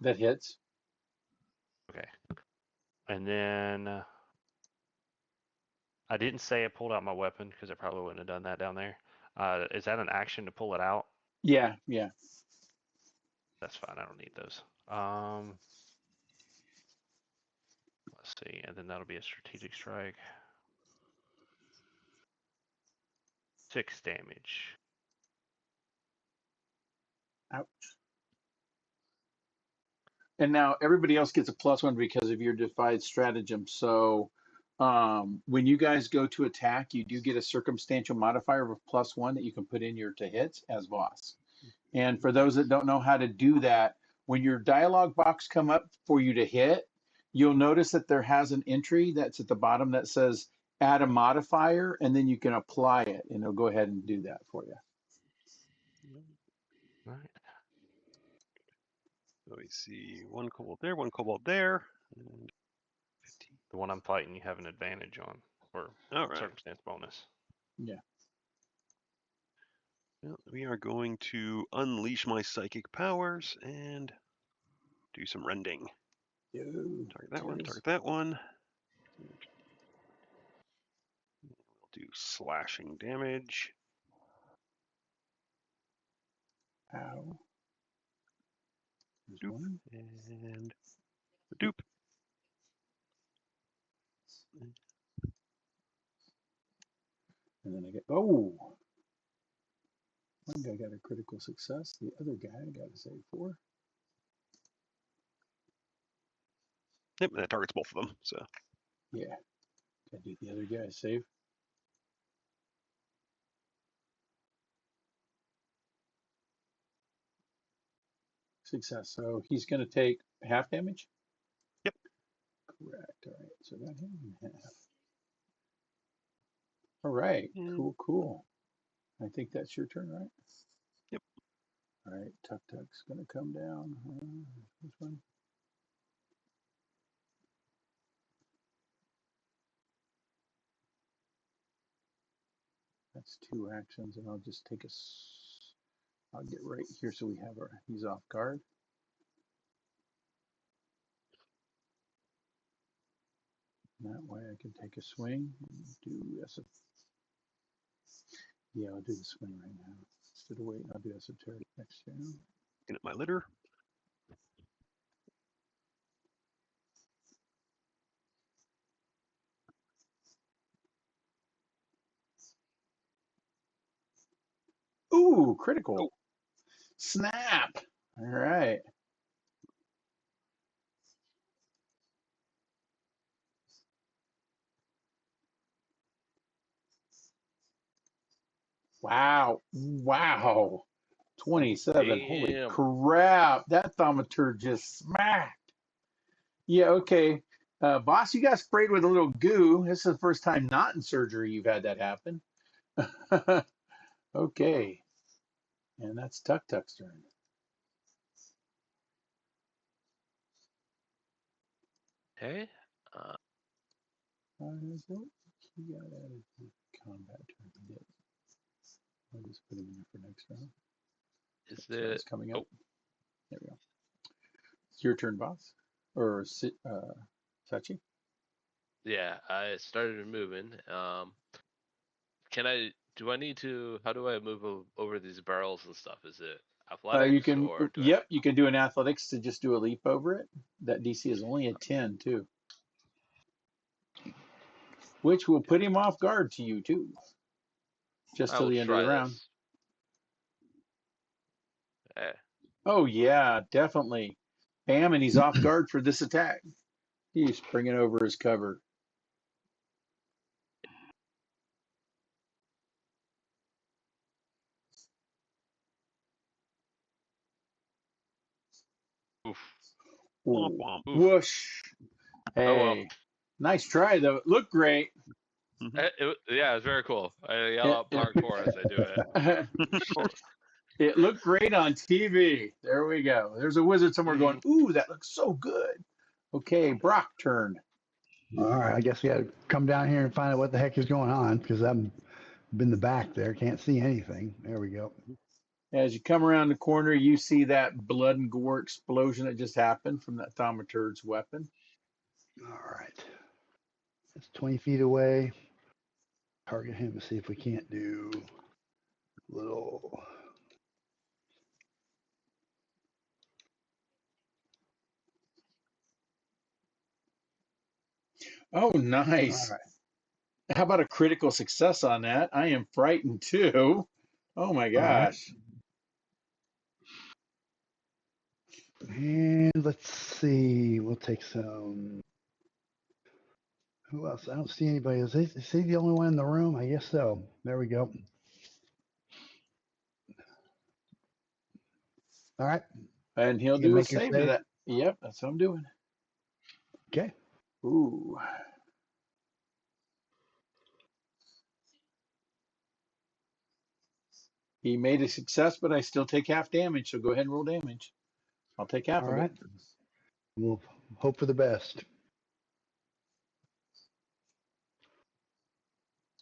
That hits. Okay. And then I didn't say I pulled out my weapon because I probably wouldn't have done that down there. Is that an action to pull it out? Yeah. Yeah. That's fine. I don't need those. Let's see. And then that'll be a strategic strike. 6 damage. Ouch. And now everybody else gets a +1 because of your defied stratagem. So when you guys go to attack, you do get a circumstantial modifier of +1 that you can put in your to hits as boss. And for those that don't know how to do that, when your dialogue box come up for you to hit, you'll notice that there has an entry that's at the bottom that says add a modifier, and then you can apply it, and it'll go ahead and do that for you. All right. Let me see. One kobold there, one kobold there. And 15. The one I'm fighting, you have an advantage on, or All right. circumstance bonus. Yeah. Well, we are going to unleash my psychic powers and do some rending. Target that one, target that one. We'll do slashing damage. Ow. There's Doop. one. And doop. And then I get, oh, one guy got a critical success. The other guy got a save 4. Yep, and that targets both of them. So Yeah. Can I do the other guy save? Success. So he's going to take half damage? Yep. Correct. All right. So got him in half. All right. Cool. I think that's your turn, right? Yep. All right. Tuk Tuk's going to come down. This one. That's 2 actions, and I'll just take I'll get right here so we have he's off guard. That way I can take a swing and do yeah, I'll do the swing right now. Instead of waiting, I'll do esoteric next turn. looking at my litter. Ooh, critical. Snap. All right. Wow. 27. Holy Damn. crap. That thaumaturge just smacked. Yeah, okay. Boss, you got sprayed with a little goo. This is the first time not in surgery you've had that happen. Okay. And that's Tuk Tuk's turn. Okay. He got added to combat turn. He did. I'll just put him in there for next round. Is So it's it? coming up. There we go. It's your turn, boss. Or Sachi. Yeah, I started moving. Do I need to? How do I move over these barrels and stuff? Is it You athletics can, or do I? yep, you can do an athletics to just do a leap over it. That DC is only a 10 too, which will put him off guard to you too, just I till will the end of the try round. this. Okay. Oh yeah, definitely. Bam, and he's off guard for this attack. He's bringing over his cover. Oof. Womp Ooh, womp. Oof. whoosh. Oh well. Hey, nice try though. It looked great. Yeah, it's very cool. I yell It, out parkour as I do it. it looked great on TV. There we go. There's a wizard somewhere going, ooh, that looks so good. Okay, Brock turn. All right, I guess we got to come down here and find out what the heck is going on because I'm in the back there, can't see anything. There we go. As you come around the corner, you see that blood and gore explosion that just happened from that thaumaturge's weapon. All right, it's 20 feet away. Target him to see if we can't do little. Oh, All nice. right. How about a critical success on that? I am frightened too. Oh my All right. gosh. And let's see. We'll take some. Who else? I don't see anybody. Is he the only one in the room? I guess so. There we go. All right. And he'll You can do a make your save to save. that. Yep, that's what I'm doing. Okay. Ooh. He made a success, but I still take half damage, so go ahead and roll damage. I'll take half All of right. it. We'll hope for the best.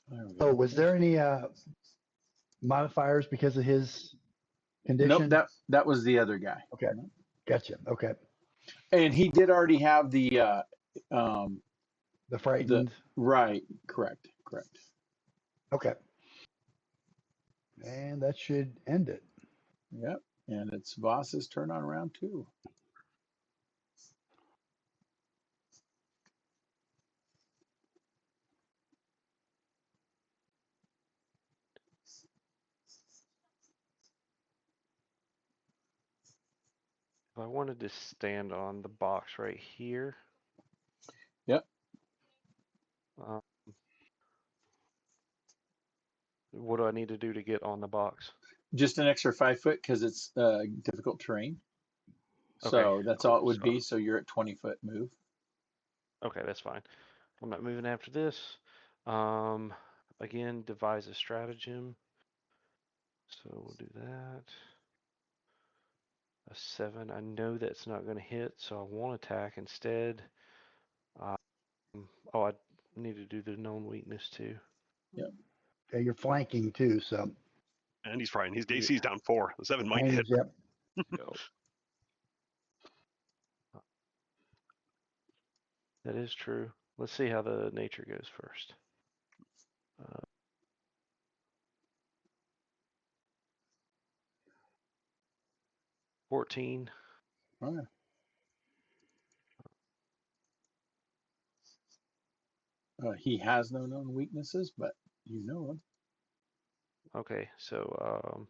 There we go. Oh, was there any modifiers because of his Nope, condition? that was the other guy. Okay. Gotcha. Okay. And he did already have the Frightened. right, correct. Okay. And that should end it. Yep. And it's Voss's turn on round 2. If I wanted to stand on the box right here, Yep. Uh, what do I need to do to get on the box? Just an extra 5 foot because it's difficult terrain. Okay, So that's all cool. it would be. So you're at 20-foot move. Okay, that's fine. I'm not moving after this. Again, devise a stratagem. So we'll do that. A 7. I know that's not going to hit, so I won't attack instead. Oh, I need to do the known weakness too. Yep. Yeah, you're flanking too, so. And he's frying. His DC's down 4. The 7 might hit. Yep. Go. That is true. Let's see how the nature goes first. 14. All right. He has no known weaknesses, but you know him. Okay, so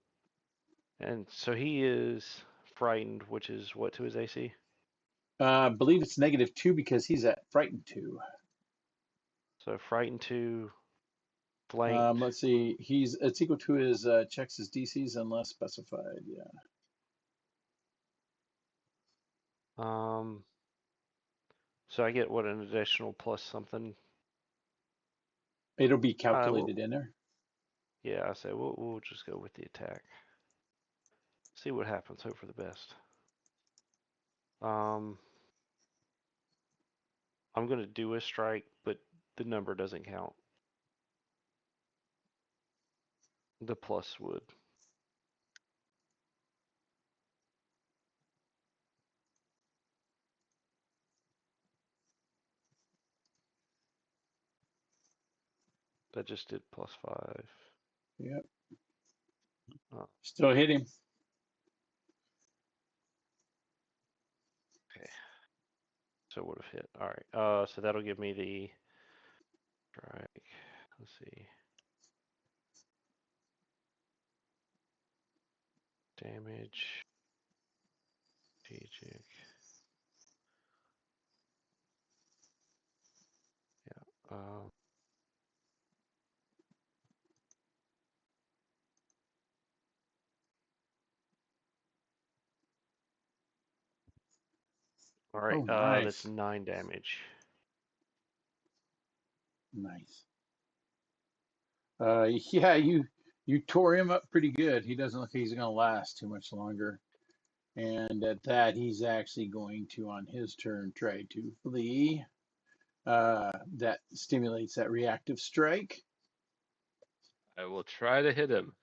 and so he is frightened, which is what to his AC? I believe it's -2 because he's at frightened 2. So frightened 2, flanked. Let's see. It's equal to his checks his DCs unless specified. Yeah. So I get what, an additional plus something. It'll be Well, calculated in there. yeah, I say we'll just go with the attack. See what happens. Hope for the best. I'm gonna do a strike, but the number doesn't count. The plus would. That just did +5. Yep. Oh, Still hit him. okay. So would have hit. All right. So that'll give me the strike. Let's see. Damage. Strategic. Yeah. All right. Oh, nice. That's 9 damage. Nice. Yeah, you tore him up pretty good. He doesn't look like he's going to last too much longer. And at that, he's actually going to, on his turn, try to flee. That stimulates that reactive strike. I will try to hit him.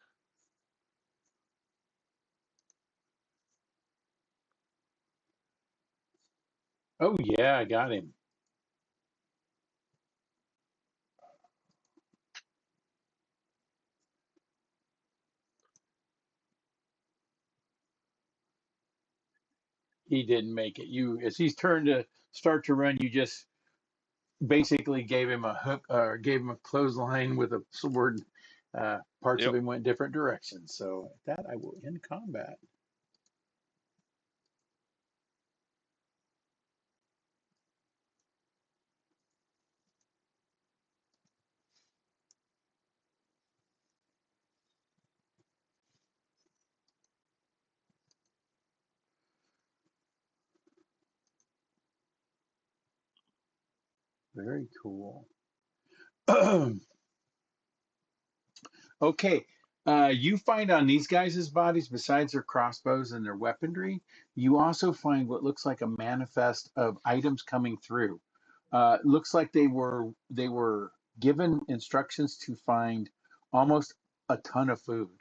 Oh, yeah, I got him. He didn't make it. As he's turned to start to run, you just basically gave him a hook or gave him a clothesline with a sword. Parts of Yep. him went different directions. So at that, I will end combat. Very cool. Okay. You find on these guys' bodies, besides their crossbows and their weaponry, you also find what looks like a manifest of items coming through. Looks like they were given instructions to find almost a ton of food,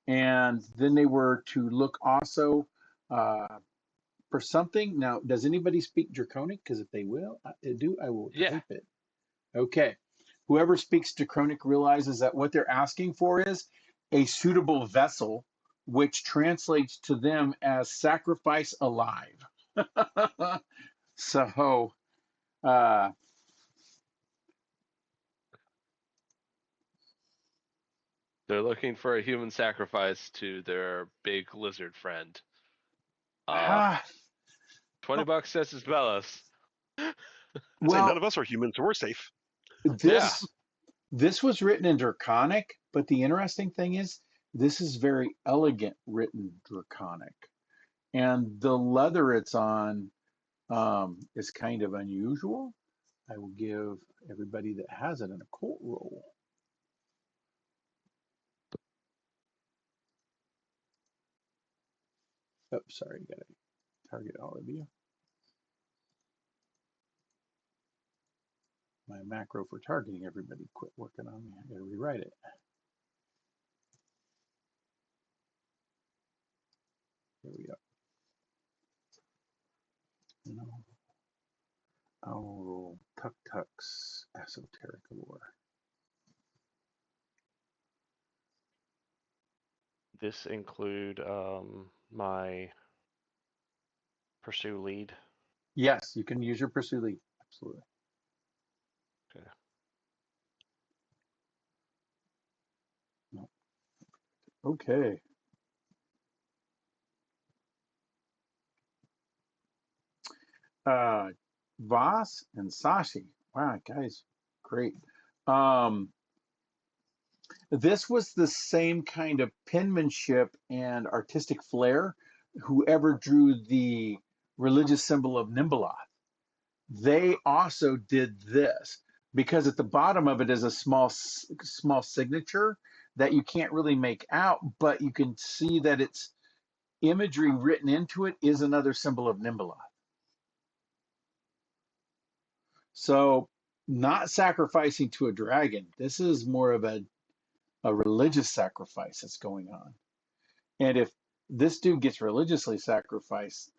and then they were to look also for something. Now, does anybody speak Draconic? Because if they do, I will Yeah. type it. Okay. Whoever speaks Draconic realizes that what they're asking for is a suitable vessel, which translates to them as sacrifice alive. So, uh, They're looking for a human sacrifice to their big lizard friend. ah, 20 bucks says it's Bellas. I'd say Well, none of us are humans, so we're safe. this was written in Draconic, but the interesting thing is this is very elegant written Draconic, and the leather it's on is kind of unusual. I will give everybody that has it an occult roll. Oh, sorry, gotta target all of you. My macro for targeting everybody quit working on me. I gotta rewrite it. Here we go. No. I'll roll Tuk Tuk's esoteric lore. This include my pursue lead. Yes, you can use your pursue lead. Absolutely. Okay. No. Okay. Voss and Sashi. Wow, guys, great. This was the same kind of penmanship and artistic flair. Whoever drew the religious symbol of Nimbaloth, they also did this because at the bottom of it is a small signature that you can't really make out, but you can see that it's imagery written into it is another symbol of Nimbaloth. So not sacrificing to a dragon. This is more of a religious sacrifice that's going on. And if this dude gets religiously sacrificed,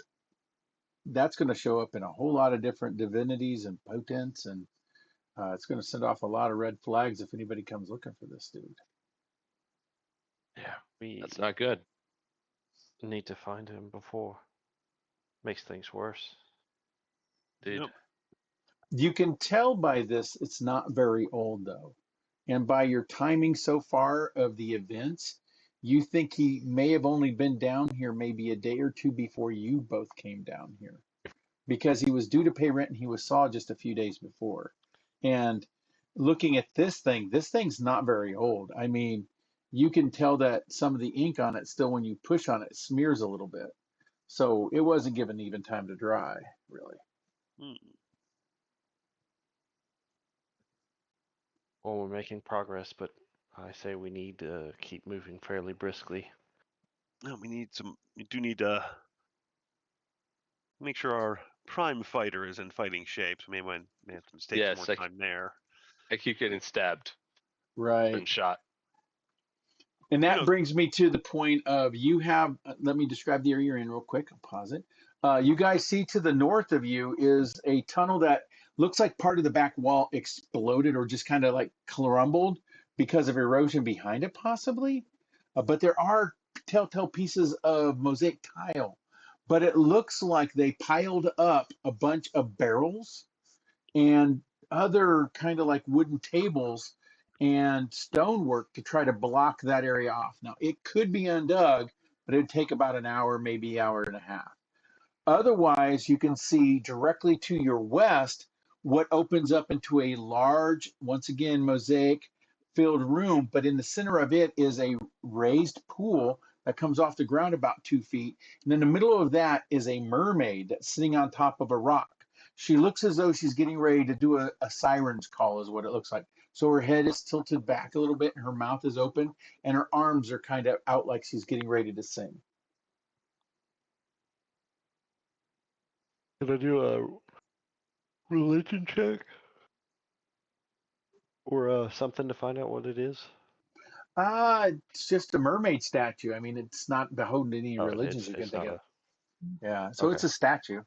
that's going to show up in a whole lot of different divinities and potents, and it's going to send off a lot of red flags if anybody comes looking for this dude. Yeah, That's not good. need to find him before makes things worse. Dude. Yep. You can tell by this it's not very old though, and by your timing so far of the events, you think he may have only been down here maybe a day or two before you both came down here, because he was due to pay rent and he was saw just a few days before. And looking at this thing's not very old. I mean, you can tell that some of the ink on it still, when you push on it, smears a little bit. So it wasn't given even time to dry, really. Well, we're making progress, but I say we need to keep moving fairly briskly. No, we do need to make sure our prime fighter is in fighting shape. So maybe may have to take some more time there. I keep getting stabbed Right. and shot. And that brings me to the point of you have, let me describe the area you're in real quick. I'll pause it. You guys see to the north of you is a tunnel that looks like part of the back wall exploded or just kind of like crumbled because of erosion behind it, possibly. But there are telltale pieces of mosaic tile. But it looks like they piled up a bunch of barrels and other kind of like wooden tables and stonework to try to block that area off. Now, it could be undug, but it'd take about an hour, maybe hour and a half. Otherwise, you can see directly to your west what opens up into a large, once again, mosaic filled room, but in the center of it is a raised pool that comes off the ground about 2 feet. And in the middle of that is a mermaid that's sitting on top of a rock. She looks as though she's getting ready to do a siren's call, is what it looks like. So her head is tilted back a little bit, and her mouth is open, and her arms are kind of out like she's getting ready to sing. Can I do a religion check? Or something to find out what it is? It's just a mermaid statue. I mean, it's not beholden to any religions you can think of. Yeah, so Okay. it's a statue.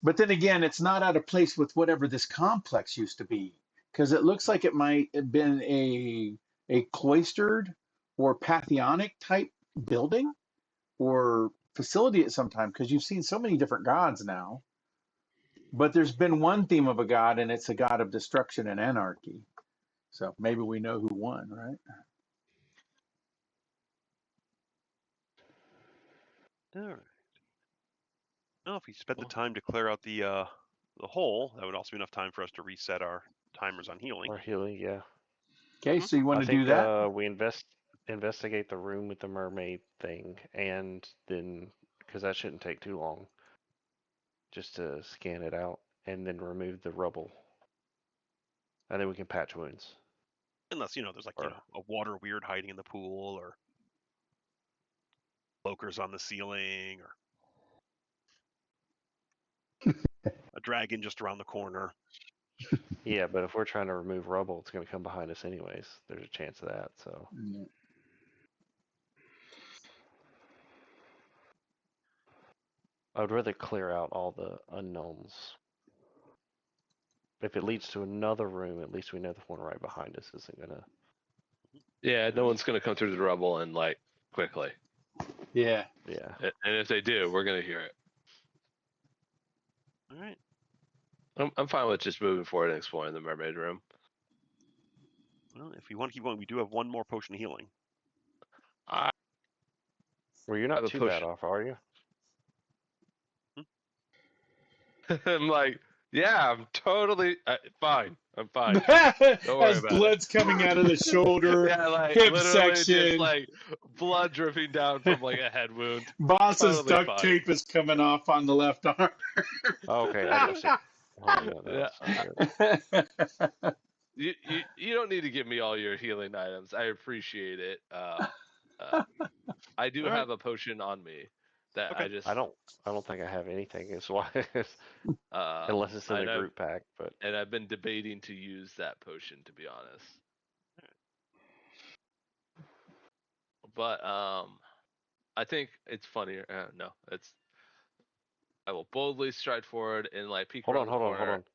But then again, it's not out of place with whatever this complex used to be, because it looks like it might have been a cloistered or pantheonic type building or facility at some time, because you've seen so many different gods now. But there's been one theme of a god, and it's a god of destruction and anarchy. So maybe we know who won, right? All right. Well, if we spent the time to clear out the the hole, that would also be enough time for us to reset our timers on healing. Or healing, yeah. Okay, so you want I to think do that? we investigate the room with the mermaid thing, and then because that shouldn't take too long, just to scan it out, and then remove the rubble, and then we can patch wounds. Unless, there's like, Or- a water weird hiding in the pool, or cloakers on the ceiling, or a dragon just around the corner. Yeah, but if we're trying to remove rubble, it's going to come behind us anyways. There's a chance of that. So Yeah. I would rather clear out all the unknowns. If it leads to another room, at least we know the one right behind us isn't going to. Yeah, no one's gonna come through the rubble and like quickly. Yeah. Yeah. And if they do, we're gonna hear it. All right. I'm fine with just moving forward and exploring the mermaid room. Well, if you want to keep going, we do have one more potion of healing. I Well, you're have not a too push. bad off, are you? I'm like, yeah, I'm totally fine. I'm fine. Don't worry As about blood's coming out of the shoulder, Yeah, like hip literally section. just like blood dripping down from like a head wound. Boss's totally duct fine. tape is coming off on the left arm. Oh, okay. I was gonna say, oh, no, Yeah, that's not good. You don't need to give me all your healing items. I appreciate it. I do All right. have a potion on me that Okay. I just I don't think I have anything. It's why, uh, unless it's in and the I've- group pack. But and I've been debating to use that potion, to be honest. But I think it's funnier. No, it's. I will boldly stride forward and like peek hold around on, the hold on, corner. hold on.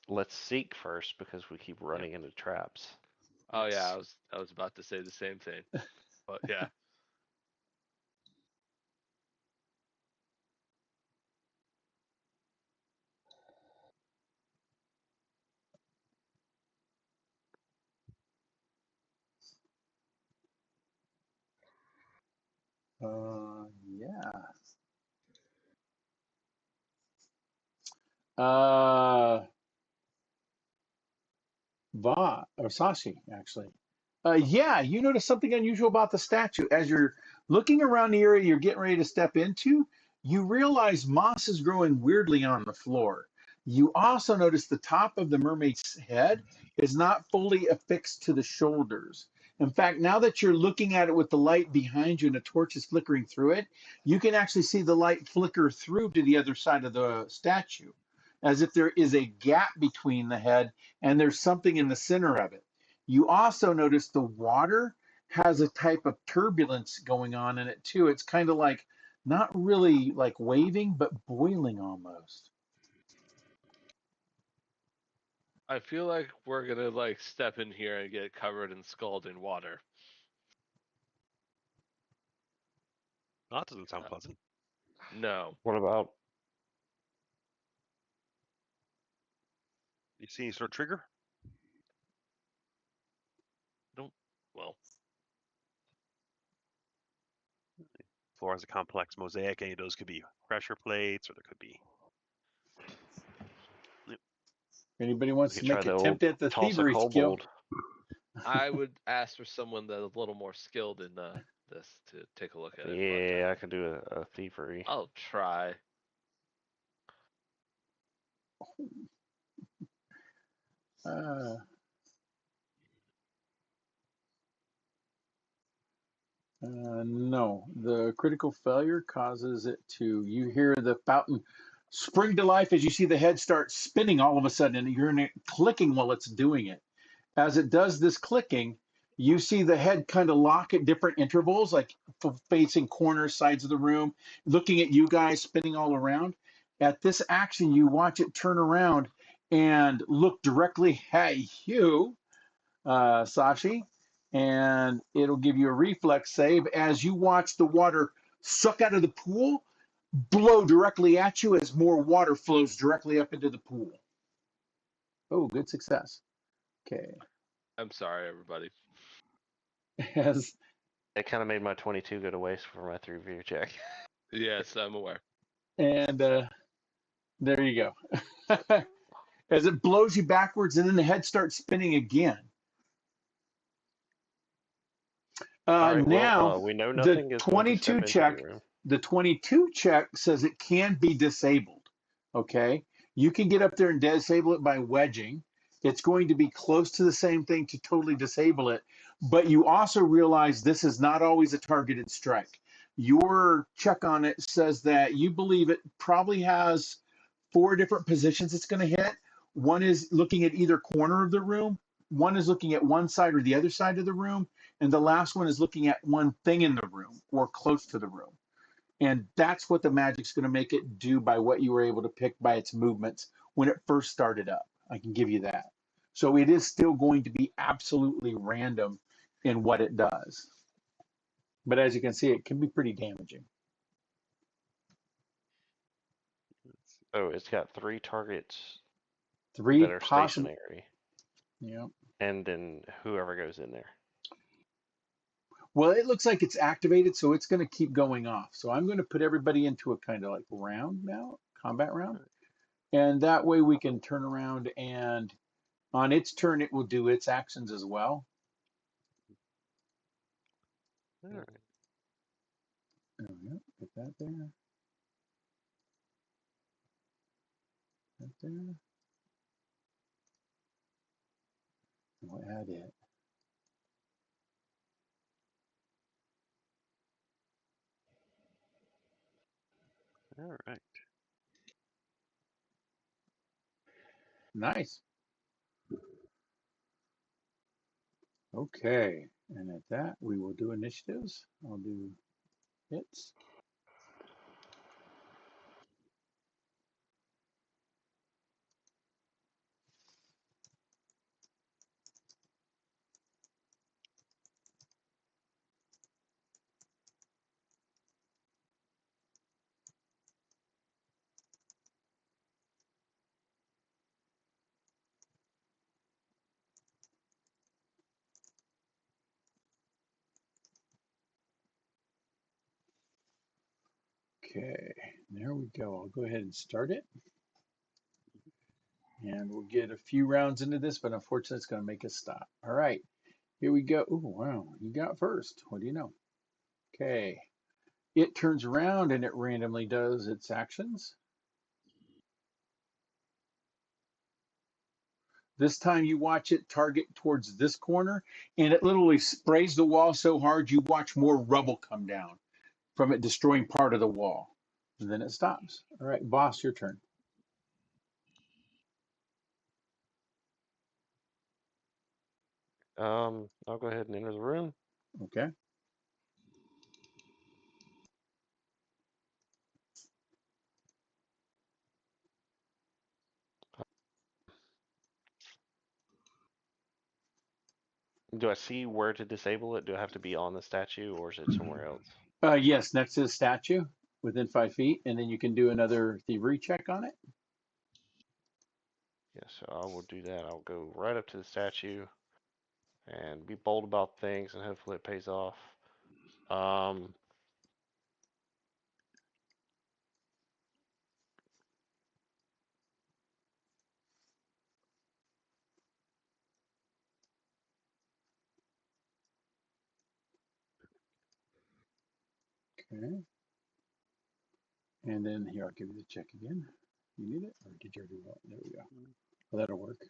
Let's seek first because we keep running into traps. Oh yeah, Yes. I was about to say the same thing, but yeah. Yeah. Or Sashi, actually. Yeah, you notice something unusual about the statue. As you're looking around the area you're getting ready to step into, you realize moss is growing weirdly on the floor. You also notice the top of the mermaid's head is not fully affixed to the shoulders. In fact, now that you're looking at it with the light behind you and a torch is flickering through it, you can actually see the light flicker through to the other side of the statue, as if there is a gap between the head and there's something in the center of it. You also notice the water has a type of turbulence going on in it too. It's kind of like not really like waving, but boiling almost. I feel like we're gonna like step in here and get covered in scalding water. That doesn't sound pleasant. No. What about? You see any sort of trigger? Well, Floor has a complex mosaic. Any of those could be pressure plates, or there could be. Anybody wants We to could make try an the attempt old at the toss a thievery skill? kobold. I would ask for someone that's a little more skilled in this to take a look at it. Yeah, I can do a thievery. But, I'll try. No, the critical failure causes it to. You hear the fountain spring to life as you see the head start spinning all of a sudden, and you're in it clicking while it's doing it. As it does this clicking, you see the head kind of lock at different intervals, like facing corners, sides of the room, looking at you guys, spinning all around. At this action, you watch it turn around and look directly at you, Sashi, and it'll give you a reflex save as you watch the water suck out of the pool, blow directly at you as more water flows directly up into the pool. Oh, good success. Okay. I'm sorry, everybody. As It kind of made my 22 go to waste for my 3-view check. Yes, I'm aware. and there you go. as it blows you backwards, and then the head starts spinning again. All right. Now, Well, we know the nothing is going to 22 step into the check, room. the 22 check says it can be disabled. Okay, you can get up there and disable it by wedging. It's going to be close to the same thing to totally disable it, but you also realize this is not always a targeted strike. Your check on it says that you believe it probably has 4 different positions it's going to hit. One is looking at either corner of the room, one is looking at one side or the other side of the room, and the last one is looking at one thing in the room or close to the room. And that's what the magic's going to make it do by what you were able to pick by its movements when it first started up. I can give you that. So it is still going to be absolutely random in what it does. But as you can see, it can be pretty damaging. Oh, it's got 3 targets 3 that are possible. stationary, Yeah. and then whoever goes in there. Well, it looks like it's activated, so it's going to keep going off. So I'm going to put everybody into a kind of like round now, combat round. And that way we can turn around, and on its turn, it will do its actions as well. All right. Oh, yeah, put that there. That there. We'll add it. All right. Nice. Okay. And at that, we will do initiatives. I'll do hits. Okay, there we go. I'll go ahead and start it. And we'll get a few rounds into this, but unfortunately, it's going to make us stop. All right, here we go. Oh, wow, you got first. What do you know? Okay, it turns around and it randomly does its actions. This time you watch it target towards this corner, and it literally sprays the wall so hard you watch more rubble come down from it destroying part of the wall. And then it stops. All right, boss, your turn. I'll go ahead and enter the room. Okay. Do I see where to disable it? Do I have to be on the statue, or is it somewhere else? Yes, next to the statue within 5 feet, and then you can do another thievery check on it. Yeah, so I will do that. I'll go right up to the statue and be bold about things, and hopefully it pays off. Okay. And then here, I'll give you the check again. You need it? Or did you already do that? There we go. Well, that'll work.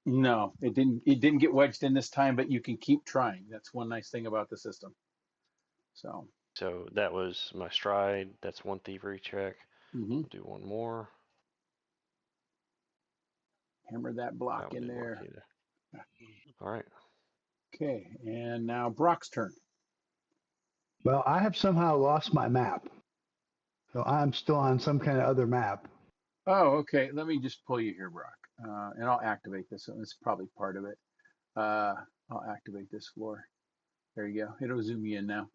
No, it didn't. It didn't get wedged in this time, but you can keep trying. That's one nice thing about the system. So. So that was my stride. That's 1 thievery check. I'll do 1 more. Hammer that block in there. All right. Okay, and now Brock's turn. Well, I have somehow lost my map. So I'm still on some kind of other map. Oh, okay. Let me just pull you here, Brock. And I'll activate this. So it's probably part of it. I'll activate this floor. There you go. It'll zoom you in now.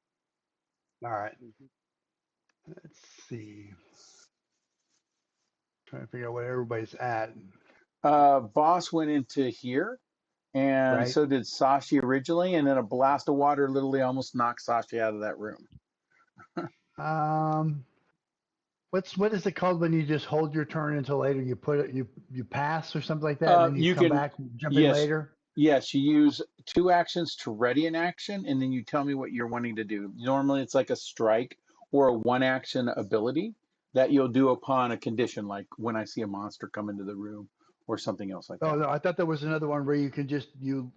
All right. Let's see. Trying to figure out where everybody's at. Boss went into here, and Right. so did Sashi originally, and then a blast of water literally almost knocked Sashi out of that room. what is it called when you just hold your turn until later? You put it, you pass or something like that, and then you come back, jump in yes, later. yes, you use 2 actions to ready an action, and then you tell me what you're wanting to do. Normally, it's like a strike or a 1-action ability that you'll do upon a condition, like when I see a monster come into the room or something else like Oh that. no, I thought there was another one where you can just you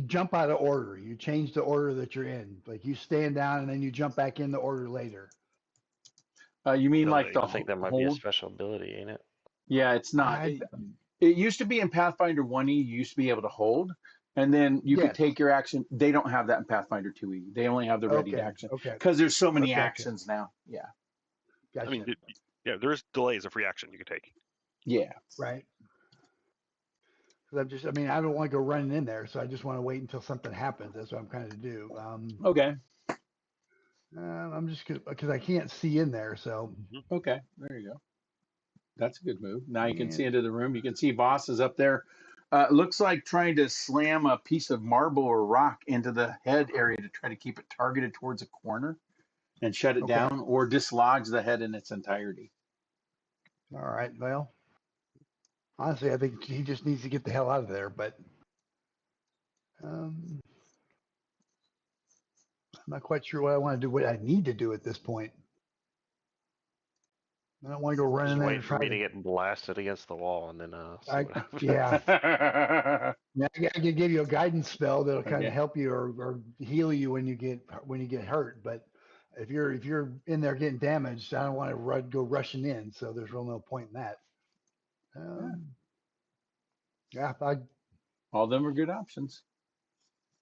jump out of order. You change the order that you're in. Like you stand down and then you jump back in the order later. You mean like Ability. the I think that might be a hold? special ability, ain't it? Yeah, it's not. I It used to be in Pathfinder 1E, you used to be able to hold, and then you could yes. take your action. They don't have that in Pathfinder 2E. They only have the ready Okay. action Okay. because there's so many Gotcha. actions now. Yeah. I mean, Gotcha. yeah, there's delay as a free action you could take. Yeah. Right. Because I mean, I don't want to go running in there, so I just want to wait until something happens. That's what I'm kind of do. Okay. I'm just because I can't see in there, so Okay. There you go. That's a good move. Now you can see and into the room. You can see Boss is up there. Looks like trying to slam a piece of marble or rock into the head area to try to keep it targeted towards a corner and shut it okay. down or dislodge the head in its entirety. All right. Well, honestly, I think he just needs to get the hell out of there. But I'm not quite sure what I want to do. What I need to do at this point. I don't want to go Just running there wait and for try me to to. get blasted against the wall and then see what happens. Yeah. Yeah, I can give you a guidance spell that'll kind of Okay. help you or heal you when you get hurt. But if you're in there getting damaged, I don't want to go rushing in. So there's real no point in that. Yeah, All of them are good options.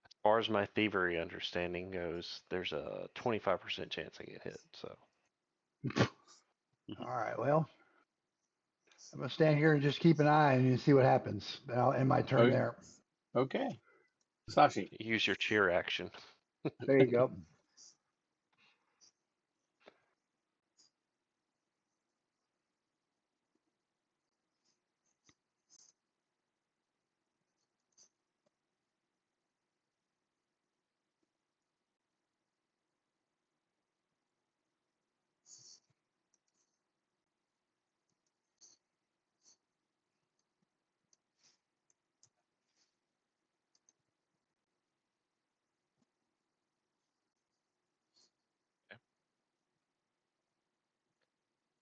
As far as my thievery understanding goes, there's a 25% chance I get hit. So all right. Well, I'm gonna stand here and just keep an eye and see what happens. I'll end my turn Okay. there. Okay. Sashi. use your cheer action. There you go.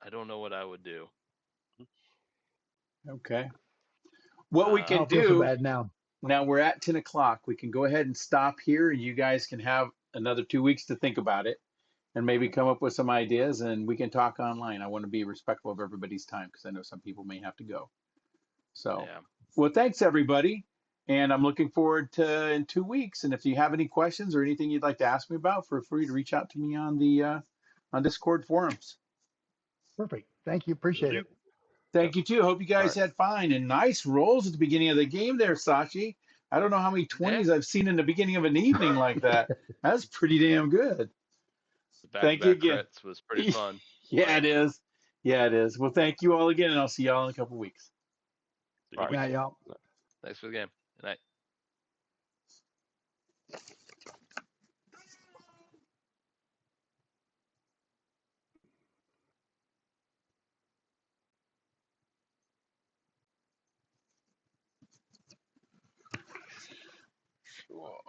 I don't know what I would do. Okay. What we I can don't feel so do bad now. now, we're at 10 o'clock. We can go ahead and stop here, and you guys can have another 2 weeks to think about it and maybe come up with some ideas, and we can talk online. I want to be respectful of everybody's time because I know some people may have to go. So, Yeah. well, thanks, everybody. And I'm looking forward to in 2 weeks. And if you have any questions or anything you'd like to ask me about, feel free to reach out to me on the on Discord forums. Perfect. Thank you. Will Appreciate do. it. Thank you too. Hope you All guys right. had fun and nice rolls at the beginning of the game there, Sachi. I don't know how many 20s Yeah. I've seen in the beginning of an evening like that. That's pretty damn good. The Thank you back-to-back again. crits was pretty fun. Yeah, it is. Yeah, it is. Well, thank you all again, and I'll see y'all in a couple weeks. See you in a All week. Good night, y'all. Thanks for the game. Good night. Cool.